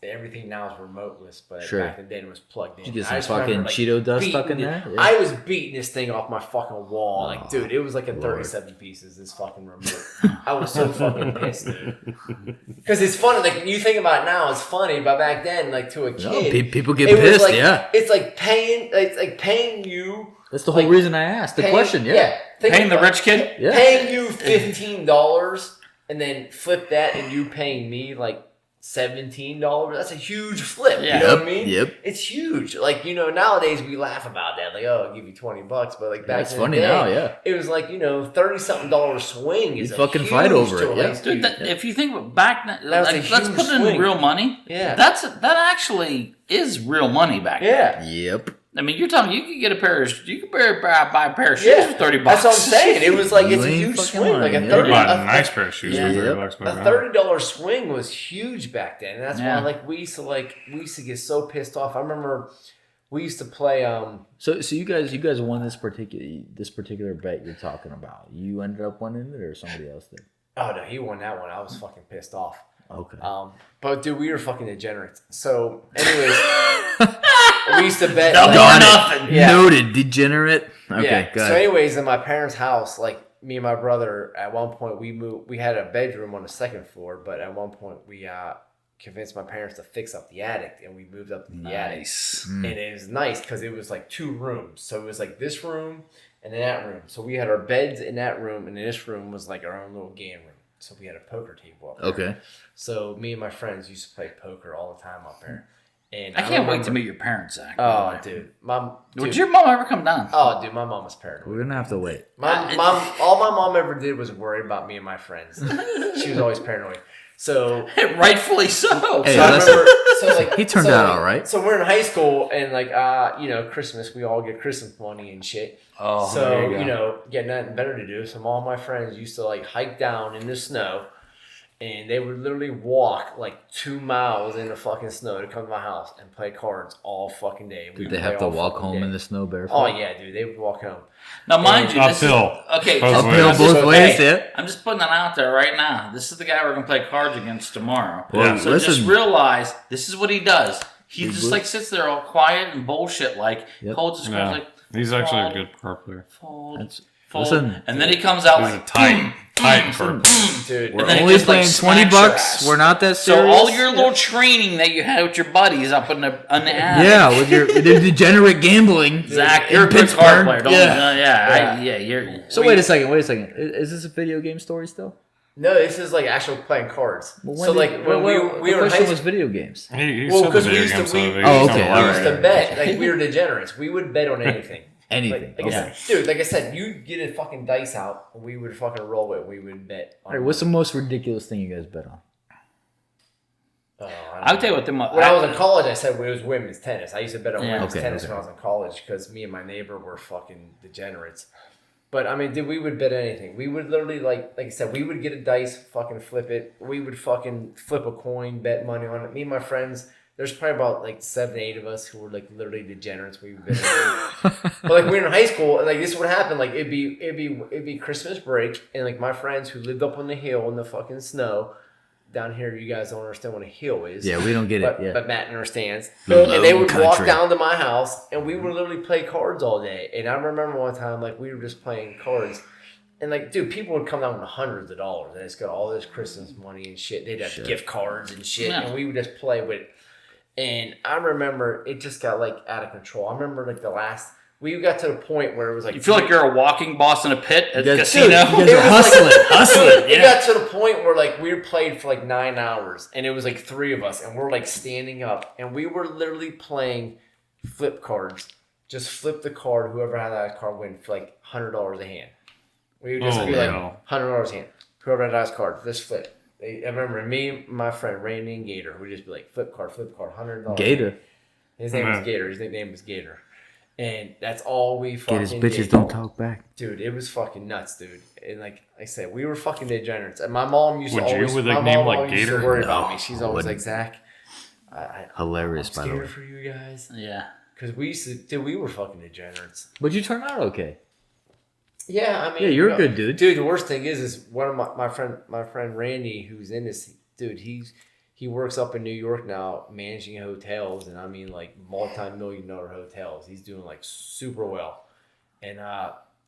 everything now is remoteless, but Sure. back then it was plugged in. Did you get I some just fucking remember, Cheeto dust stuck in beating there? it. Yeah. I was beating this thing off my fucking wall. Like, Oh, dude, it was like a Lord. 37 pieces, this fucking remote. I was so fucking pissed, dude. Because it's funny, like, you think about it now, it's funny, but back then, like, to a kid. No, people get it was pissed, like, yeah. It's like paying you. That's the whole like, reason I asked the question, yeah. Think Paying the about- rich kid? Yeah. Paying you $15 and then flip that and you paying me like $17. That's a huge flip. Yeah. You know what I mean? Yep. It's huge. Like, nowadays we laugh about that. Like, oh, I'll give you $20. But like back That's in the funny day, now, yeah. it was like, $30-something swing is You'd a fucking huge fight over to it, a yeah. high school. Dude, if you think about back then, That was a let's huge put it in swing. real money. Yeah. That actually is real money back then. Yeah. Yep. I mean, you're telling me you could get a pair of, you could buy a pair of shoes Yeah. for $30. That's what I'm saying. It was like, You it's a ain't huge fucking swing. Like lying, a yeah. 30 Bought a a- nice pair of shoes Yeah. for Yep. $30 back A then. $30 swing was huge back then. And that's Yeah. why like we used to get so pissed off. I remember we used to play So you guys won this particular bet you're talking about. You ended up winning it or somebody else did? oh no, he won that one. I was fucking pissed off. Okay. But dude, we were fucking degenerates. So anyways, we used to bet Double like, or nothing. Yeah. Noted. Degenerate. Okay, yeah. got So it. anyways, in my parents' house, like me and my brother, at one point we had a bedroom on the second floor, but at one point we convinced my parents to fix up the attic, and we moved up to the attic. Nice. And it was nice because it was like 2 rooms. So it was like this room and then that room. So we had our beds in that room, and in this room was like our own little game room. So we had a poker table up there. Okay. So me and my friends used to play poker all the time up there. And I can't wait to meet your parents, Zach. Oh, dude. Would your mom ever come down? Oh, dude, my mom was paranoid. We're gonna have to wait. All my mom ever did was worry about me and my friends. She was always paranoid. So Rightfully so. Hey, so I listen, remember, so like he turned so out like- all right. So we're in high school, and like Christmas, we all get Christmas money and shit. Oh, So there you go. get nothing better to do. So all my friends used to like hike down in the snow, and they would literally walk like 2 miles in the fucking snow to come to my house and play cards all fucking day. Did they have to walk home in the snow barefoot? Oh yeah, dude, they would walk home. Now, mind you, this is, Uphill. okay, Both Uphill ways. both ways, Hey, yeah. I'm just putting that out there right now. This is the guy we're gonna play cards against tomorrow. Well, So listen. just realize this is what he does. He He just would- like sits there all quiet and bullshit, like Yep. holds his cards Yeah. like He's actually a fold, good card player. fold, That's- fold, listen. and then he comes out He's a like tight card player. Dude, We're And then it only just, like, playing 20 smacks your bucks. ass. We're not that So serious. all your little training that you had with your buddies up in the attic. Yeah, with your degenerate gambling. Zach, in you're a good Pittsburgh. card player. Don't Yeah. you're. So wait a second. Is this a video game story still? no, this is like actual playing cards. Well, So like when we the were in high question school. was video games. He Well, said the 'cause we video used to- game, so we- he we Oh, used okay, to We all used right. to bet, like we were degenerates. We would bet on anything. Anything. Like I Okay. said, dude, like I said, you get a fucking dice out, and we would fucking roll it. We would bet. All right. What's the most ridiculous thing you guys bet on? I'll tell you what. When I was in college, I said it was women's tennis. I used to bet on Yeah. women's Okay, tennis okay. when I was in college because me and my neighbor were fucking degenerates. But I mean, dude, we would bet anything. We would literally like I said, we would get a dice, fucking flip it. We would fucking flip a coin, bet money on it. Me and my friends. There's probably about like 7, 8 of us who were like literally degenerates. We would bet anything. But like we were in high school, and like this would happen. Like it'd be Christmas break, and like my friends who lived up on the hill in the fucking snow. Down here, you guys don't understand what a hill is. Yeah, we don't get But, it. Yeah. but Matt understands. Low And they would walk country. down to my house, and we would literally play cards all day. And I remember one time, like, we were just playing cards. And, like, dude, people would come down with hundreds of dollars. And it's got all this Christmas money and shit. They'd have Sure. gift cards and shit. Yeah. And we would just play with it. And I remember it just got, like, out of control. I remember, like, we got to the point where it was like... You feel like you're a walking boss in a pit at the guys- casino. You guys It are was like- hustling. It got to the point where like we were played for like 9 hours, and it was like 3 of us, and we're like standing up, and we were literally playing flip cards. Just flip the card. Whoever had that card win for like $100 a hand. We would just Oh, be like no. $100 a hand. Whoever had that card, just flip. I remember me, my friend Randy, and Gator would just be like flip card, $100. Gator. His name was Mhm. Gator. His nickname was Gator. And that's all we fucking Get his bitches did. don't talk back. Dude, it was fucking nuts, dude. And like I said, we were fucking degenerates. And my mom used Would to you always, with a my name mom like always used to Gator? worry No, about me. She's I always like, wouldn't. Zach, Hilarious, I'm by the way. scared for you guys. Yeah. Because we used to, dude, we were fucking degenerates. But you turned out okay. Yeah, I mean, Yeah, you're a good dude. Dude, the worst thing is one of my friend Randy, who's in this, dude, he he works up in New York now, managing hotels, and I mean like multi-million-dollar hotels. He's doing like super well, and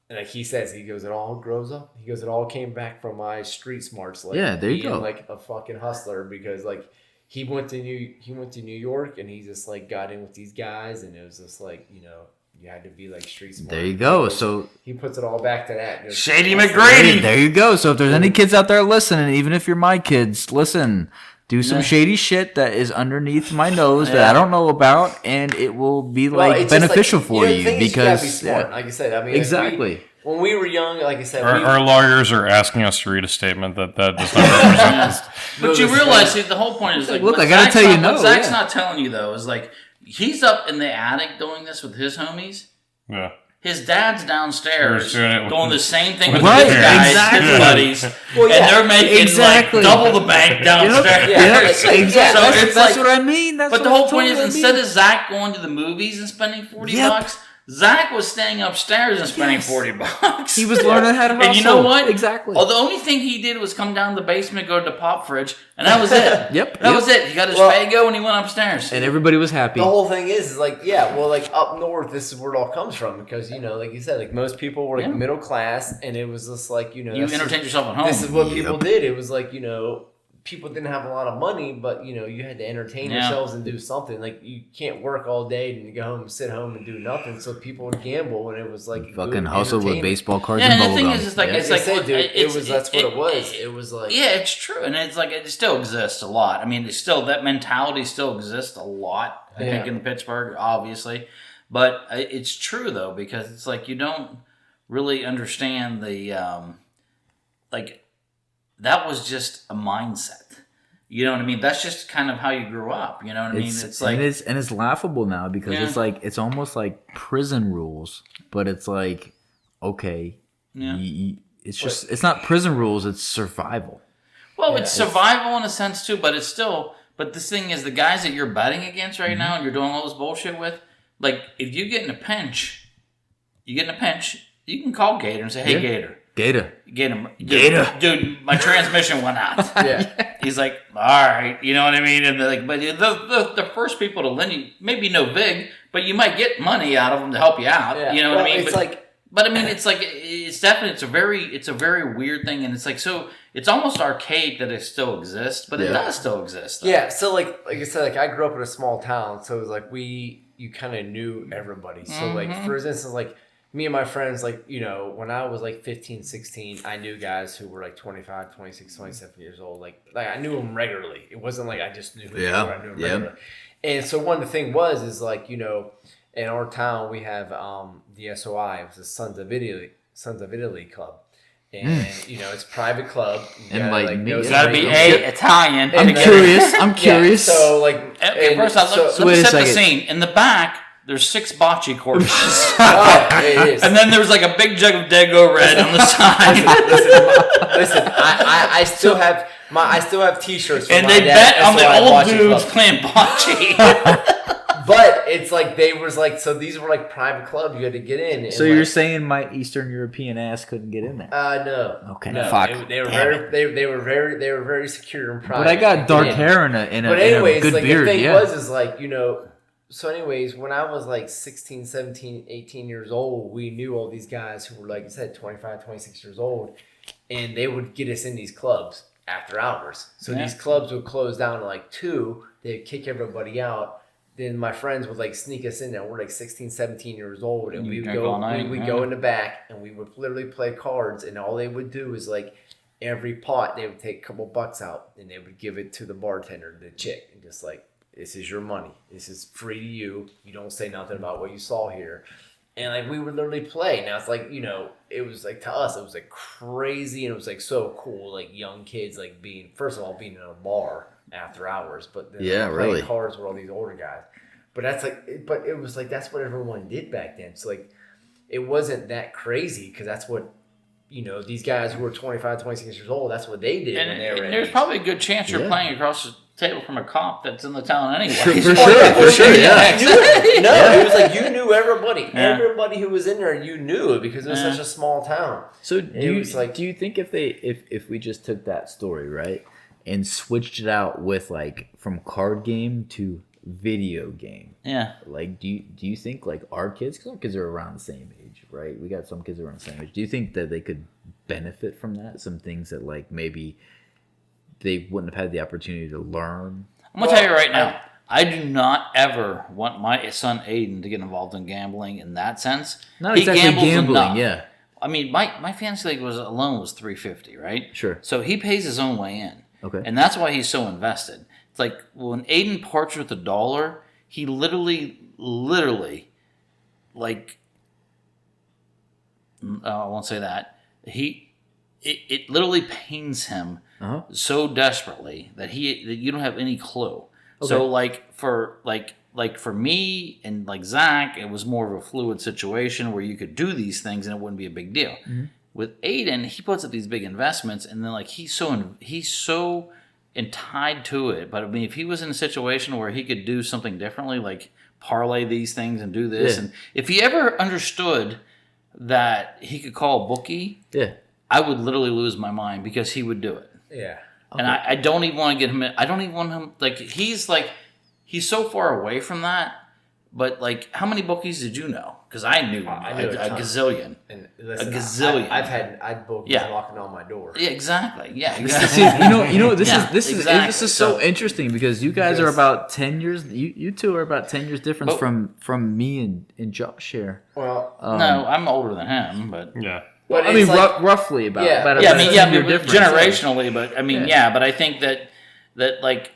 like he says, he goes, it all grows up. He goes, it all came back from my street smarts, like Yeah, there you being go. like a fucking hustler, because like he went to New York, and he just like got in with these guys, and it was just like, you know, you had to be like street smart. There you go. So he puts it all back to that. Just, Shady McGrady. there you go. So if there's any kids out there listening, even if you're my kids, listen. Do some shady shit that is underneath my nose that I don't know about, and it will be like beneficial for you because you gotta be because smart. Like I said, I mean, exactly. When we were young, like I said, Our lawyers are asking us to read a statement that does not represent us. But you realize, see, the whole point is like, Look, what I gotta Zach's tell you not, no, what Zach's yeah. not telling you though is like he's up in the attic doing this with his homies. Yeah. His dad's downstairs Doing it with- doing the same thing with Right, his guys, exactly. his buddies, Well, yeah, and they're making exactly. like double the bank downstairs. Yeah, Exactly. So it's That's like, what I mean. That's but the what whole I point is, totally instead mean. of Zach going to the movies and spending $40, Yep. Zach was staying upstairs and spending Yes. $40. He was learning how to hustle. And you know what? Exactly. Oh, the only thing he did was come down to the basement, go to the pop fridge, and that was it. Yep, That yep. was it. He got his Well- Fago and he went upstairs. And everybody was happy. the whole thing is like, yeah, well, like up north, this is where it all comes from, because, you know, like you said, like most people were like Yeah. middle class, and it was just like, you know, You this entertained is, yourself at home. this is what people did. It was like, you know, people didn't have a lot of money, but, you know, you had to entertain Yeah. yourselves and do something. Like, you can't work all day and go home and sit home and do nothing. So people would gamble, and it was like a Fucking good hustle with entertainment. baseball cards Yeah, and and the thing bubblegum. is, it's like Yeah. it's Like like I said, dude, it's, that's what it was. It was like, yeah, it's true, and it's like it still exists a lot. I mean, it's still that mentality still exists a lot. I think Yeah. in Pittsburgh, obviously, but it's true though, because it's like you don't really understand the like that was just a mindset. You know what I mean? That's just kind of how you grew up. You know what I mean? It's like and it's laughable now because Yeah. it's like it's almost like prison rules, but it's like okay, Yeah. it's just it's not prison rules, it's survival. well, Yeah, it's it's- survival in a sense too, but it's still. But this thing is, the guys that you're betting against right now, and you're doing all this bullshit with, like if you get in a pinch, you can call Gator and say, "Hey, Yeah. Gator." Gator. Gator. Dude, my transmission went out. yeah. He's like, all right, you know what I mean? And they're like, but the first people to lend you, maybe no vig, but you might get money out of them to help you out. Yeah. You know what I Well, mean? it's But I mean, it's like it's definitely it's a very weird thing, and it's like so it's almost archaic that it still exists, but it Yeah. does still exist. Though. Yeah, so like I said, like I grew up in a small town, so it was like you kind of knew everybody. So like for instance, like me and my friends, like, you know, when I was like 15, 16, I knew guys who were like 25, 26, 27 years old. Like I knew them regularly. It wasn't like I just knew who they Yeah, were. I knew them yeah. regularly. And so one of the thing is like, you know, in our town we have the SOI, it was the Sons of Italy Club. And you know, it's a private club. You And, gotta, like, me- go It's Yeah. got to be Italian. I'm And, curious. I'm Yeah, curious. so like Okay, and first off, so- let wait me a set the second. scene. In the back, there's 6 bocce courses. Oh, it is. And then there's like a big jug of Dago Red on the side. Listen, I still have T-shirts. From And my they dad, bet on the SOI old Bocce dudes Club. playing bocce. But it's like they was like, so these were like private clubs you had to get in. And So like, you're saying my Eastern European ass couldn't get in there? no. Okay, no, fuck. They were Damn they were very secure and private. But I got dark Yeah. hair and a But anyways, good like beard. the thing Yeah. is like, you know, so anyways, when I was like 16, 17, 18 years old, we knew all these guys who were, like I said, 25, 26 years old, and they would get us in these clubs after hours. So Yeah. these clubs would close down at like 2, they'd kick everybody out. Then my friends would like sneak us in there. We're like 16, 17 years old, and You we would drink go all night, we would yeah. go in the back, and we would literally play cards, and all they would do is like every pot they would take a couple bucks out, and they would give it to the bartender, the chick, and just like, this is your money. This is free to you. You don't say nothing about what you saw here. And like we would literally play. Now it's like, you know, it was like to us, it was like crazy, and it was like so cool, like young kids like being, first of all, being in a bar after hours, but then Yeah, playing really. cards with all these older guys. But that's like, but it was like that's what everyone did back then. So like, it wasn't that crazy because that's what, you know, these guys who were 25, 26 years old, that's what they did when they were. And there's probably a good chance you're Yeah. playing across the table from a cop that's in the town anyway. For sure, yeah. exactly. No, it was like you knew everybody. Yeah. Everybody who was in there, you knew it because it was Yeah. such a small town. So It was like- do you think if we just took that story, right, and switched it out with like from card game to video game. Yeah. Like, do you think like our kids, because our kids are around the same age, right? We got some kids around the same age. Do you think that they could benefit from that? Some things that like maybe they wouldn't have had the opportunity to learn. I'm gonna tell you right now, I do not ever want my son Aiden to get involved in gambling in that sense. Not exactly gambling, enough. yeah. I mean, my fantasy league alone was $350, right? Sure. So he pays his own way in. Okay. And that's why he's so invested. It's like when Aiden parts with $1, he literally, like, I won't say that. It literally pains him so desperately that you don't have any clue. Okay. So like for me and like Zach, it was more of a fluid situation where you could do these things and it wouldn't be a big deal. Mm-hmm. With Aiden, he puts up these big investments and then like he's so tied to it. But I mean, if he was in a situation where he could do something differently, like parlay these things and do this, and if he ever understood that he could call a bookie, I would literally lose my mind because he would do it. Yeah. And I don't even want to get him. I don't even want him. He's so far away from that. But like, how many bookies did you know? Because I knew a gazillion. And listen, a gazillion. I've had bookies knocking on my door. Yeah, exactly. Yeah, exactly. See, you know, this exactly. is so interesting because you guys are about 10 years. You two are about 10 years difference from me and Josh here. Well, no, I'm older than him, but yeah. But I mean, roughly about. Generationally, but I mean, but I think that like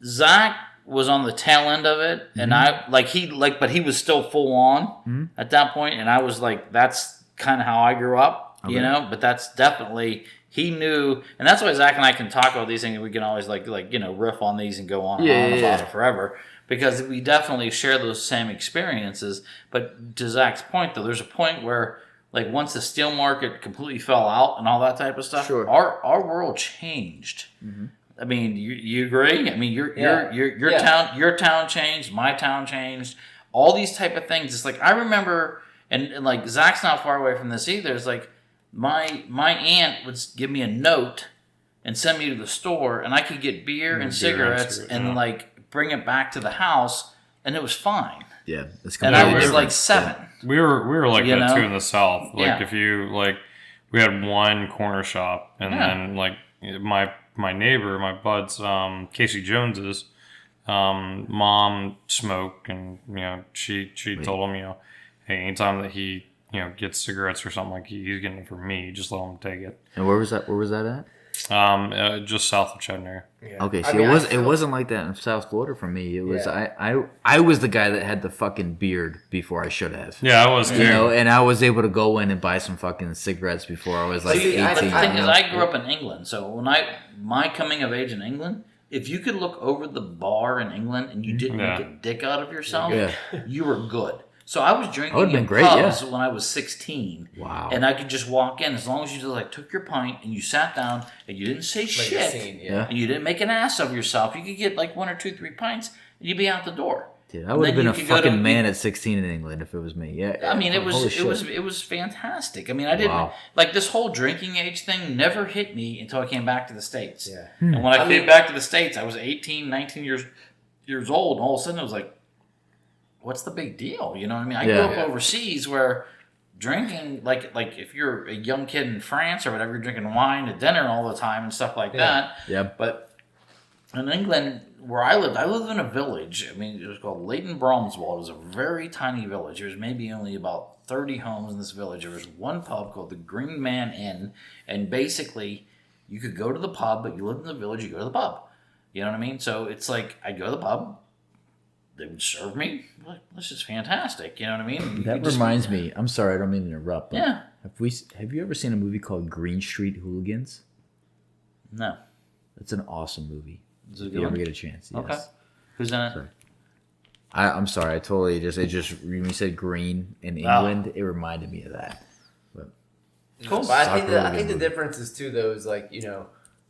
Zach was on the tail end of it, and but he was still full on at that point, and I was like, that's kind of how I grew up, you know. But that's definitely he knew, and that's why Zach and I can talk about these things, and we can always like riff on these and go on and on about it forever. Because we definitely share those same experiences. But to Zach's point, though, there's a point where, like, once the steel market completely fell out and all that type of stuff, our world changed. Mm-hmm. I mean, you agree? I mean, your town changed, my town changed, all these type of things. It's like I remember, and like Zach's not far away from this either. It's like my aunt would give me a note and send me to the store, and I could get beer and cigarettes and like bring it back to the house, and it was fine. Yeah, and I was like 7. Yeah. We were like that too in the South. Like if you we had one corner shop, and then like my neighbor, my bud's Casey Jones's mom smoked, and she told him hey, anytime that he gets cigarettes or something, like he's getting it from me, just let him take it. And where was that at? Just south of Chetner. Yeah. Okay, see, it wasn't like that in South Florida for me. It was I was the guy that had the fucking beard before I should have. Yeah, I was too. And I was able to go in and buy some fucking cigarettes before I was like 18. But the thing is, I grew up in England, so when my coming of age in England, if you could look over the bar in England and you didn't make a dick out of yourself, you were good. So I was drinking in pubs when I was 16. Wow. And I could just walk in as long as you just like took your pint and you sat down and you didn't say shit. And you didn't make an ass of yourself. You could get like 1 or 2, 3 pints and you'd be out the door. Dude, I would have been a fucking man at 16 in England if it was me. Yeah. I mean, it was fantastic. I mean, I didn't like this whole drinking age thing never hit me until I came back to the States. Yeah. And when I came back to the States, I was 18, 19 years old, and all of a sudden it was like, what's the big deal? You know what I mean? I grew up overseas where drinking, like if you're a young kid in France or whatever, you're drinking wine at dinner all the time and stuff like that. Yeah. But in England, where I lived in a village. I mean, it was called Leighton Bromswell. It was a very tiny village. There was maybe only about 30 homes in this village. There was one pub called the Green Man Inn, and basically you could go to the pub, but you lived in the village, you go to the pub. You know what I mean? So it's like I'd go to the pub. They would serve me. Like, this is fantastic. You know what I mean? That reminds me. I'm sorry, I don't mean to interrupt. But yeah. Have you ever seen a movie called Green Street Hooligans? No. It's an awesome movie. Is it if you ever get a chance. Yes. Okay. Who's in it? Sorry. I'm sorry. I totally when you said green in England, it reminded me of that. But cool. But I think the difference is too, though, is like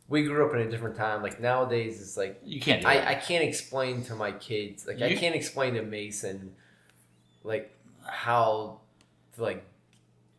we grew up in a different time. Like nowadays, it's like you can't. I can't explain to my kids. Like I can't explain to Mason, like how to like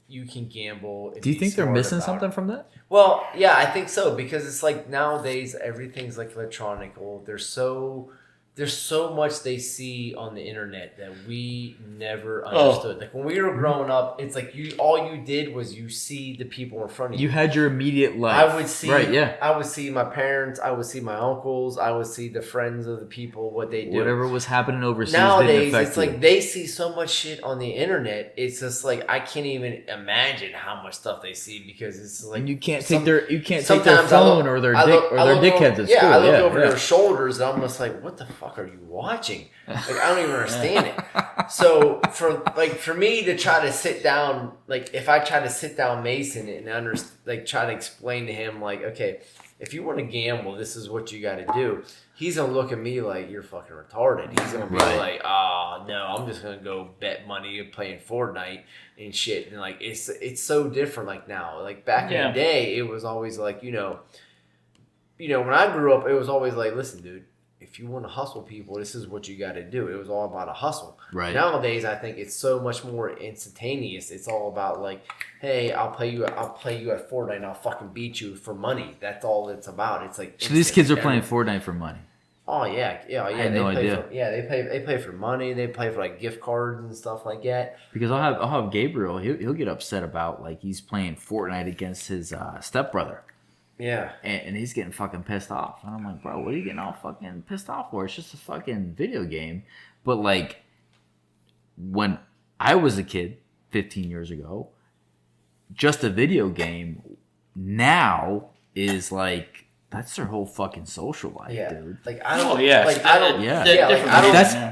you can gamble. And Do you be think they're smart missing about something it. from that? Well, yeah, I think so because it's like nowadays everything's like electronic. There's so much they see on the internet that we never understood. Like when we were growing up, it's like all you did was you see the people in front of you. You had your immediate life. I would see, right? Yeah. I would see my parents. I would see my uncles. I would see the friends of the people. What they do. Whatever was happening overseas Nowadays, didn't affect it's you. like they see so much shit on the internet. It's just like I can't even imagine how much stuff they see because it's like And you can't take their take their sometimes phone or their dickheads at school. I look over yeah. their shoulders and I'm just like, what the fuck are you watching? Like I don't even understand it. So for me to try to sit down, like if I try to sit down Mason and try to explain to him like, okay, if you want to gamble, this is what you got to do. He's gonna look at me like you're fucking retarded. He's gonna be like, oh no, I'm just gonna go bet money playing Fortnite and shit. And like it's so different like now. Like back in the day, it was always like you know when I grew up, it was always like, listen, dude. If you want to hustle people, this is what you got to do. It was all about a hustle. Right. Nowadays, I think it's so much more instantaneous. It's all about like, hey, I'll play you at Fortnite and I'll fucking beat you for money. That's all it's about. It's like So these kids are playing Fortnite for money. Oh yeah. I had no idea. They play for money. They play for like gift cards and stuff like that. Because I'll have Gabriel. He'll get upset about like he's playing Fortnite against his stepbrother. Yeah. And he's getting fucking pissed off. And I'm like, bro, what are you getting all fucking pissed off for? It's just a fucking video game. But like, when I was a kid 15 years ago, just a video game now is like, that's their whole fucking social life, dude. Like I don't.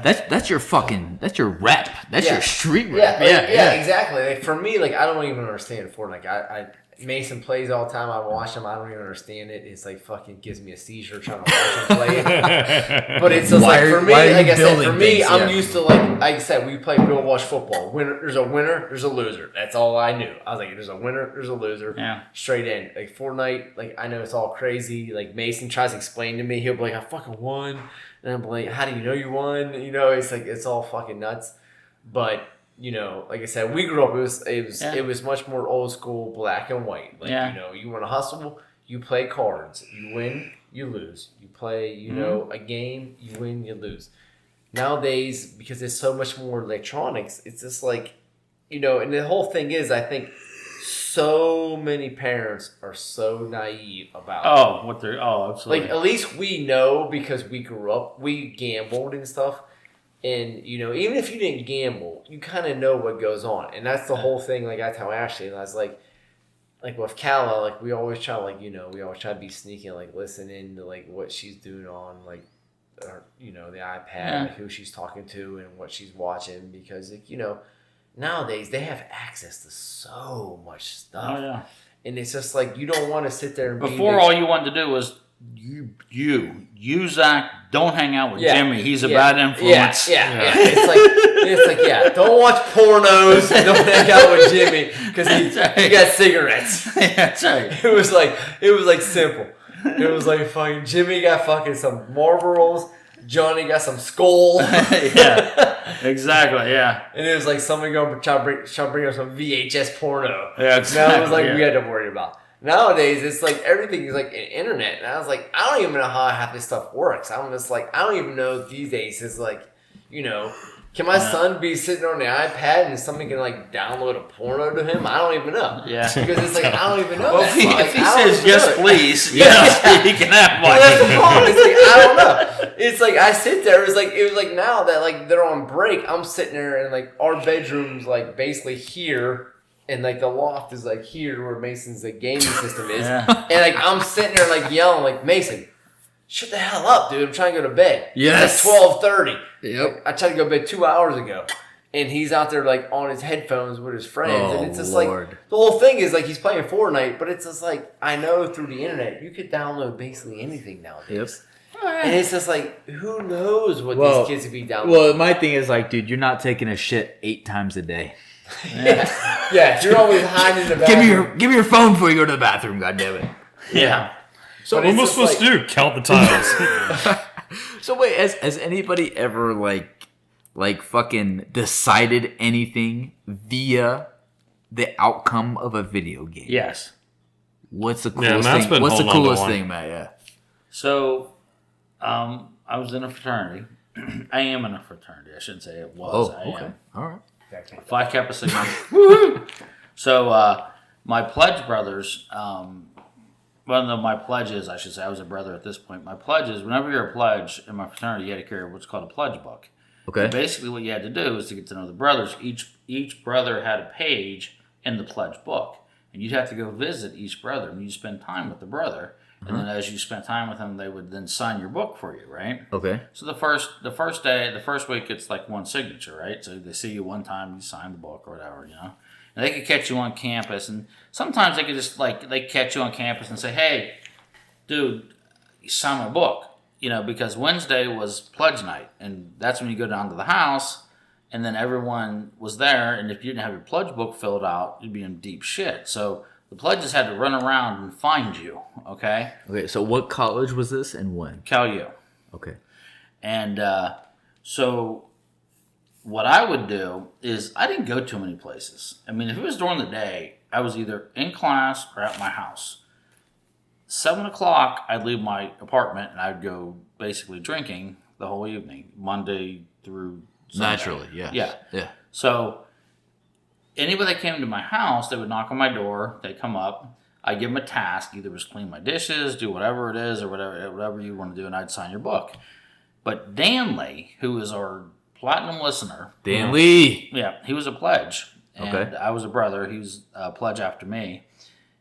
That's your fucking. That's your rep. That's your street rep. Yeah, exactly. Like, for me, like I don't even understand Fortnite. I Mason plays all the time. I watch him. I don't even understand it. It's like fucking gives me a seizure trying to watch him play it. But it's just like for me, like I said, for me, I'm used to like I said, we'll watch football. There's a winner, there's a loser. That's all I knew. I was like, there's a winner, there's a loser. Yeah. Straight in. Like Fortnite, like I know it's all crazy. Like Mason tries to explain to me, he'll be like, I fucking won. And I'm like, how do you know you won? You know, it's like it's all fucking nuts. But you know, like I said, we grew up. It was much more old school, black and white. Like you know, you want to hustle, you play cards. You win, you lose. You play, you know, a game. You win, you lose. Nowadays, because there's so much more electronics, it's just like, you know, and the whole thing is, I think, so many parents are so naive about. Absolutely. Like at least we know because we grew up, we gambled and stuff. And, you know, even if you didn't gamble, you kind of know what goes on. And that's the whole thing, like, I tell Ashley. And I was like with Kala, like, we always try, like, you know, to be sneaky, like, listening to, like, what she's doing on, like, you know, the iPad, like, who she's talking to and what she's watching. Because, like, you know, nowadays they have access to so much stuff. Oh, yeah. And it's just, like, you don't want to sit there and Before, all you wanted to do was you Zach, don't hang out with Jimmy. He's a bad influence. Yeah. It's like don't watch pornos and don't hang out with Jimmy because he got cigarettes. That's right. It was like simple. It was like fucking Jimmy got fucking some Marlboros. Johnny got some Skull. Yeah, exactly. Yeah, and it was like somebody going to try to bring up some VHS porno. Yeah, exactly. That was like we had to worry about. Nowadays, it's like everything is like internet. And I was like, I don't even know how half this stuff works. I'm just like, I don't even know these days. It's like, you know, can my son be sitting on the iPad and somebody can like download a porno to him? I don't even know. Yeah. Because it's like, I don't even know. Well, if he says yes, please, he can have one. Well, that's the problem. It's like, I don't know. It's like, I sit there. It was like now that like they're on break, I'm sitting there and like our bedroom's like basically here. And like the loft is like here where Mason's like gaming system is. And like I'm sitting there like yelling like, Mason, shut the hell up, dude. I'm trying to go to bed. Yes. It's like 12:30. Yep. Like, I tried to go to bed 2 hours ago. And he's out there like on his headphones with his friends. And it's just like the whole thing is like he's playing Fortnite, but it's just like I know through the internet you could download basically anything nowadays. Yep. And it's just like, who knows what these kids would be downloading. Well, my thing is like, dude, you're not taking a shit 8 times a day. Yeah, you're always hiding in the bathroom. Give me your phone before you go to the bathroom, goddammit. Yeah. So what am I supposed to do? Count the tiles. So wait, has anybody ever like fucking decided anything via the outcome of a video game. Yes. What's the Yeah, coolest Matt's thing? been What's the holding on to coolest one. thing, Matt? Yeah. So, I was in a fraternity. I am in a fraternity. I shouldn't say it was. I am. All right. Phi Kappa Sigma. Woohoo! So, my pledge brothers, my pledges, I should say, I was a brother at this point. My pledges, whenever you're a pledge in my fraternity, you had to carry what's called a pledge book. Okay. And basically, what you had to do was to get to know the brothers. Each brother had a page in the pledge book, and you'd have to go visit each brother, and you'd spend time with the brother. And then as you spent time with them, they would then sign your book for you, right? Okay. So the first week, it's like one signature, right? So they see you one time, you sign the book or whatever, you know. And they could catch you on campus, and sometimes they could just they catch you on campus and say, "Hey, dude, you sign my book," you know, because Wednesday was pledge night, and that's when you go down to the house, and then everyone was there, and if you didn't have your pledge book filled out, you'd be in deep shit. So the pledges had to run around and find you, okay? Okay. So what college was this and when? Cal U. Okay. And so what I would do is I didn't go too many places. I mean, if it was during the day, I was either in class or at my house. 7 o'clock, I'd leave my apartment and I'd go basically drinking the whole evening, Monday through Sunday. Naturally, yes. Yeah. So anybody that came to my house, they would knock on my door. They'd come up. I'd give them a task. Either was clean my dishes, do whatever it is, or whatever you want to do, and I'd sign your book. But Danley, who is our platinum listener, Dan Lee. yeah, he was a pledge, and Okay. I was a brother. He was a pledge after me,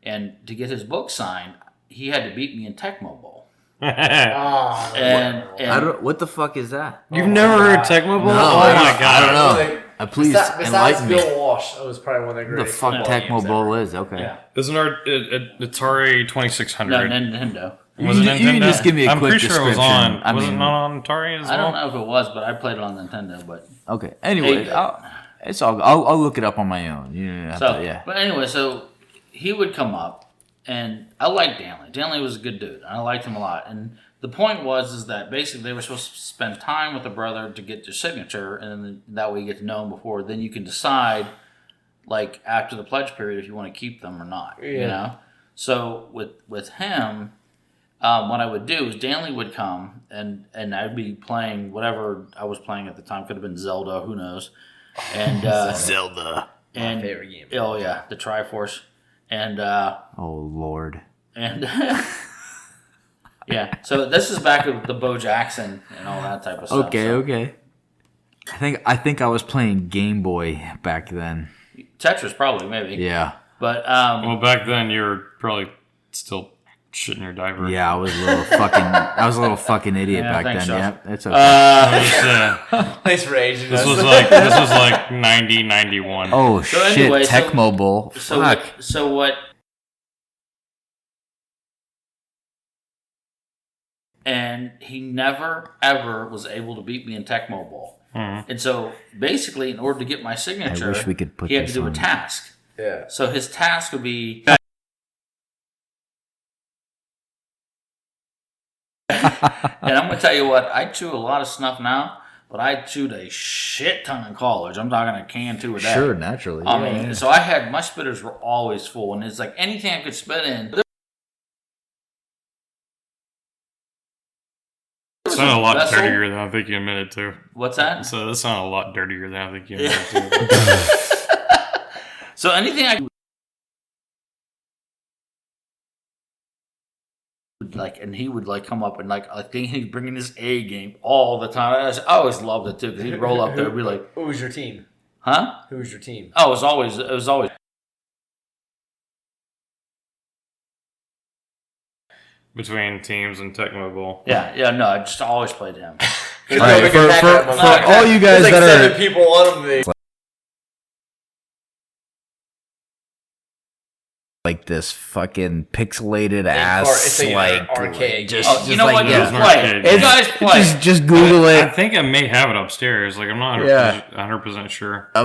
and to get his book signed, he had to beat me in Tecmo Bowl. Ah, And I don't. What the fuck is that? You've never heard Tecmo Bowl? No, Oh I my don't- god! I don't know. Like, Please besides enlighten me. Bill Walsh, that was probably one of the What the greatest. fuck Yeah. Tecmo Bowl is? Okay. yeah, Isn't our Atari 2600? no, Nintendo. Was it You can Nintendo? just give me a I'm quick pretty sure it was description. on. Was it not on Atari as I well? don't know if it was, but I played it on Nintendo. But Okay. Anyway, Hey, it's all. I'll look it up on my own. You know, so, yeah. but anyway, so he would come up, and I liked Danley. Danley was a good dude. I liked him a lot. And the point is that basically they were supposed to spend time with the brother to get their signature, and then that way you get to know him before. Then you can decide, like after the pledge period, if you want to keep them or not. You Yeah. know. So with him, what I would do is Danley would come, and I'd be playing whatever I was playing at the time. Could have been Zelda, who knows? And Zelda. and favorite game. Oh yeah, the Triforce, and Oh Lord. and yeah. So this is back with the Bo Jackson and all that type of stuff. Okay. So Okay. I think I was playing Game Boy back then. Tetris probably maybe. Yeah. But Well, back then you were probably still shitting your diaper. Yeah, I was a little fucking idiot Yeah, back thanks, then. Josh. Yeah, it's okay. Thanks for aging This us. was like 90, 91. oh so shit, anyway, so- Tecmo Bowl. so Fuck. what? And he never ever was able to beat me in Tecmo Bowl. And so basically, in order to get my signature, wish we could put he had to this do a on. task. Yeah. So his task would be. And I'm gonna tell you what, I chew a lot of snuff now, but I chewed a shit ton in college. I'm talking a can two a day. Sure, naturally. I Yeah, mean, yeah. so I had my spitters were always full, and it's like anything I could spit in. There It was sounded a lot vessel- dirtier than I think you admitted to. What's that? So this sounded a lot dirtier than I think you admitted to. So anything I would like, and he would like come up and like I think he'd bring in his A game all the time. I always loved it too because he'd roll up there and be like, Who was your team? "Huh? Who was your team? Oh, it was always." Between teams and Tecmo Bowl. Yeah, no, I just always played him. There's All right, bigger for- tag for- that motherfucker. for all you guys There's like that are- 7 people on them. Like this fucking pixelated ass, it's like an like arcade. just, Oh, just you know like what? You yeah. play. You It's- guys play. Just Google I it. think I may have it upstairs. Like I'm not 100% sure. I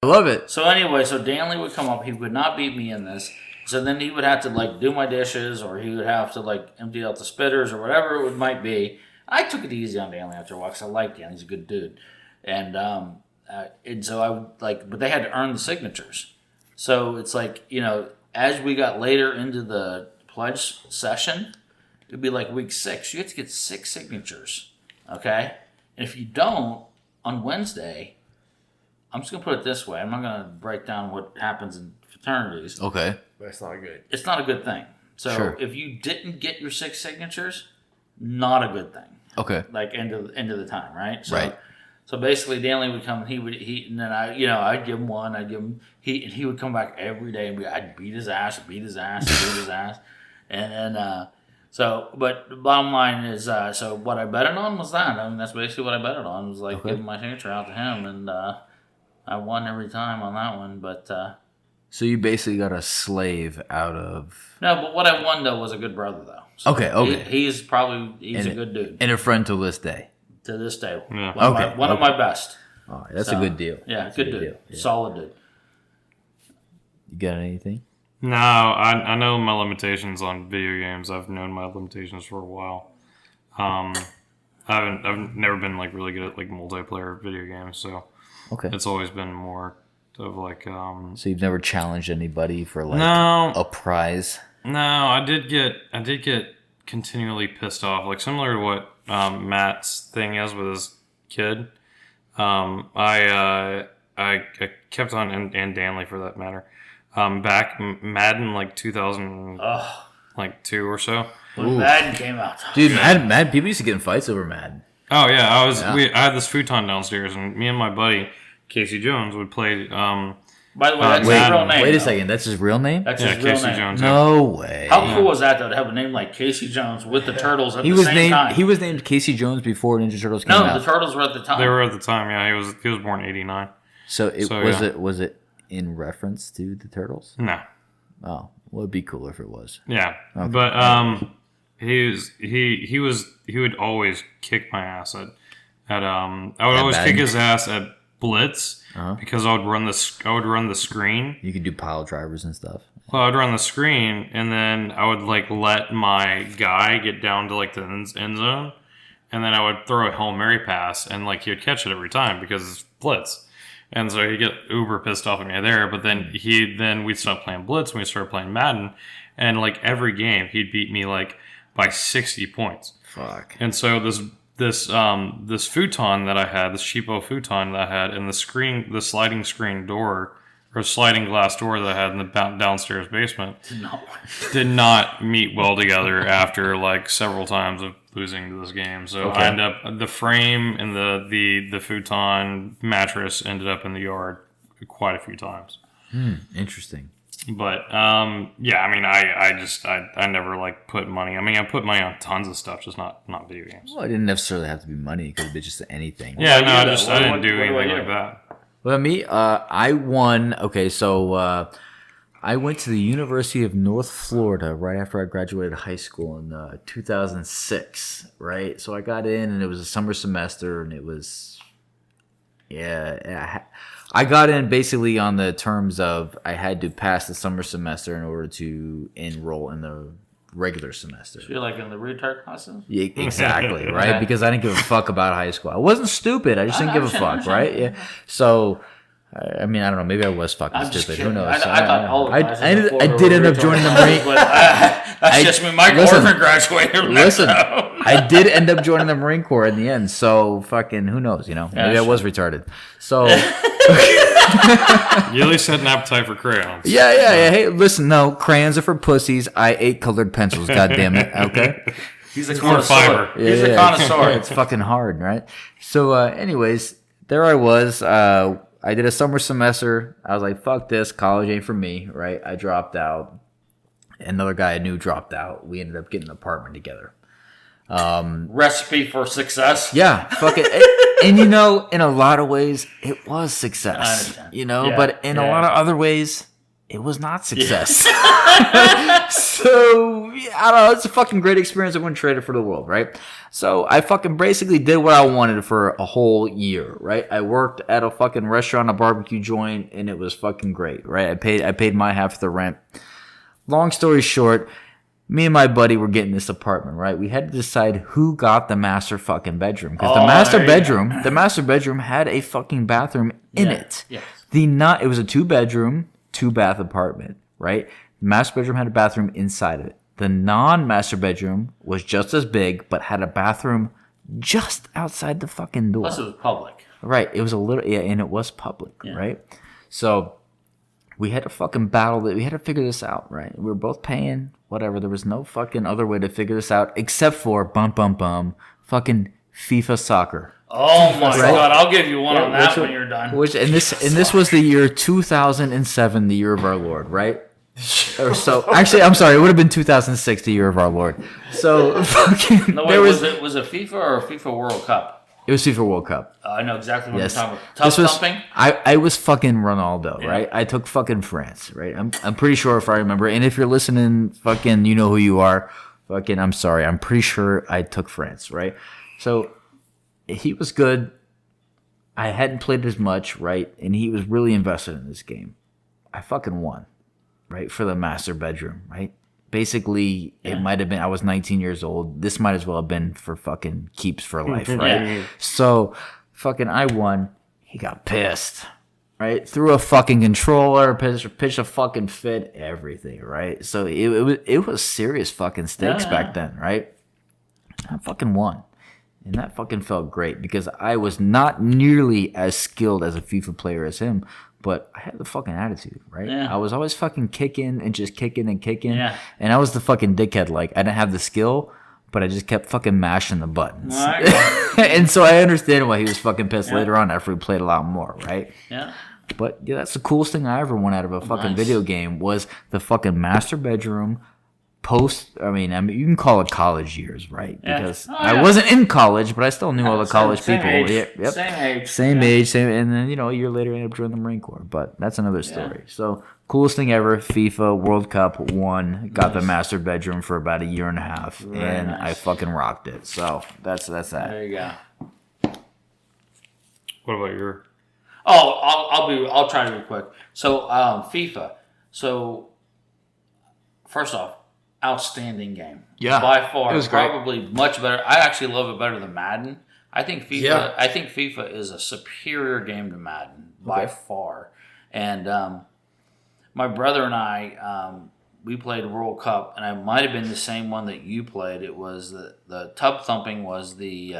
love it. So anyway, so Danley would come up. He would not beat me in this. So then he would have to like do my dishes, or he would have to like empty out the spitters, or whatever it might be. I took it easy on Danley after a while because I like Danley. He's a good dude. and so I would but they had to earn the signatures. So it's like, as we got later into the pledge session, it'd be like week 6. You get to get 6 signatures, okay? And if you don't, on Wednesday, I'm just going to put it this way. I'm not going to break down what happens in fraternities. Okay. But it's not good. It's not a good thing. So Sure. if you didn't get your 6 signatures, not a good thing. Okay. Like end of the time, right? So, Right. So basically, Danley would come. And then I'd give him one. I'd give him. He would come back every day, and I'd beat his ass, beat his ass, and then. But the bottom line is, so what I betted on was that. I mean, that's basically what I betted on. Was like giving my signature out to him, and I won every time on that one. But So you basically got a slave out of... no, but what I won though was a good brother though. So Okay. He's a good dude And a friend to this day. to this day. Yeah. One of my best. Oh, that's So, a good deal. Yeah, That's a good dude. deal. Yeah. Solid dude. You got anything? No, I know my limitations on video games. I've known my limitations for a while. I've never been like really good at like multiplayer video games, so Okay. it's always been more of like So you've never challenged anybody for like no, a prize? no. I did get continually pissed off, like similar to what Matt's thing is with his kid. I kept on, and Danley for that matter. Back Madden like 2000 like 2 or so. When Madden came out. Dude, Madden, people used to get in fights over Madden. Oh yeah, I had this futon downstairs, and me and my buddy Casey Jones would play. By the way, that's his Madden. real name. Wait a though. second, that's his real name? That's Yeah, his real Casey name. Jones. No way. How cool was that though to have a name like Casey Jones with the Turtles at He the was same named. time? He was named Casey Jones before Ninja Turtles came no, out. the Turtles were at the time. They were at the time. Yeah, he was born in '89. So it So, was yeah. it was it in reference to the Turtles? No. Oh, well, it'd be cool if it was. Yeah, Okay. but he would always kick my ass at I would always Madden? kick his ass at Blitz Uh-huh. because I would run the screen. You could do pile drivers and stuff. Well, I'd run the screen, and then I would like let my guy get down to like the end zone, and then I would throw a Hail Mary pass, and like he would catch it every time because it's Blitz. And so he'd get uber pissed off at me there, but then we'd stop playing Blitz and we started playing Madden, and like every game he'd beat me like by 60 points. Fuck. And so this futon that I had, this cheapo futon that I had, and the sliding screen door or sliding glass door that I had in the downstairs basement did not meet well together after like several times of losing to this game. So Okay. I ended up, the frame and the futon mattress ended up in the yard quite a few times. Interesting. But yeah, I mean, I never like put money. I mean, I put money on tons of stuff, just not video games. Well, it didn't necessarily have to be money. It could have been just anything. Yeah, about no, you, I though? just What I do didn't I- do what do I anything do? like that. Well, me, I won. Okay, so I went to the University of North Florida right after I graduated high school in 2006. Right, so I got in, and it was a summer semester, and it was, I got in basically on the terms of I had to pass the summer semester in order to enroll in the regular semester. You're like in the retard classes? Yeah, exactly, right? Okay. Because I didn't give a fuck about high school. I wasn't stupid. I just didn't give a fuck, right? Yeah. So, I mean, I don't know. Maybe I was fucking I'm just stupid. Who kidding. knows? I thought all the I classes in did Florida end were up joining the retard Marine. classes, but that's just me. Mike listen, Orphan graduated. Listen, I did end up joining the Marine Corps in the end. So, fucking, who knows? You know, maybe I was retarded. So, You at least had an appetite for crayons. yeah. Hey, listen, no, crayons are for pussies. I ate colored pencils. God damn it. Okay. He's a more connoisseur. fiber. He's a connoisseur. It's fucking hard, right? So, anyways, there I was. I did a summer semester. I was like, fuck this. College ain't for me, right? I dropped out. Another guy I knew dropped out. We ended up getting an apartment together. Recipe for success. Yeah, fuck it. And, you know, in a lot of ways, it was I success. understand. You know, Yeah, but in a yeah. lot of other ways, it was not success. So, yeah, I don't know. It's a fucking great experience. I wouldn't trade it for the world, right? So, I fucking basically did what I wanted for a whole year, right? I worked at a fucking restaurant, a barbecue joint, and it was fucking great, right? I paid my half of the rent. Long story short, me and my buddy were getting this apartment, right? We had to decide who got the master fucking bedroom because the master bedroom had a fucking bathroom in it. Yes. It was a 2-bedroom, 2-bath apartment, right? The master bedroom had a bathroom inside of it. The non-master bedroom was just as big, but had a bathroom just outside the fucking door. Plus, it was public. Right. It was a little, and it was public, right? So we had to fucking battle that. We had to figure this out, right? We were both paying whatever. There was no fucking other way to figure this out except for fucking FIFA soccer. Oh my God! I'll give you one on that when you're done. This was the year 2007, the year of our Lord, right? Or so. Actually, I'm sorry. It would have been 2006, the year of our Lord. So fucking. No, wait, was it FIFA or a FIFA World Cup? It was FIFA World Cup. I know exactly what Yes. you're talking about. Tough thumping? I was fucking Ronaldo, right? I took fucking France, right? I'm pretty sure if I remember. And if you're listening, fucking, you know who you are. Fucking, I'm sorry. I'm pretty sure I took France, right? So he was good. I hadn't played as much, right? And he was really invested in this game. I fucking won, right? For the master bedroom, right? Basically, it might have been, I was 19 years old. This might as well have been for fucking keeps for life, right? Yeah. So, fucking, I won. He got pissed, right? Threw a fucking controller, pitched a fucking fit, everything, right? So, it was serious fucking stakes back then, right? I fucking won. And that fucking felt great because I was not nearly as skilled as a FIFA player as him, but I had the fucking attitude, right? Yeah. I was always fucking kicking and just kicking and kicking. Yeah. And I was the fucking dickhead. Like, I didn't have the skill, but I just kept fucking mashing the buttons. And so I understand why he was fucking pissed later on after we played a lot more, right? Yeah. But yeah, that's the coolest thing I ever won out of a fucking video game was the fucking master bedroom. I mean, you can call it college years, right? Yeah. Because I wasn't in college, but I still knew all the college people. Age. Yep. Same age. And then, a year later, I ended up joining the Marine Corps. But that's another story. So, coolest thing ever, FIFA World Cup won, got the master bedroom for about a year and a half, and I fucking rocked it. So, that's that. There you go. What about your? Oh, I'll try to be quick. So, FIFA. So, first off, outstanding game. Yeah, by far, it was great. probably much better. I actually love it better than Madden. I think FIFA. Yeah. I think FIFA is a superior game to Madden by far. And my brother and I, we played World Cup, and it might have been the same one that you played. It was the tub thumping was the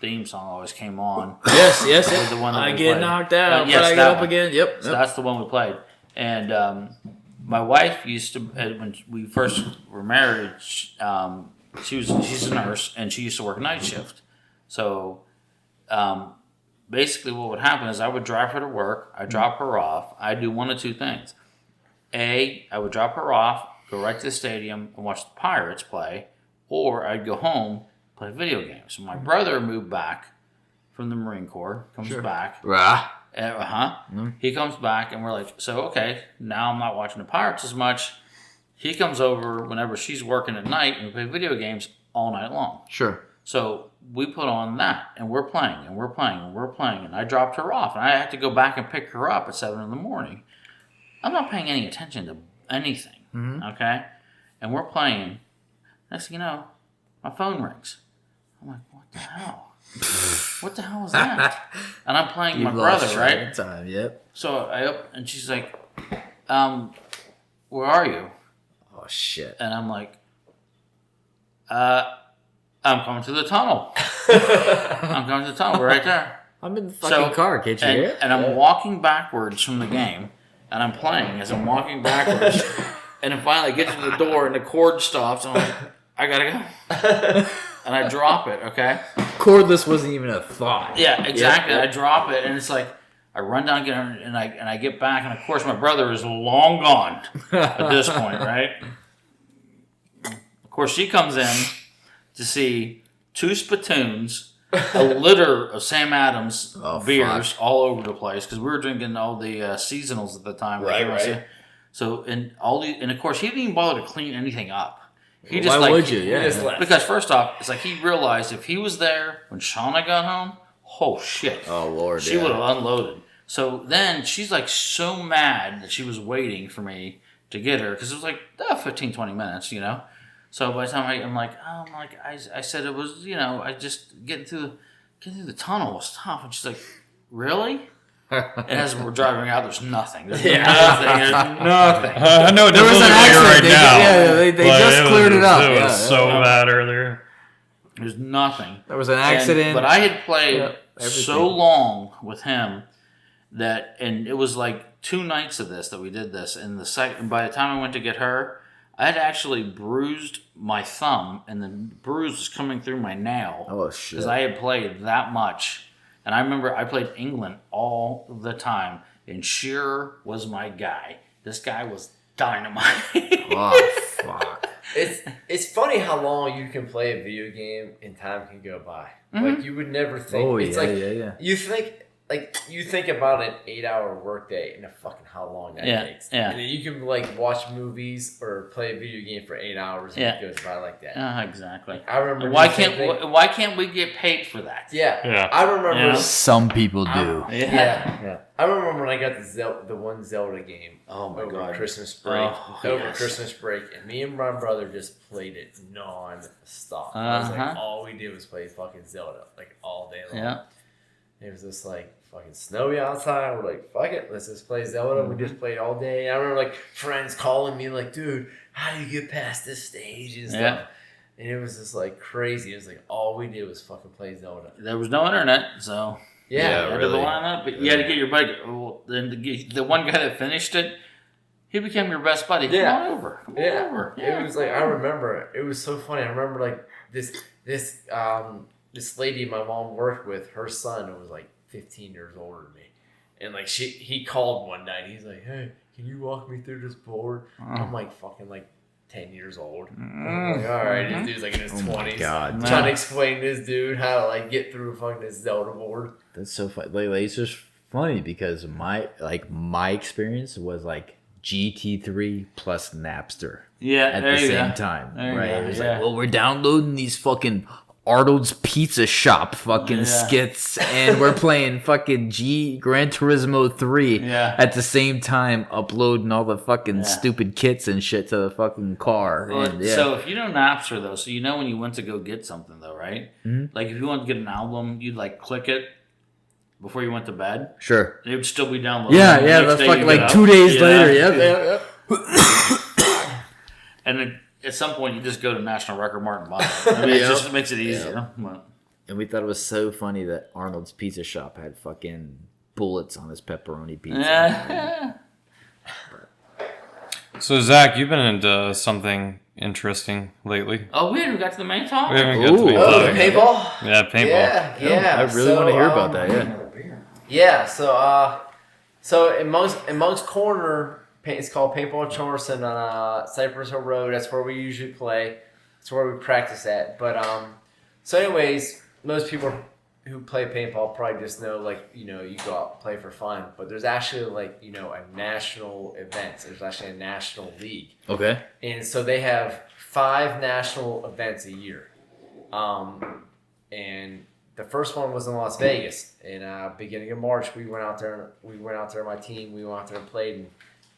theme song always came on. Yes. Was the one that I we get played. knocked out, Yes, but I that get up one. again. Yep. So that's the one we played. And my wife used to, when we first were married, she's a nurse and she used to work night shift. So basically what would happen is I would drive her to work, I'd drop her off, I'd do one of two things. I would drop her off, go right to the stadium and watch the Pirates play, or I'd go home, play video games. So my brother moved back from the Marine Corps, comes back. Rah. He comes back and we're like, so okay, now I'm not watching the Pirates as much. He comes over whenever she's working at night and we play video games all night long. Sure. So we put on that and we're playing and we're playing and we're playing. And I dropped her off and I had to go back and pick her up at 7 a.m. I'm not paying any attention to anything. Okay? And we're playing. Next thing you know, my phone rings. I'm like, what the hell? What the hell is that? And I'm playing my brother, right? Time. Yep. So I up and she's like, where are you? Oh shit. And I'm like, I'm coming to the tunnel. We're right there. I'm in the fucking car. Can't you hear? And I'm walking backwards from the game, and I'm playing as I'm walking backwards. And then finally I get to the door, and the cord stops, and I'm like, I gotta go. And I drop it, okay? Cordless wasn't even a thought. Yeah, exactly. I drop it, and it's like, I run down, get her, and I get back, and of course my brother is long gone at this point, right? Of course, she comes in to see 2 spittoons, a litter of Sam Adams beers all over the place because we were drinking all the seasonals at the time. Right. So and of course he didn't even bother to clean anything up. He Why would you? Yeah. Just left. Because first off, it's like he realized if he was there when Shauna got home, oh shit, Oh Lord. she would have unloaded. So then she's like so mad that she was waiting for me to get her because it was like 15, 20 minutes, So by the time I said it was, I just getting through the tunnel was tough. And she's like, really? And as we're driving out, there's nothing. There's nothing. There's nothing. I know it There was doesn't an look like it accident. right now. They but just cleared it up. It was so bad earlier. There's nothing. There was an accident. But I had played everything. so long with him and it was like 2 nights of this that we did this. And by the time I went to get her, I had actually bruised my thumb, and the bruise was coming through my nail. Oh shit! Because I had played that much. And I remember I played England all the time, and Shearer was my guy. This guy was dynamite. Oh fuck! It's funny how long you can play a video game and time can go by. Mm-hmm. Like you would never think. Oh it's yeah. You think about an 8-hour workday and fucking how long that takes. Yeah. And then you can like watch movies or play a video game for 8 hours and it goes by like that. Exactly. I remember. Why can't we get paid for that? Yeah. I remember. Yeah. Some people do. Yeah. I remember when I got the one Zelda game. Oh my over God. Christmas break. Oh, Christmas break, and me and my brother just played it non-stop. I was like, all we did was play fucking Zelda like all day long. Yeah. It was just like fucking snowy outside. We're like, fuck it, let's just play Zelda. We just played all day. I remember like friends calling me like, dude, how do you get past this stage and stuff? Yeah. And it was just like crazy. It was like all we did was fucking play Zelda. There was no internet, so Yeah, you had to rely on it. But you had to get your buddy. Well, then the one guy that finished it, he became your best buddy. Come on over. Come on over. Yeah. It was like I remember. It was so funny. I remember like this lady my mom worked with. Her son was like 15 years older than me, and like he called one night. He's like, "Hey, can you walk me through this board?" I'm like fucking like 10 years old. I'm like, all right, this dude's like in his 20s. God. Trying to explain to this dude how to like get through fucking this Zelda board. That's so funny. Like, it's just funny because my experience was like GT3 plus Napster. Yeah, At the same time, There you right? go, It was yeah. like, well, we're downloading these fucking Arnold's Pizza Shop fucking skits, and we're playing fucking Gran Turismo 3 Yeah. at the same time, uploading all the fucking stupid kits and shit to the fucking car. Well, And, so if you know Napster though, so you know when you went to go get something though, right? Mm-hmm. Like if you wanted to get an album, you'd like click it before you went to bed. Sure. It would still be downloaded. Yeah, The yeah, next that's day fucking you like get 2 up. days later. Yeah. Yep. And then at some point you just go to National Record Mart and buy it. I mean, it just makes it easier. But, And we thought it was so funny that Arnold's Pizza Shop had fucking bullets on his pepperoni pizza. yeah. So Zach, you've been into something interesting lately. Oh, we haven't got to the main topic. We haven't got to the Ooh. topic. Paintball? Yeah, paintball. Yeah. I really want to hear about that. Yeah. Yeah, so in Monk's Corner, it's called Paintball Charleston on Cypress Hill Road. That's where we usually play. That's where we practice at. But so anyways, most people who play paintball probably just know you go out and play for fun. But there's actually a national event. There's actually a national league. Okay. And so they have 5 national events a year. And the first one was in Las Vegas. In beginning of March, we went out there. My team. We went out there and played in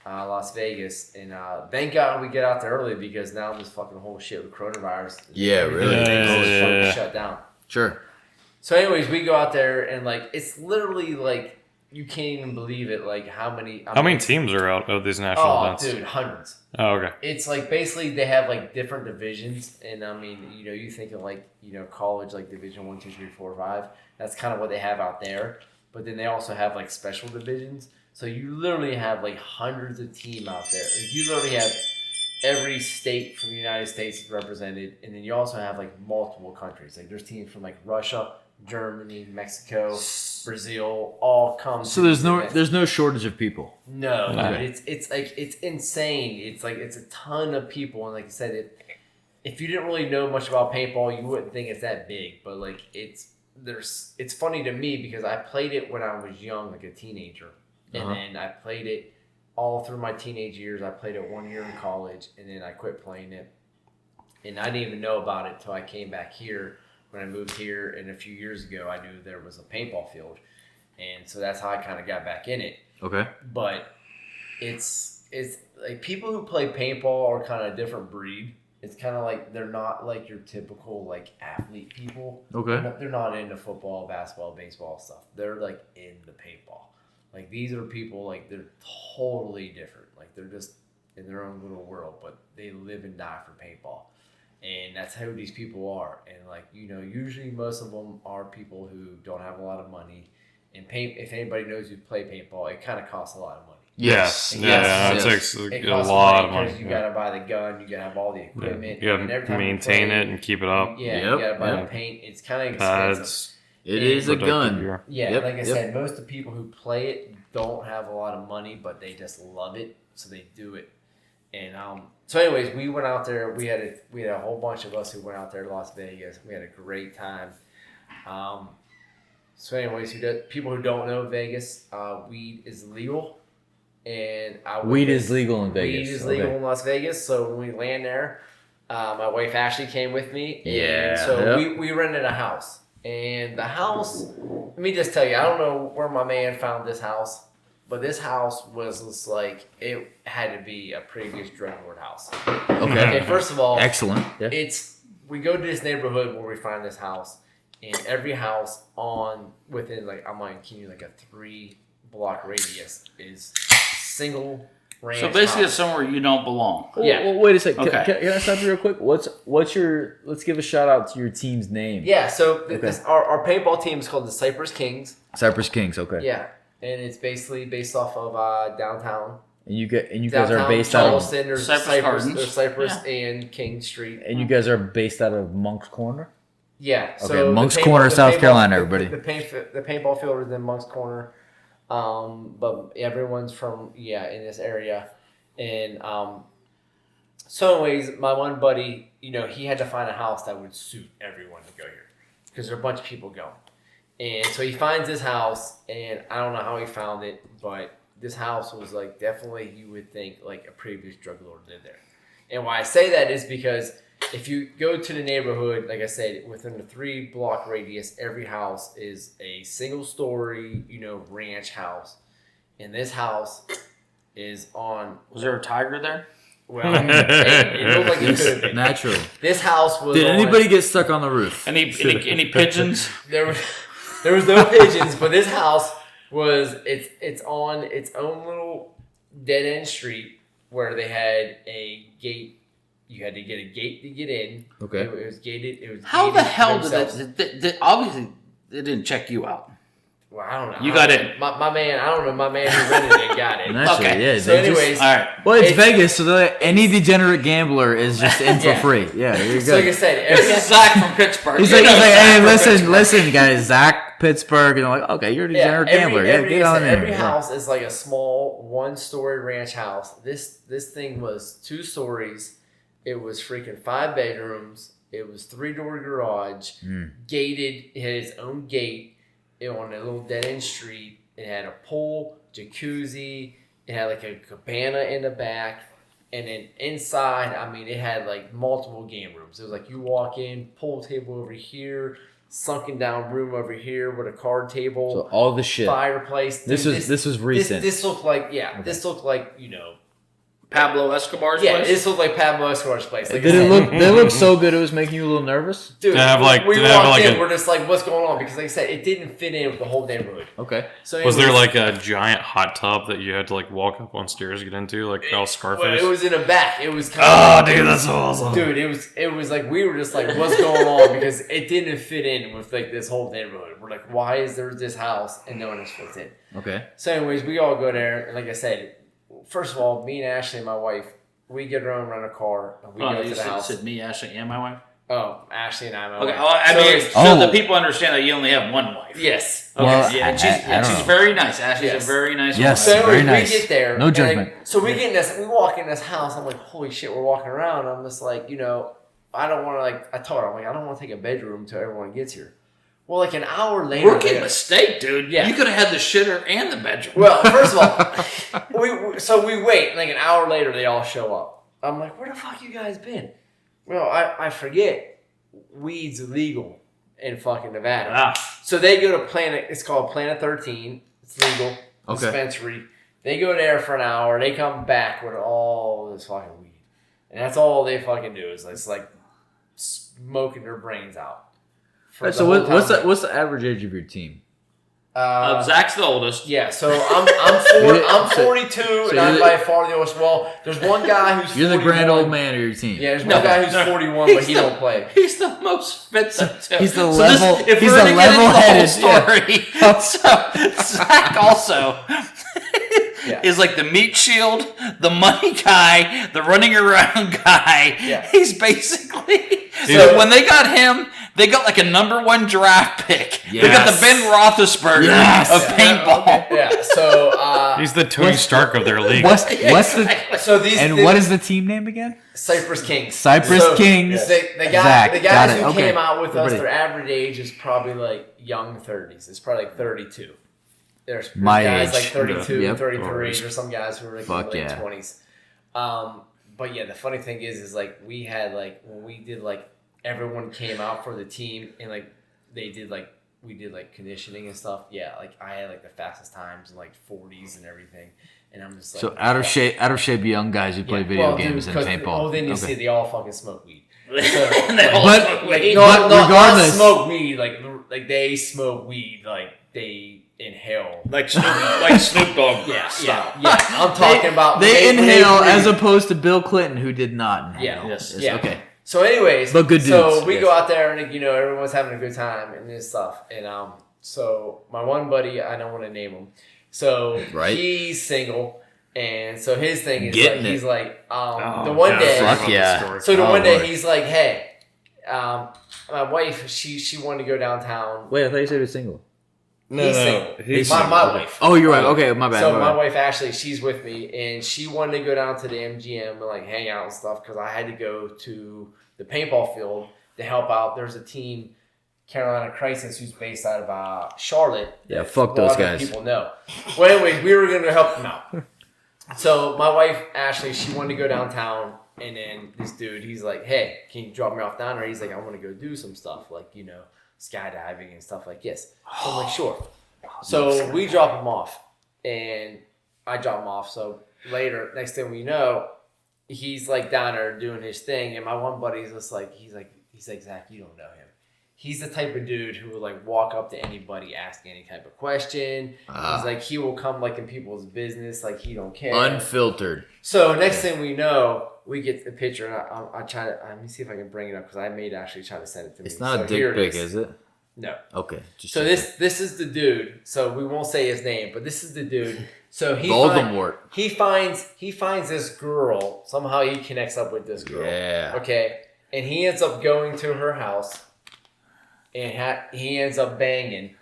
Las Vegas. And thank God we get out there early because now this fucking whole shit with coronavirus. Yeah, really. Everything's fucking shut down. Sure. So, anyways, we go out there and it's literally you can't even believe it. How many teams are out of these national events? Dude, hundreds. Oh, okay. It's basically they have different divisions, and I mean, you think of college Division 1, 2, 3, 4, 5. That's kind of what they have out there. But then they also have special divisions. So you literally have hundreds of teams out there. You literally have every state from the United States is represented, and then you also have multiple countries. There's teams from Russia, Germany, Mexico, Brazil, all come. So there's no shortage of people. No, Okay. dude, it's insane. It's a ton of people, and like I said, if you didn't really know much about paintball, you wouldn't think it's that big. But it's funny to me because I played it when I was young, a teenager, and then I played it all through my teenage years. I played it 1 year in college, and then I quit playing it, and I didn't even know about it until I came back here. When I moved here, and a few years ago, I knew there was a paintball field, and so that's how I kind of got back in it. Okay. But it's people who play paintball are kind of a different breed It's kind of like they're not like your typical like athlete people. Okay. They're not into football, basketball, baseball stuff. They're like into paintball. Like these are people like they're totally different. Like they're just in their own little world, but they live and die for paintball. And that's how these people are. And like, usually most of them are people who don't have a lot of money. And if anybody knows who play paintball, it kind of costs a lot of money. Yes. Yes. That takes It a costs lot of because money. you got to buy the gun, you got to have all the equipment. You and have every to time you maintain play, it and keep it up. Yeah, Yep. you got to buy Yep. the paint. It's kind of expensive. Pads. It is a protective gun. gear. Yeah, Yep, like I yep. said, most of the people who play it don't have a lot of money, but they just love it, so they do it. And so, anyways, we went out there. We had a whole bunch of us who went out there to Las Vegas. We had a great time. So, anyways, people who don't know Vegas, weed is legal, and Weed is legal in Vegas. Weed is legal in Las Vegas. So when we land there, my wife Ashley came with me. And Yeah. So Yep. we rented a house. And the house, let me just tell you, I don't know where my man found this house, but this house was just like, it had to be a previous drug lord house. Okay. Okay, first of all, Excellent. Yeah. we go to this neighborhood where we find this house, and every house within like, I'm like, can you like a 3-block radius is single ranch So basically, house. it's somewhere you don't belong. Yeah. Well, wait a second. Okay. Can I stop you real quick? What's your? Let's give a shout out to your team's name. Yeah, so Okay. our paintball team is called the Cypress Kings. Cypress Kings. Okay. Yeah, and it's basically based off of downtown. And you guys Downtown are based out of Charleston. There's Cypress Gardens. There's Cypress and King Street. Monk's Corner. Yeah. Okay, So Monk's the Corner, the South Carolina, everybody. The paintball field is in Monk's Corner, but everyone's from in this area, and so anyways, my one buddy, he had to find a house that would suit everyone to go here because there are a bunch of people going, and so he finds this house, and I don't know how he found it, but this house was like definitely you would think like a previous drug lord lived there, and why I say that is because if you go to the neighborhood, like I said, within the 3-block radius, every house is a single-story, ranch house. And this house is on. Was there a tiger there? Well, it looked like it could have been. Naturally. This house was. Did on, anybody get stuck on the roof? Any pigeons? There was no pigeons, but this house was. It's on its own little dead end street where they had a gate. You had to get a gate to get in. Okay. It was gated. It was. How gated the hell did themselves. that? Obviously, they didn't check you out. Well, I don't know. You got in. My man, I don't know. My man who rented it got in. Naturally, Okay. yeah. So, they just- anyways, All right. well, it's it's- Vegas, so any degenerate gambler is just in for Yeah. free. Yeah, you're so like I good. said, This is Zach from Pittsburgh. He's You like, know Zach hey, from listen, guys, Zach, Pittsburgh, and I'm like, okay, you're a degenerate gambler. Yeah, get on in. Every Yeah. house is like a small 1-story ranch house. This thing was 2 stories. It was freaking 5 bedrooms. It was 3-door garage, gated. It had its own gate on a little dead end street. It had a pool, jacuzzi. It had like a cabana in the back. And then inside, I mean, it had like multiple game rooms. It was like you walk in, pool table over here, sunken down room over here with a card table, So all the shit. fireplace. This was recent. This looked like Okay. This looked like Pablo Escobar's yeah. place? This looked like Pablo Escobar's place. Like I Did said, it look so good? It was making you a little nervous. Dude, Did it have, like- we did it have, walked like, in. a- We're just like, what's going on? Because like I said, it didn't fit in with the whole neighborhood. Okay. So Was there anyways, like a giant hot tub that you had to like walk up on stairs to get into, like all well, Scarface? it was in the back. It was kind Oh, of dude, that's so awesome. Dude, it was like we were just like, what's going on? Because it didn't fit in with like this whole neighborhood. We're like, why is there this house and no one else fits in? Okay. So, anyways, we all go there, and like I said, first of all, me and Ashley and my wife, we get our own rental car, and we Oh, go you to the house. said me, Ashley, and my wife? Oh, Ashley and I, my Okay, wife. well, I So, mean, anyways, so that people understand that you only have one wife. yes. Okay, Well, yeah, and I don't she's know. very nice. Ashley's Yes. a very nice Yes. So, woman. Very anyways, nice. we get there. No and, like, judgment. so we get in this. We walk in this house. I'm like, holy shit, we're walking around. I'm just like, I don't want to like. I told her, I'm like, I don't want to take a bedroom until everyone gets here. Well, like an hour later, Rookie mistake, dude. Yeah. You could have had the shitter and the bedroom. well, first of all, we wait. Like an hour later, they all show up. I'm like, where the fuck you guys been? Well, I forget. Weed's illegal in fucking Nevada. Ah. So they go to Planet. It's called Planet 13. It's legal. Okay. Dispensary. They go there for an hour. They come back with all this fucking weed. and that's all they fucking do is it's like smoking their brains out. So what's the average age of your team? Zach's the oldest. Yeah, so I'm 42, and I'm by far the oldest. Well, there's one guy who's You're 41. the grand old man of your team. Yeah, there's one guy who's 41, but he don't play. He's the most fit. He's the level. If He's we're the gonna get into the whole level-headed. story, so Zach also Yeah. is like the meat shield, the money guy, the running around guy. Yeah. He's basically. So- when they got him, they got like a #1 draft pick. They got the Yes. Ben Roethlisberger Yes. of paintball. Yeah, so He's the Tony Stark of their league. What's the so these and what is the team name again? Cypress Kings. Cypress Kings. The Zach, guys got it. who Okay. came out with us, Everybody. their average age is probably like young 30s. It's probably like 32. There's My guys age. like 32, Yep. 33. There's some guys who are like Fuck in the late yeah. 20s. But yeah, the funny thing is like we had like when we did like everyone came out for the team and like they did like we did like conditioning and stuff. Yeah, like I had like the fastest times in like 40s and everything. And I'm just like So out of shape young guys who play video games and paintball. Oh, then you Okay. see they all fucking smoke weed. And they all But- smoke Like, weed. not regardless- smoke weed. Like they smoke weed. Like they inhale. like Snoop Dogg. Yeah. style. I'm talking about They when inhale breathe. as opposed to Bill Clinton, who did not inhale. Yeah. Yes. Yeah. Okay. So, anyways, But good so dudes, we yes. go out there and everyone's having a good time and this stuff. And so my one buddy, I don't want to name him. So Right. he's single, and so his thing is Getting like it. he's like Oh, the one God, day. Fuck yeah. So the Oh, one day Lord. he's like, hey, my wife, she wanted to go downtown. Wait, I thought you said he was single. He's single. He's my single. wife. Oh, you're right. Okay, my bad. So my my bad. wife Ashley, she's with me, and she wanted to go down to the MGM and like hang out and stuff because I had to go to the paintball field to help out. There's a team, Carolina Crisis, who's based out of Charlotte. Yeah, that fuck a lot those of guys. People know. Well, anyways, we were gonna help them out. So my wife Ashley, she wanted to go downtown, and then this dude, he's like, "Hey, can you drop me off down there?" He's like, "I want to go do some stuff, like skydiving and stuff like this." So I'm like, "Sure." So we drop him off, and I drop him off. So later, next thing we know, he's like down there doing his thing, and my one buddy's just like, he's like, Zach, you don't know him. He's the type of dude who will like walk up to anybody, ask any type of question. He's like, he will come like in people's business, like he don't care. Unfiltered. So next thing we know, we get the picture, and I try to let me see if I can bring it up because I may actually try to send it to me. It's not So a here dick it pic, is it? No. Okay. Just So checking. this is the dude. So we won't say his name, but this is the dude. So Voldemort. he finds this girl. Somehow he connects up with this girl. Yeah. Okay. And he ends up going to her house, and he ends up banging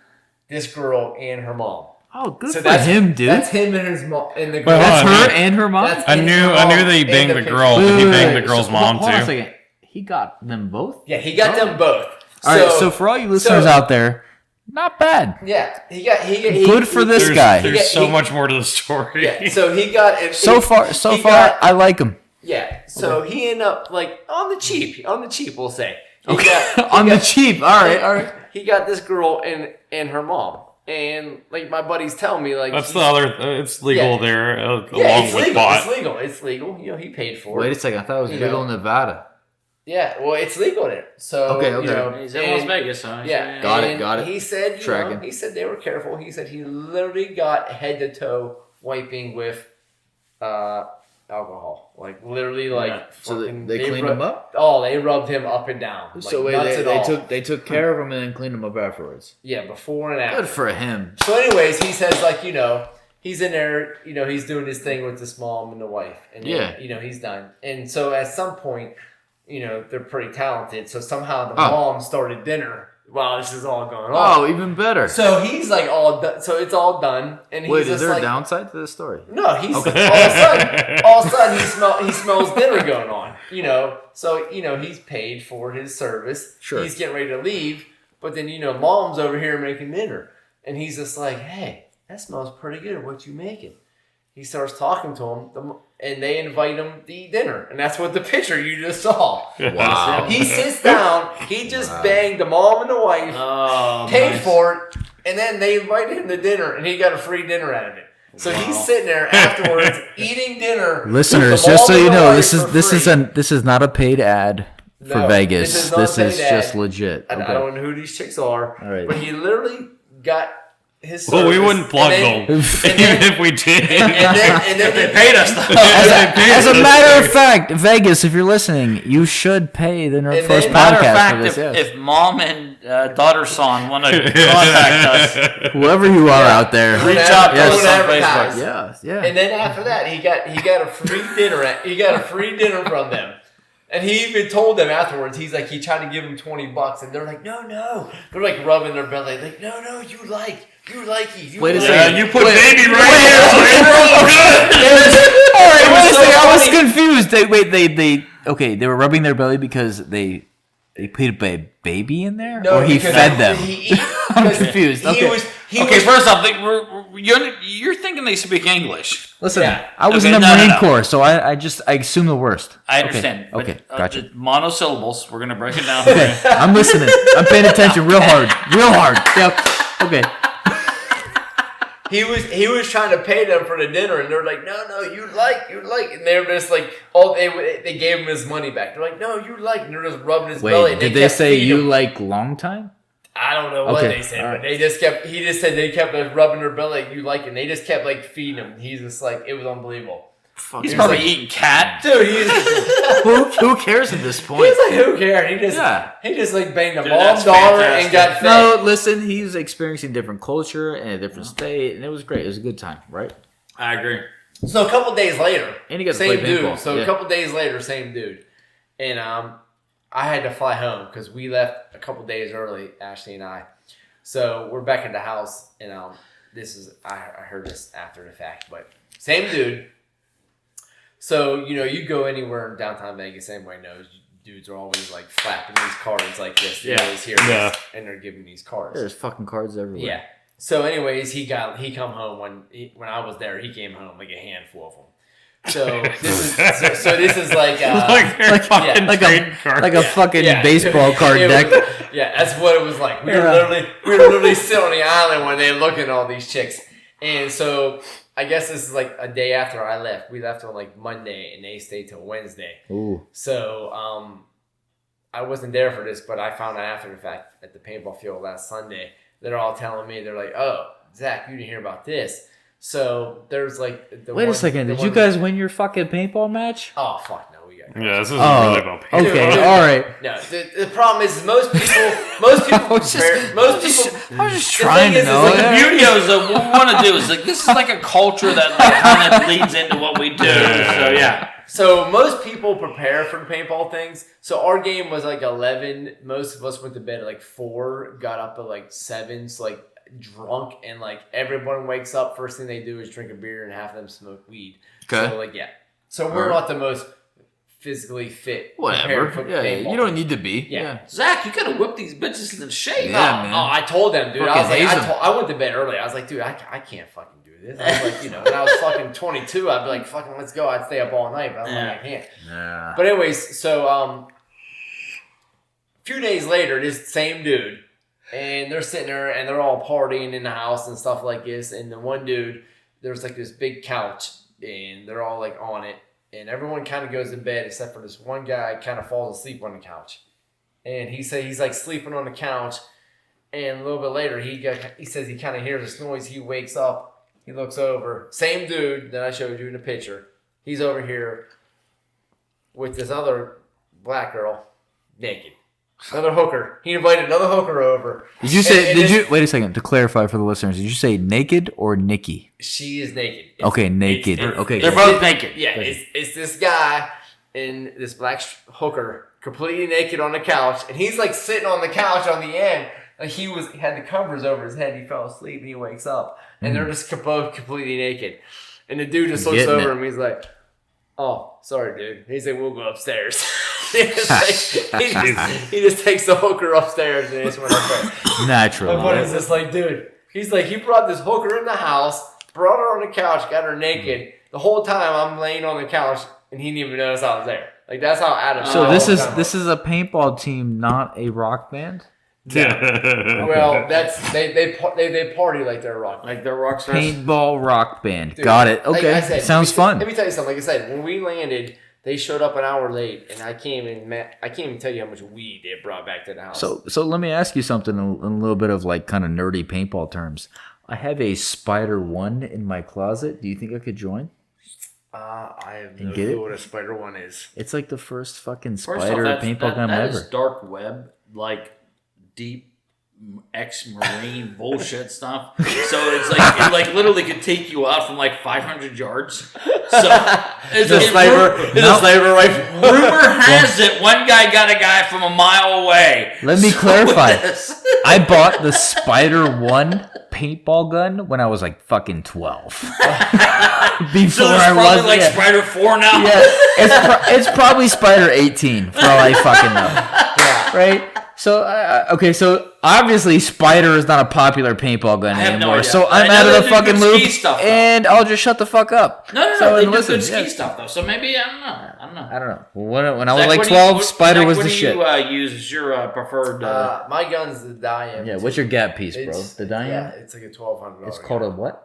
this girl and her mom. Oh, good So for him, dude. That's him and his mom and the girl. Wait, That's hold on, her dude. and her mom. That's- I knew that he And banged the the picture. girl, but he banged the Wait, girl's so, mom hold on a too. second. He got them both. Yeah, he got them both. All right. So for all you listeners out there, not bad. Yeah, he Good for this guy. There's so he- much more to the story. Yeah, so he got and So far, he got- I like him. Yeah, so he ended up like on the cheap, we'll say. He Okay. got- On he the got- cheap. All right. He got this girl and her mom, and like my buddies tell me, like That's he's- the other. It's legal Yeah. there, Yeah, along it's with legal. bot. It's legal. He paid for Wait it. a second. I thought it was You legal know. in Nevada. Yeah, well, it's legal there. So Okay, okay. He's in Las Vegas, huh? Yeah, Got it, and got it. He said, Tracking. he said they were careful. He said he literally got head to toe wiping with alcohol, like literally, like Yeah. So fucking- they cleaned rubbed- him up. Oh, they rubbed him up and down. Like, So wait, nuts and all. they took care of him and then cleaned him up afterwards. Yeah, before and after. Good for him. So, anyways, he says like he's in there, he's doing his thing with this mom and the wife, and then, Yeah. he's done. And so at some point, they're pretty talented. So somehow the Oh. mom started dinner while this is all going on. Oh, even better. So he's like all done. So it's all done, and he's Wait, just is there like, a downside to this story? no, he's all of a sudden he smells dinner going on. So he's paid for his service. Sure. He's getting ready to leave, but then mom's over here making dinner, and he's just like, "Hey, that smells pretty good. What you making?" He starts talking to him, and they invite him to eat dinner, and that's what the picture you just saw. Wow. He sits down. He just banged the mom and the wife. Oh, Paid nice. for it, and then they invited him to dinner, and he got a free dinner out of it. So he's sitting there afterwards eating dinner. Listeners, with the just so mom you and know, wife this is not a paid ad for No, Vegas. this is just ad. legit. I don't know who these chicks are, All right. but he literally got his. Well, we service, wouldn't plug and them, then- even if we did. and then They paid us though. As a matter of fact, Vegas, if you're listening, you should pay the Nerd And First then- Matter of podcast fact, for this. Yes. if mom and daughter son want to contact us, Whoever you are out there, reach out to Yes. us on Advertise. Facebook. yeah. And then after that, he got a free dinner. He got a free dinner from them. And he even told them afterwards, he tried to give them $20, and they're like, no. They're like rubbing their belly, like, no, you like it. Wait a like second. it." You put baby right All right, wait a so second. I was funny. confused. They were rubbing their belly because they put a baby in there, No, or he because fed them. I'm because confused. He Okay. was First off, you're thinking they speak English. Listen, Yeah. I was Okay, in the no, Marine no. Corps, so I assume the worst. I understand. Okay, but, gotcha. the monosyllables. We're gonna break it down. Okay, I'm listening. I'm paying attention real hard. Yep. Okay. He was trying to pay them for the dinner, and they're like, no, you like, and they're just like, they gave him his money back. They're like, no, you like, and they're just rubbing his belly. Wait, And did they kept say feeding you him. like long time? I don't know what Okay, they said, all but right. he just said they kept like, rubbing their belly like you like it, and they just kept like feeding him. He's just like, it was unbelievable. He's probably eating cat. Dude, he's Who cares at this point? like, who cares? Yeah. He just like banged a Dude, mom, that's daughter, fantastic. and got fed. No, listen, he's experiencing different culture and a different state, and it was great. It was a good time, right? I agree. So a couple days later, And you got to same play dude. paintball. So Yeah. a couple days later, same dude, and I had to fly home because we left a couple days early, Ashley and I. So we're back at the house, and I heard this after the fact, but same dude. So you go anywhere in downtown Vegas, everybody knows dudes are always like flapping these cards like this. They Yeah. always hear Yeah. this, and they're giving these cards. There's fucking cards everywhere. Yeah. So, anyways, he come home when I was there. He came home like a handful of them. So this is like like they're fucking like trading cards. a fucking yeah. baseball card It deck. was- yeah, that's what it was like. We were literally sitting on the island when they were looking at all these chicks, and so I guess this is like a day after I left. We left on like Monday, and they stayed till Wednesday. Ooh. So I wasn't there for this, but I found out after the fact at the paintball field last Sunday. They're all telling me, they're like, "Oh, Zach, you didn't hear about this." So there's like Wait a second. Did you guys win your fucking paintball match? Oh fuck no, we got. Yeah, this isn't Oh, really about okay. paintball. All right. No, the problem is most people prepare. I was just the trying thing to is, know. is like The beauty of it is that what we want to do is like this is like a culture that like kind of leads into what we do. So yeah. So most people prepare for the paintball things. So our game was like 11. Most of us went to bed at like 4, got up at like 7. So like drunk, and like everyone wakes up. First thing they do is drink a beer, and half of them smoke weed. Okay. So like So we're not the most physically fit. Whatever. prepared for Yeah, paintball. you don't need to be. Yeah. Zach, you gotta whip these bitches into shape. Yeah, man. Oh, I told them, dude. I Fucking was like, haze 'em. I went to bed early. I was like, dude, I can't fucking do this. I was like, when I was fucking 22, I'd be like, fucking, let's go. I'd stay up all night, but I'm like, I can't. Nah. But anyways, so a few days later, this same dude, and they're sitting there and they're all partying in the house and stuff like this. And the one dude, there's like this big couch, and they're all like on it, and everyone kind of goes to bed except for this one guy kind of falls asleep on the couch. And he said he's like sleeping on the couch, and a little bit later he says he kind of hears this noise. He wakes up, he looks over, same dude that I showed you in the picture. He's over here with this other black girl, naked. Another hooker. He invited another hooker over. Did you say? And Wait a second to clarify for the listeners? Did you say naked or Nikki? She is naked. Okay, naked. it's- Okay, They're good. both naked. Yeah, it's this guy and this black hooker completely naked on the couch, and he's like sitting on the couch on the end. Like he had the covers over his head. He fell asleep, and he wakes up, and they're just both completely naked. And the dude just looks Getting over it. him. He's like, "Oh, sorry, dude." He said, "We'll go upstairs." he just takes the hooker upstairs and just went up there. Natural. Like, what is this like, dude? He's like, he brought this hooker in the house, brought her on the couch, got her naked. The whole time I'm laying on the couch, and he didn't even notice I was there. Like that's how out of So the this whole is time this is a paintball team, not a rock band. Well, that's they party like they're rock. Like they're rock stars. Paintball rock band. Dude, Got it. like Okay. I said, Sounds fun. Let me tell you something. Like I said, when we landed, they showed up an hour late, and I can't even tell you how much weed they brought back to the house. So let me ask you something in a little bit of like kind of nerdy paintball terms. I have a Spider 1 in my closet. Do you think I could join? I have And no get it? clue what a Spider 1 is. It's like the first fucking First spider off, paintball gun that ever. is dark web, like deep ex-marine bullshit stuff. So it's like it like literally could take you out from like 500 yards. So it's The sniper rifle. Rumor has it one guy got a guy from a mile away. Let me So clarify. this- I bought the Spider 1 paintball gun when I was like fucking 12. Before So I it's probably was like Spider 4 now. Yeah, it's probably Spider 18 for all I fucking know. Yeah. Right? So okay, so obviously Spider is not a popular paintball gun I have no anymore. idea. So I'm I out know of they the do fucking good loop, ski stuff, though. and I'll just shut the fuck up. No, So, they and do listen, good ski yeah. stuff though. So maybe I don't know. I don't know. When I was Zach, like what do you- 12, what- Spider Zach, was what the do shit. you use as your preferred? My gun's the diam. Yeah, what's your gap piece, bro? It's, The diam? Yeah, it's like a $1,200. It's called a what?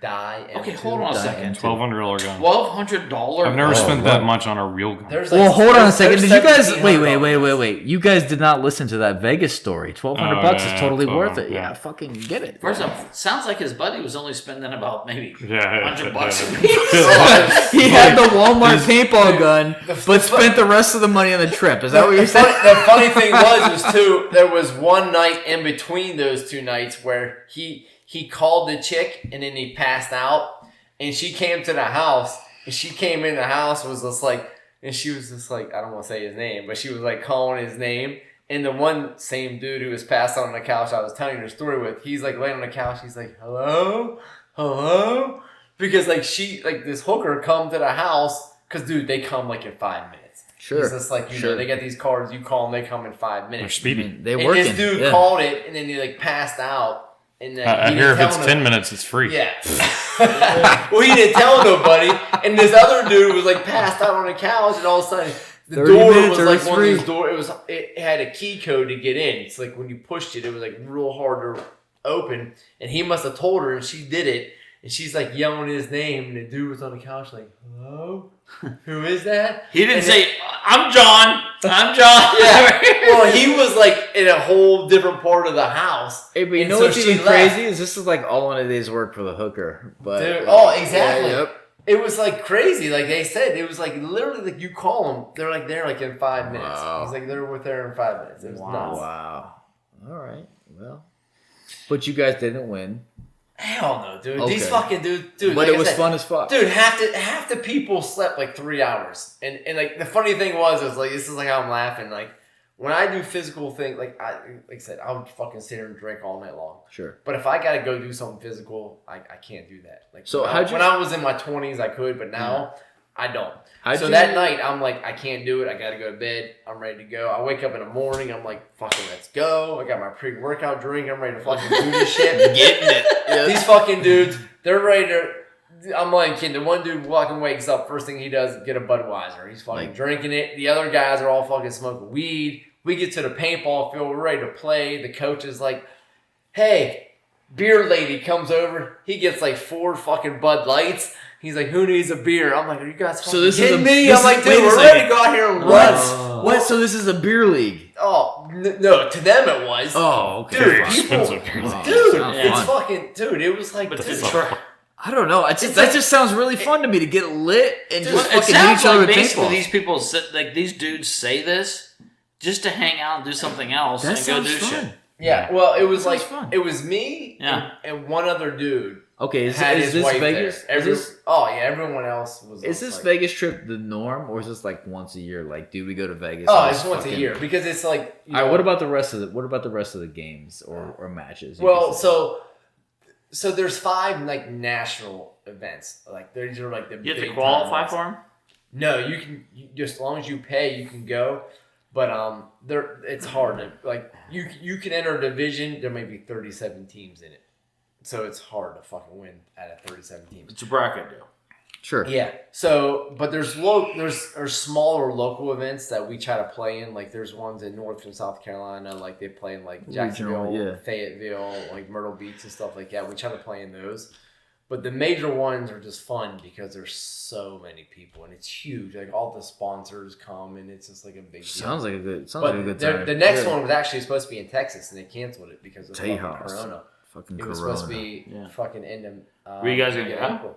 diam. Okay, hold on a second. $1,200 gun. $1,200. I've never spent wow. that much on a real gun. There's Well, hold on a second. there's Did you guys $1,700. wait? You guys did not listen to that Vegas story. $1,200 Oh, is yeah, totally totally, worth it. Yeah, yeah. fucking get it. First off, sounds like his buddy was only spending about maybe Yeah, $100 yeah. a piece. He had the Walmart paintball gun, but spent the rest of the money on the trip. Is that what you're saying? The funny thing was too, there was one night in between those two nights where he called the chick and then he passed out, and she came to the house, and she came in the house was just like, and she was just like, I don't want to say his name, but she was like calling his name, and the one same dude who was passed out on the couch I was telling you the story with, he's like laying on the couch, he's like, hello, because like this hooker come to the house, because dude, they come like in 5 minutes. Sure. It's just like, you know, they got these cards, you call them, they come in 5 They're minutes. speedy. They And working. this dude yeah. called it, and then he like passed out. And then I he hear if didn't it's tell 10 no- minutes, it's free. Yeah. Well, he didn't tell nobody, and this other dude was like passed out on the couch, and all of a sudden the 30 door minutes was or like it's one free. of those doors. It had a key code to get in. It's like when you pushed it, it was like real hard to open. And he must have told her, and she did it. And she's like yelling his name, and the dude was on the couch like, hello? Who is that? He didn't And say, I'm John. I'm John. Yeah. Well, he was like in a whole different part of the house. Hey, but you And know so what's she even left. crazy is this is like all in a day's work for the hooker. But Dude, oh, exactly. Yeah, yep. It was like crazy. Like they said, it was like literally like you call them, they're like there like in 5 minutes. Wow. He's like they're there in 5 minutes. It was nuts. Wow. All right. Well, but you guys didn't win. Hell no, dude. Okay. These fucking dude. But like it I was said, fun as fuck. Dude, half the people slept like 3 hours, and like the funny thing was like this is like how I'm laughing. Like when I do physical things, like I said, I would fucking sit here and drink all night long. Sure. But if I gotta go do something physical, I can't do that. Like So when I was in my 20s, I could, but now I don't. How'd So you- that night, I'm like, I can't do it. I gotta go to bed. I'm ready to go. I wake up in the morning. I'm like, fucking, let's go. I got my pre-workout drink. I'm ready to fucking do this shit. Getting it. Yeah. These fucking dudes, they're ready to. I'm like, kid, the one dude fucking wakes up. First thing he does is get a Budweiser. He's fucking drinking it. The other guys are all fucking smoking weed. We get to the paintball field. We're ready to play. The coach is like, hey, beer lady comes over. He gets like 4 fucking Bud Lights. He's like, who needs a beer? I'm like, are you guys fucking kidding me? I'm like, dude, we're ready to go out here and run. What? So this is a beer league? Oh, no, to them it was. Oh, okay. Dude, Fuck. people, Expensive. dude, Sounds it's fun. fucking, dude, it was like, But dude, Detroit. I don't know. That just sounds really fun to me to get lit and Dude, just it fucking hit sounds each other like with basically paintball. these people, like these dudes say this just to hang out and do something else That and go sounds do fun. shit. yeah, well, it was like, fun. it was me Yeah. and one other dude. Okay, is Had his this wife Vegas? there. Oh, yeah, everyone else was. Is this like, Vegas trip the norm, or is this like once a year? Like, do we go to Vegas? Oh, and it's just once a fucking- year because it's like. You All right. know, What about the rest of the? What about the rest of the games or matches? You Well, could say? so there's 5 like national events. Like these are like the. You have to big qualify time for ones. them? No, you can just as long as you pay, you can go. But it's hard to like you can enter a division. There may be 37 teams in it, so it's hard to fucking win out of 37 teams. It's a bracket deal. Sure. Yeah. So, but there's smaller local events that we try to play in. Like there's ones in North and South Carolina, like they play in like Jacksonville, Regional, Fayetteville, like Myrtle Beach and stuff like that. We try to play in those. But the major ones are just fun because there's so many people and it's huge. Like all the sponsors come and it's just like a big deal. Sounds like a good time. The next one was actually supposed to be in Texas and they canceled it because of fucking Tejas. Corona. Fucking It was Corona. supposed to be fucking in the. Were you guys gonna go? April.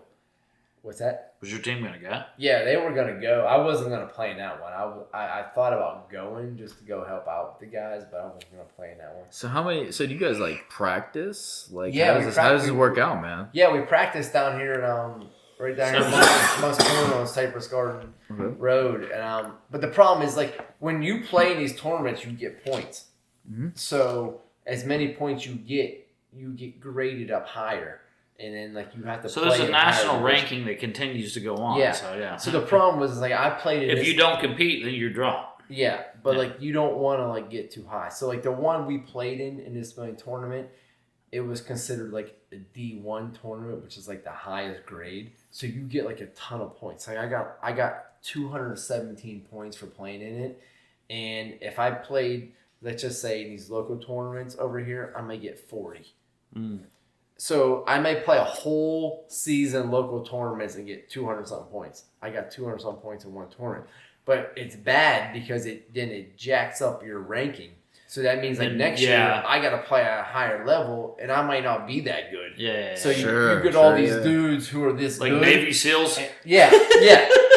What's that? Was your team gonna go? Yeah, they were gonna go. I wasn't gonna play in that one. I thought about going just to go help out with the guys, but I wasn't gonna play in that one. So how many? So do you guys like practice? Like Yeah, how does this work out, man? Yeah, we practiced down here at right down here in Mount on Cypress Garden Road, and but the problem is like when you play in these tournaments, you get points. Mm-hmm. So as many points you get graded up higher. And then, like, you have to So play there's a in national higher ranking that continues to go on. Yeah. So, yeah. So the problem was, like, I played it. If you don't compete, then you're dropped. Yeah, but, like, you don't want to, like, get too high. So, like, the one we played in this tournament, it was considered, like, a D1 tournament, which is, like, the highest grade. So you get, like, a ton of points. Like, I got 217 points for playing in it. And if I played, let's just say, in these local tournaments over here, I may get 40. So I may play a whole season local tournaments and get 200-something points. I got 200-something points in one tournament. But it's bad because it jacks up your ranking. So that means like next year I got to play at a higher level and I might not be that good. Yeah. So you get all these dudes who are this like good. Navy SEALs. Yeah.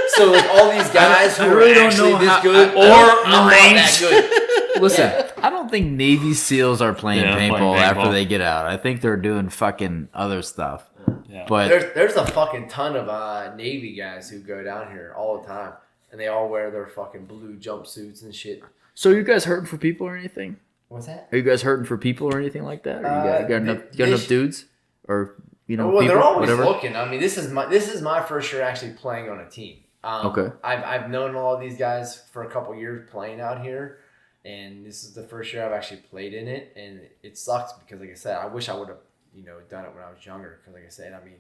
So like all these guys who really are don't actually know this how- good or I'm not that good. Listen, I don't think Navy SEALs are playing Yeah, paintball playing after paintball. they get out. I think they're doing fucking other stuff. Yeah. But There's a fucking ton of Navy guys who go down here all the time. And they all wear their fucking blue jumpsuits and shit. so are you guys hurting for people or anything? What's that? Are you guys hurting for people or anything like that? Or you got enough dudes? Or Well, people, they're always whatever? looking. I mean, this is my first year actually playing on a team. Okay. I've known all of these guys for a couple years playing out here, and this is the first year I've actually played in it, and it sucks because, like I said, I wish I would have done it when I was younger. Because, like I said, I mean,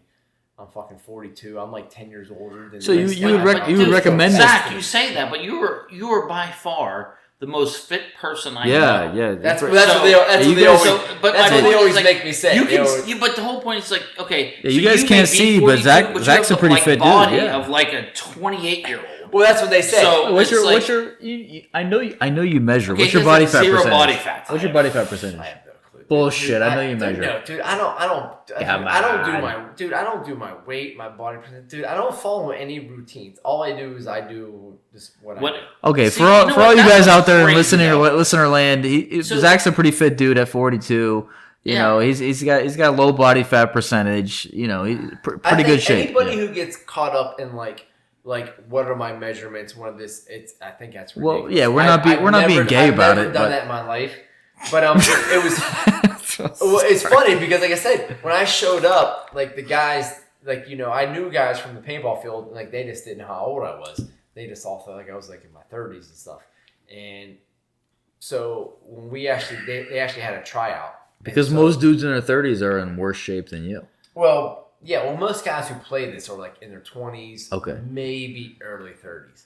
I'm fucking 42. I'm like 10 years older than. So the next you guy. would recommend this? Zach, you say that, but you were by far the most fit person I know. Yeah. That's right. what they always. But That's my what they point always is, like, make me say. You They can, always- but the whole point is like, okay, Yeah, you so guys may can't be see, but 42, Zach- but you Zach's have a pretty the, like, fit dude, body yeah. of like a 28-year-old. Well, that's what they say. So What's your it's I know you measure. Okay, What's your he has, body like, fat zero percentage? body fat. What's your body fat percentage? I have no clue. Bullshit. Dude, I know you measure. No, dude, I don't do my weight, my body percent. Dude, I don't follow any routines. All I do is I do just what I do. Okay, See, for all you know for what, all you that's guys out there in crazy, though. listener land, So- Zach's a pretty fit dude at 42. You Yeah. know, he's got a low body fat percentage. You know, he's pretty I think good shape. Anybody who gets caught up in like what are my measurements? One of this, I think that's ridiculous. Well, yeah, we're not being gay about I've it, never done but- that in my life, but it was. Well, it's funny because, like I said, when I showed up, like the guys, like I knew guys from the paintball field, and like they just didn't know how old I was. They just all felt like I was like in my 30s and stuff. And so when they actually had a tryout. Because most dudes in their 30s are in worse shape than you. Well, yeah, most guys who play this are like in their 20s, Okay. maybe early 30s.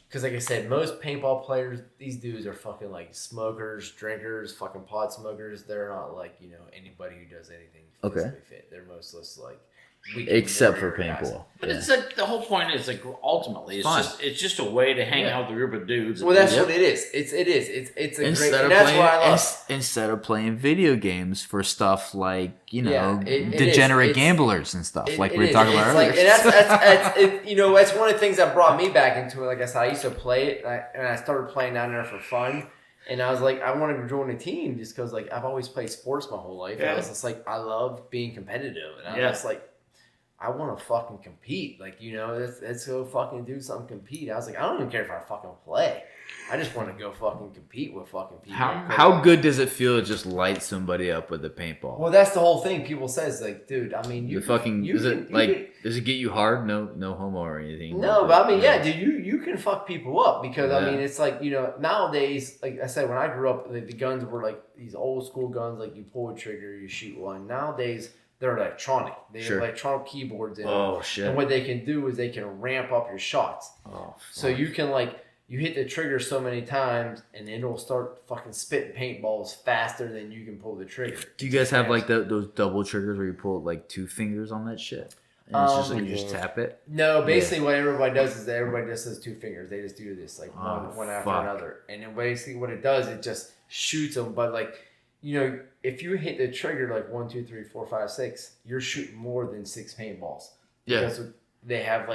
Because, like I said, most paintball players, these dudes are fucking like smokers, drinkers, fucking pot smokers. They're not like anybody who does anything physically fit. They're most just like weekend Except for warrior guys. paintball. But it's like the whole point is like ultimately it's just a way to hang out with a group of dudes. Well, that's Yep. what it is. It's a Instead great. of And that's playing, what I love. instead of playing video games for stuff like Yeah, it degenerate is. gamblers and stuff like It we were is. talking about It's earlier. like- and that's one of the things that brought me back into it. Like I said, I used to play it, and I started playing down there for fun. And I was like, I wanted to join a team just because, like, I've always played sports my whole life. And I was just like, I love being competitive, and I was just like, I want to fucking compete. Like, let's go fucking do something, compete. I was like, I don't even care if I fucking play. I just want to go fucking compete with fuking people. How good does it feel to just light somebody up with a paintball? Well, that's the whole thing. People says like, dude, I mean, does it get you hard? No homo or anything. No, but I mean, yeah, dude, you can fuck people up because I mean, it's like nowadays, like I said, when I grew up, the guns were like these old school guns, like you pull a trigger, you shoot one. Nowadays, they're electronic. They Sure. have electronic keyboards in them. Oh shit. And what they can do is they can ramp up your shots. Oh. So you can you hit the trigger so many times, and it'll start fucking spitting paintballs faster than you can pull the trigger. Do you guys have like those double triggers where you pull like 2 fingers on that shit? And it's just like you just tap it? No, basically what everybody does is that everybody just does 2 fingers. They just do this one after fuck. another. And then basically what it does, it just shoots them. But if you hit the trigger 1, 2, 3, 4, 5, 6, you're shooting more than 6 paintballs. Yeah. Because they have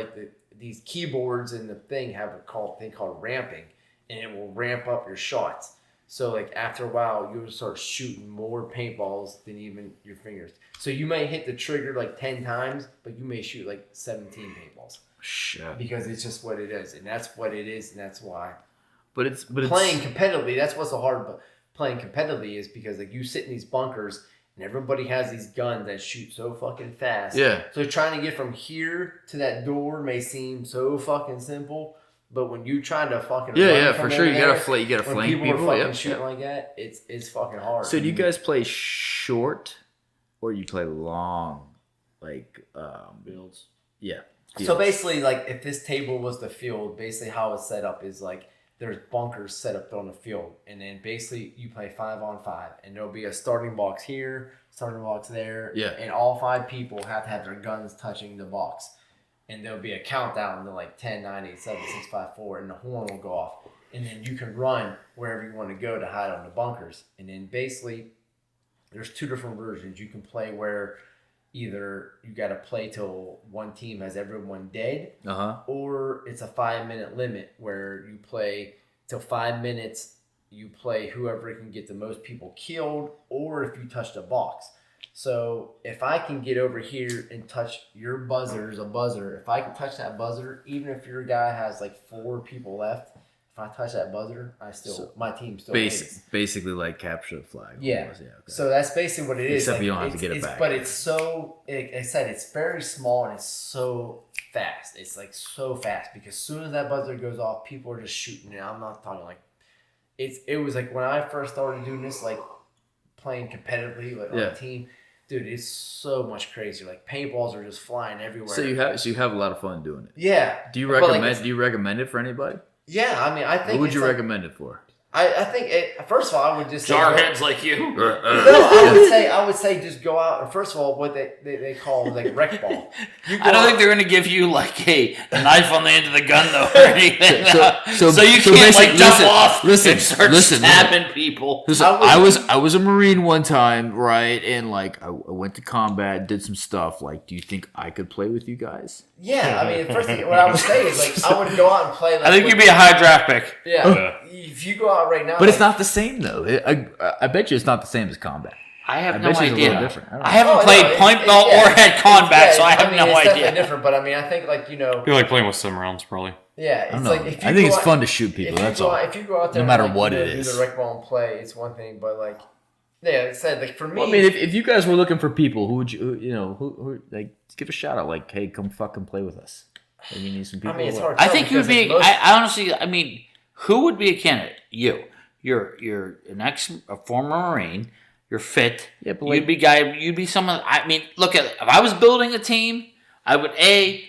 these keyboards and the thing have a thing called ramping, and it will ramp up your shots. So after a while, you'll start shooting more paintballs than even your fingers. So you may hit the trigger 10 times, but you may shoot 17 paintballs. Shit. Because it's just what it is, and that's what it is, and that's why. But it's Playing competitively, that's what's so hard. But playing competitively is because you sit in these bunkers, and everybody has these guns that shoot so fucking fast. Yeah. So trying to get from here to that door may seem so fucking simple, but when you try to fucking run from for sure. in You there, gotta flank. You gotta when flank people people. are fucking shooting like that, it's fucking hard. So do you guys play short, or you play long, builds? Yeah. So basically, if this table was the field, basically how it's set up is there's bunkers set up on the field, and then basically you play 5-on-5, and there'll be a starting box here, starting box there, Yeah. and all 5 people have to have their guns touching the box, and there'll be a countdown to 10, 9, 8, 7, 6, 5, 4, and the horn will go off, and then you can run wherever you want to go to hide on the bunkers, and then basically there's 2 different versions. You can play where either you got to play till one team has everyone dead, or it's a 5-minute limit where you play till 5 minutes. You play whoever can get the most people killed, or if you touch the box. So if I can get over here and touch your buzzer, is a buzzer. If I can touch that buzzer, even if your guy has 4 people left, if I touch that buzzer, my team still wins. Basically like capture the flag. Yeah. Almost. Okay. So that's basically what it is. Except you don't have to get it back. But it's so, I said, it's very small and it's so fast. It's so fast because as soon as that buzzer goes off, people are just shooting it. I'm not talking it was when I first started doing this, playing competitively on a team. Dude, it's so much crazier. Paintballs are just flying everywhere. So you have a lot of fun doing it. Yeah. Do you recommend it for anybody? Yeah, I mean, I think. What would you recommend it for? I think first of all, I would just say Jarheads like you. No, I would say just go out and first of all, what they call rec ball. I don't think they're going to give you a knife on the end of the gun though or anything. So you can't jump off and start stabbing people. I was a Marine one time, right? And I went to combat, did some stuff. Do you think I could play with you guys? Yeah, I mean, first thing what I would say is I would go out and play. I think you'd be a high draft pick. Yeah, if you go out right now, but it's not the same though. I bet you it's not the same as combat. I have no idea. I haven't played Paintball or had combat, so I have no it's idea. Definitely different, but I mean, I think You like playing with sim rounds, probably. Yeah, it's if you I think it's fun to shoot people. That's all. If you go out there, no matter what it do is, the rec ball and play, it's one thing, but yeah, it said for me. Well, I mean, if you guys were looking for people, who would who give a shout out? Hey, come fucking play with us. You need some people. I mean, it's hard. I think you would be. I honestly, I mean, who would be a candidate? You're a former Marine. You're fit. Yeah, but you'd be someone. I mean, look at if I was building a team, I would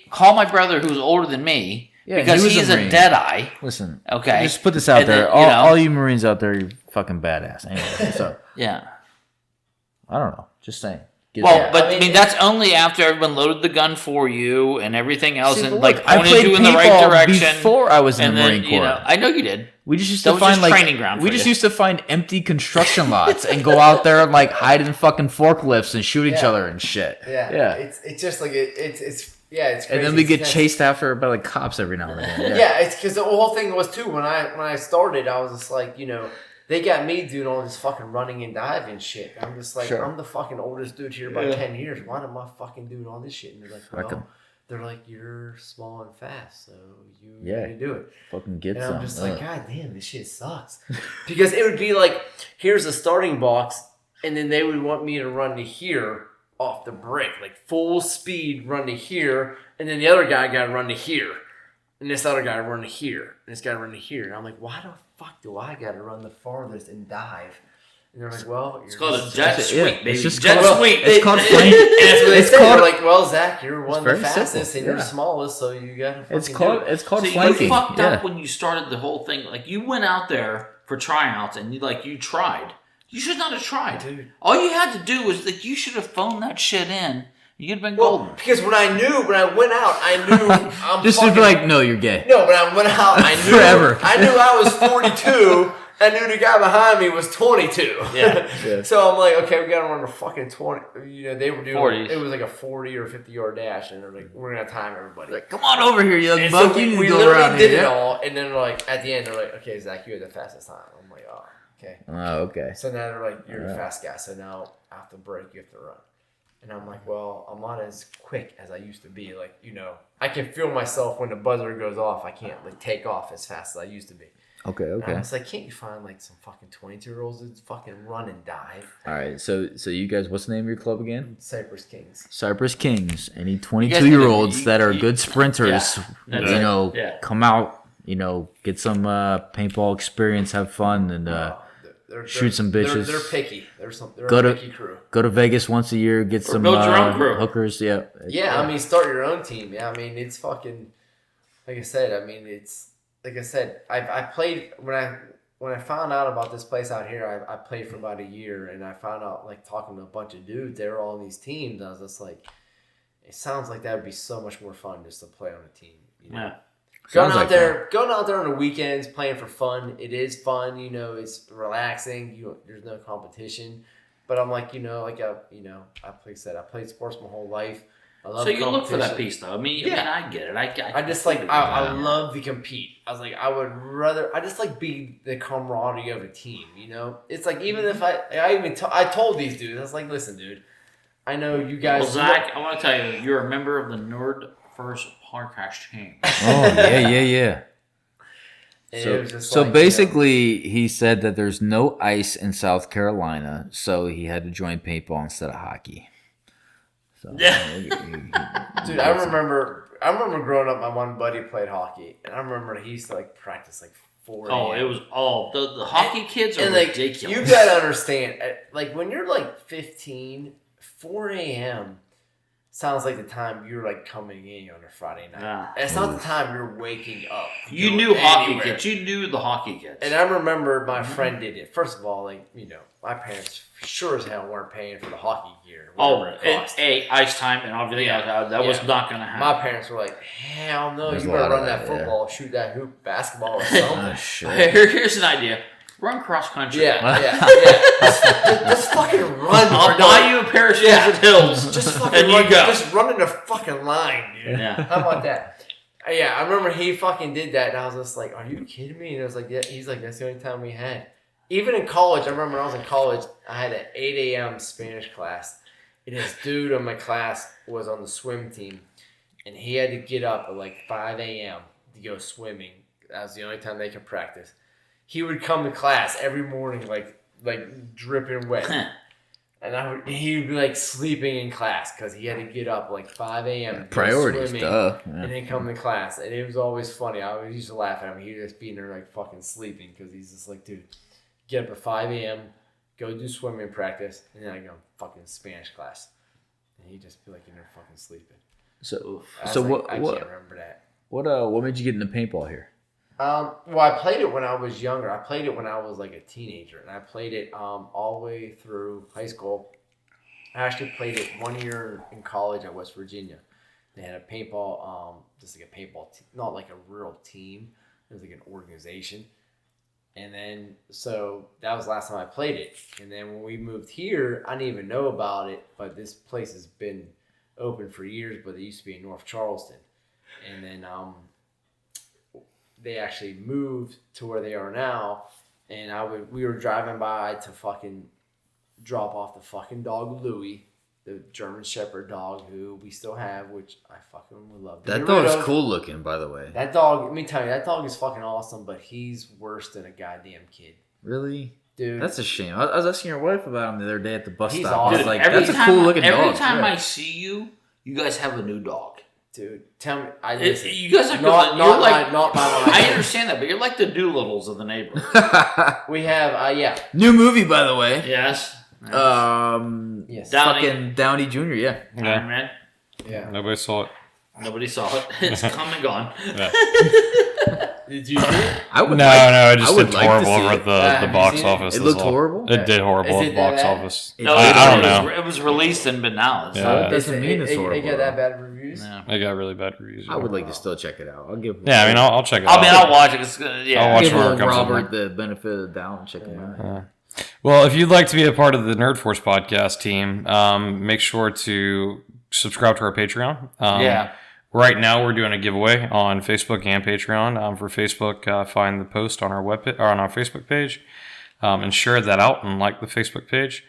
call my brother who's older than me because he's a deadeye. Listen, okay, just put this out there. Then, all you Marines out there, you're fucking badass. Anyway, so yeah, I don't know. Just saying. I mean, that's only after everyone loaded the gun for you and everything else, and I pointed you in the right direction. Before I was in the Marine Corps, I know you did. We just used to find training ground. We just used to find empty construction lots and go out there and hide in fucking forklifts and shoot each other and shit. Yeah. It's just it's crazy. And then we get chased after by cops every now and then. Yeah, it's because the whole thing was too when I started, I was just they got me doing all this fucking running and diving shit. I'm just I'm the fucking oldest dude here by 10 years. Why am I fucking doing all this shit? And they're well, they're you're small and fast, so you need to do it. Fucking get and some. I'm just God damn, this shit sucks. Because it would be here's a starting box, and then they would want me to run to here off the brick, full speed run to here, and then the other guy got to run to here. And this other guy run to here. And this guy run to here. And I'm why the fuck do I got to run the farthest and dive? And they're like, well, It's called a just- jet suite, baby. It's just Jet called- suite. It's called And flank. that's what they It's say. called- They're like, well, Zach, you're one of the very fastest simple, and you're the yeah. smallest, so you got to It's called So flanking. you fucked yeah. up when you started the whole thing. Like you went out there for tryouts and you tried. You should not have tried. Dude. All you had to do was you should have phoned that shit in. You'd have been Well, golden. because when I went out, I knew I'm Just to fucking, be like, no, you're gay. no, when I went out, I knew Forever. I knew I was 42. I knew the guy behind me was 22. Yeah. So I'm like, okay, we got to run a fucking 20. You know, they were doing 40s. it was like a 40 or 50-yard dash, and they're like, we're gonna time everybody. Like, come on over here, young And buck. so You need to we go literally around did here. it all, and then like at the end they're like, okay, Zach, you had the fastest time. I'm like, oh, okay. Oh, okay. So now they're like, you're the Alright. fast guy. So now after break, you have to run. And I'm like, well, I'm not as quick as I used to be. Like, you know, I can feel myself when the buzzer goes off. I can't like take off as fast as I used to be. Okay, And I okay. was like, can't you find like some fucking 22-year-olds that fucking run and dive? All right. So you guys, what's the name of your club again? Cypress Kings. Cypress Kings. Any guys 22-year-olds need to- that are you- good sprinters, Yeah, you that's it. know, Yeah. come out, you know, get some paintball experience, have fun, and shoot some bitches. They're picky. They're Go a to- picky crew. go to Vegas once a year, get some build your own crew. hookers. Yeah. Yeah, I mean, start your own team. Yeah, I mean, it's fucking. Like I said, I mean, it's like I said. I played when I found out about this place out here. I played for about a year, and I found out like talking to a bunch of dudes. They were all on these teams. I was just like, it sounds like that would be so much more fun just to play on a team. You know? Yeah. Going Sounds out like there, going out there on the weekends, playing for fun. It is fun, you know. It's relaxing. There's no competition, but I'm like, I played sports my whole life. I love So you look for that competition. piece, though. I mean, Yeah. I get it. I just like I love to compete. I was like I just like be the camaraderie of a team. You know, it's like even if I told these dudes, I was like, listen, dude, I know you guys. Well, Zach, I want to tell you, you're a member of the Nerd First Podcast team. Oh yeah. And So, it was just so like, you know, basically, he said that there's no ice in South Carolina, so he had to join paintball instead of hockey. So, Yeah. dude, I remember growing up. My one buddy played hockey, and I remember he used to like practice like 4 Oh, a.m. it was all the hockey kids are and like ridiculous. you gotta understand, like when you're like 15, 4 a.m. sounds like the time you're like coming in on a Friday night. Yeah. It's not the time you're waking up. You going knew hockey anywhere. kids. You knew the hockey kids. And I remember my friend did it. First of all, like, you know, my parents sure as hell weren't paying for the hockey gear. oh, Whatever it and cost. ice time and everything Yeah. else. That was Yeah. not going to happen. My parents were like, hell no, There's you a better lot of run that that, yeah. football, shoot that hoop, basketball or something. Oh, shit. Here's an idea. Run cross country. yeah. Just fucking run. I'll buy you a pair of shoes Yeah. at Hills. Just fucking And you run. go. Just run in the fucking line, dude. Yeah. How about that? Yeah, I remember he fucking did that, and I was just like, "Are you kidding me?" And I was like, "Yeah." He's like, "That's the only time we had." Even in college, I remember when I was in college, I had an 8 a.m. Spanish class, and this dude in my class was on the swim team, and he had to get up at like 5 a.m. to go swimming. That was the only time they could practice. He would come to class every morning, like dripping wet. And he would be like sleeping in class because he had to get up like 5 a.m. to go Priorities, swimming duh. and then come to class. And it was always funny. I always used to laugh at him. He was just being there like fucking sleeping because he's just like, dude, get up at 5 a.m., go do swimming practice, and then I go fucking Spanish class. And he'd just be like in there fucking sleeping. So, I was so like, what? I What? can't remember that. What made you get into paintball here? Well, I played it when I was younger. I played it when I was like a teenager, and I played it all the way through high school. I actually played it 1 year in college at West Virginia. They had a paintball, just like a paintball, not like a real team. It was like an organization. And then, so that was the last time I played it. And then when we moved here, I didn't even know about it, but this place has been open for years, but it used to be in North Charleston. And then, they actually moved to where they are now, and we were driving by to fucking drop off the fucking dog Louie, the German Shepherd dog who we still have, which I fucking would love to That get rid dog's of. cool looking, by the way. That dog, let me tell you, that dog is fucking awesome, but he's worse than a goddamn kid, Really? dude. That's a shame. I was asking your wife about him the other day at the bus He's stop. I was awesome. like, every that's a time, cool looking dog. Every time Yeah. I see you, you guys have a new dog. Dude, tell me. You guys are not my I understand that, but you're like the Doolittles of the neighborhood. We have, New movie, by the way. Yes. Yes. Fucking Downey Jr. Yeah. Iron Man. Yeah. Nobody saw it. Nobody saw it. It's come and gone. Yeah. Did you see it? I would. No, it just looked like to horrible see over it. at the Have you box seen it? office. It is looked all. horrible? It did horrible Is at it the that box bad? office. No, I don't know. It was released but now. It's Yeah. not. Doesn't mean it's It horrible. got that bad reviews. Yeah. It got really bad reviews. I would like to still check it out. I'll give. Yeah, I mean, I'll check it out. I'll watch it. It's, I'll watch give it when it old comes on. Robert the benefit of the doubt and check him out. Well, if you'd like to be a part of the Nerd Force podcast team, make sure to subscribe to our Patreon. Yeah. Right now, we're doing a giveaway on Facebook and Patreon. For Facebook, find the post on our on our Facebook page, and share that out and like the Facebook page.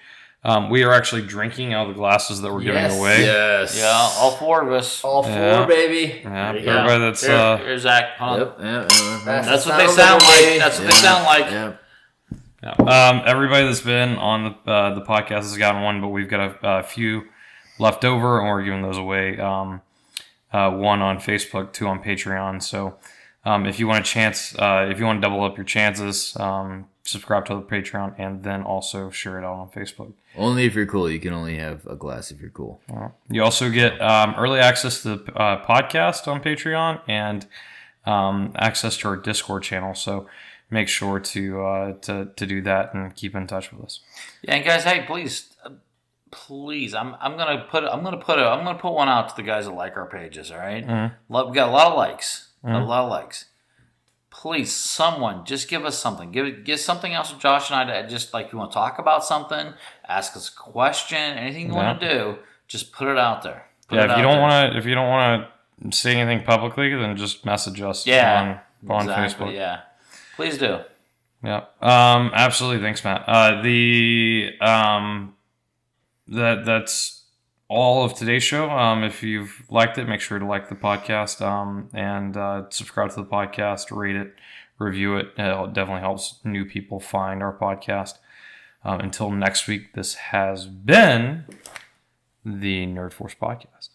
We are actually drinking out of the glasses that we're giving away. Yes. Yeah, all four of us. All four, Yeah. baby. Yeah, There you go. everybody that's There's Zach. Hold on. Yep. That's what they sound like. That's what they sound like. Yeah. everybody that's been on the podcast has gotten one, but we've got a few left over, and we're giving those away. One on Facebook, 2 on Patreon. So if you want to double up your chances, subscribe to the Patreon and then also share it out on Facebook. Only if you're cool. You can only have a glass if you're cool. You also get early access to the podcast on Patreon and access to our Discord channel. So make sure to do that and keep in touch with us. Yeah, and guys, hey, please, I'm gonna put one out to the guys that like our pages. All right, we got a lot of likes, Please, someone just give us something. Give something else with Josh and I to just like, if you want to talk about something, ask us a question, anything you want to do, just put it out there. If you don't want to say anything publicly, then just message us on Facebook. Yeah, please do. Yeah. Absolutely. Thanks, Matt. That's all of today's show. If you've liked it, make sure to like the podcast and subscribe to the podcast, rate it, review it. It definitely helps new people find our podcast. Until next week, this has been the Nerd Force Podcast.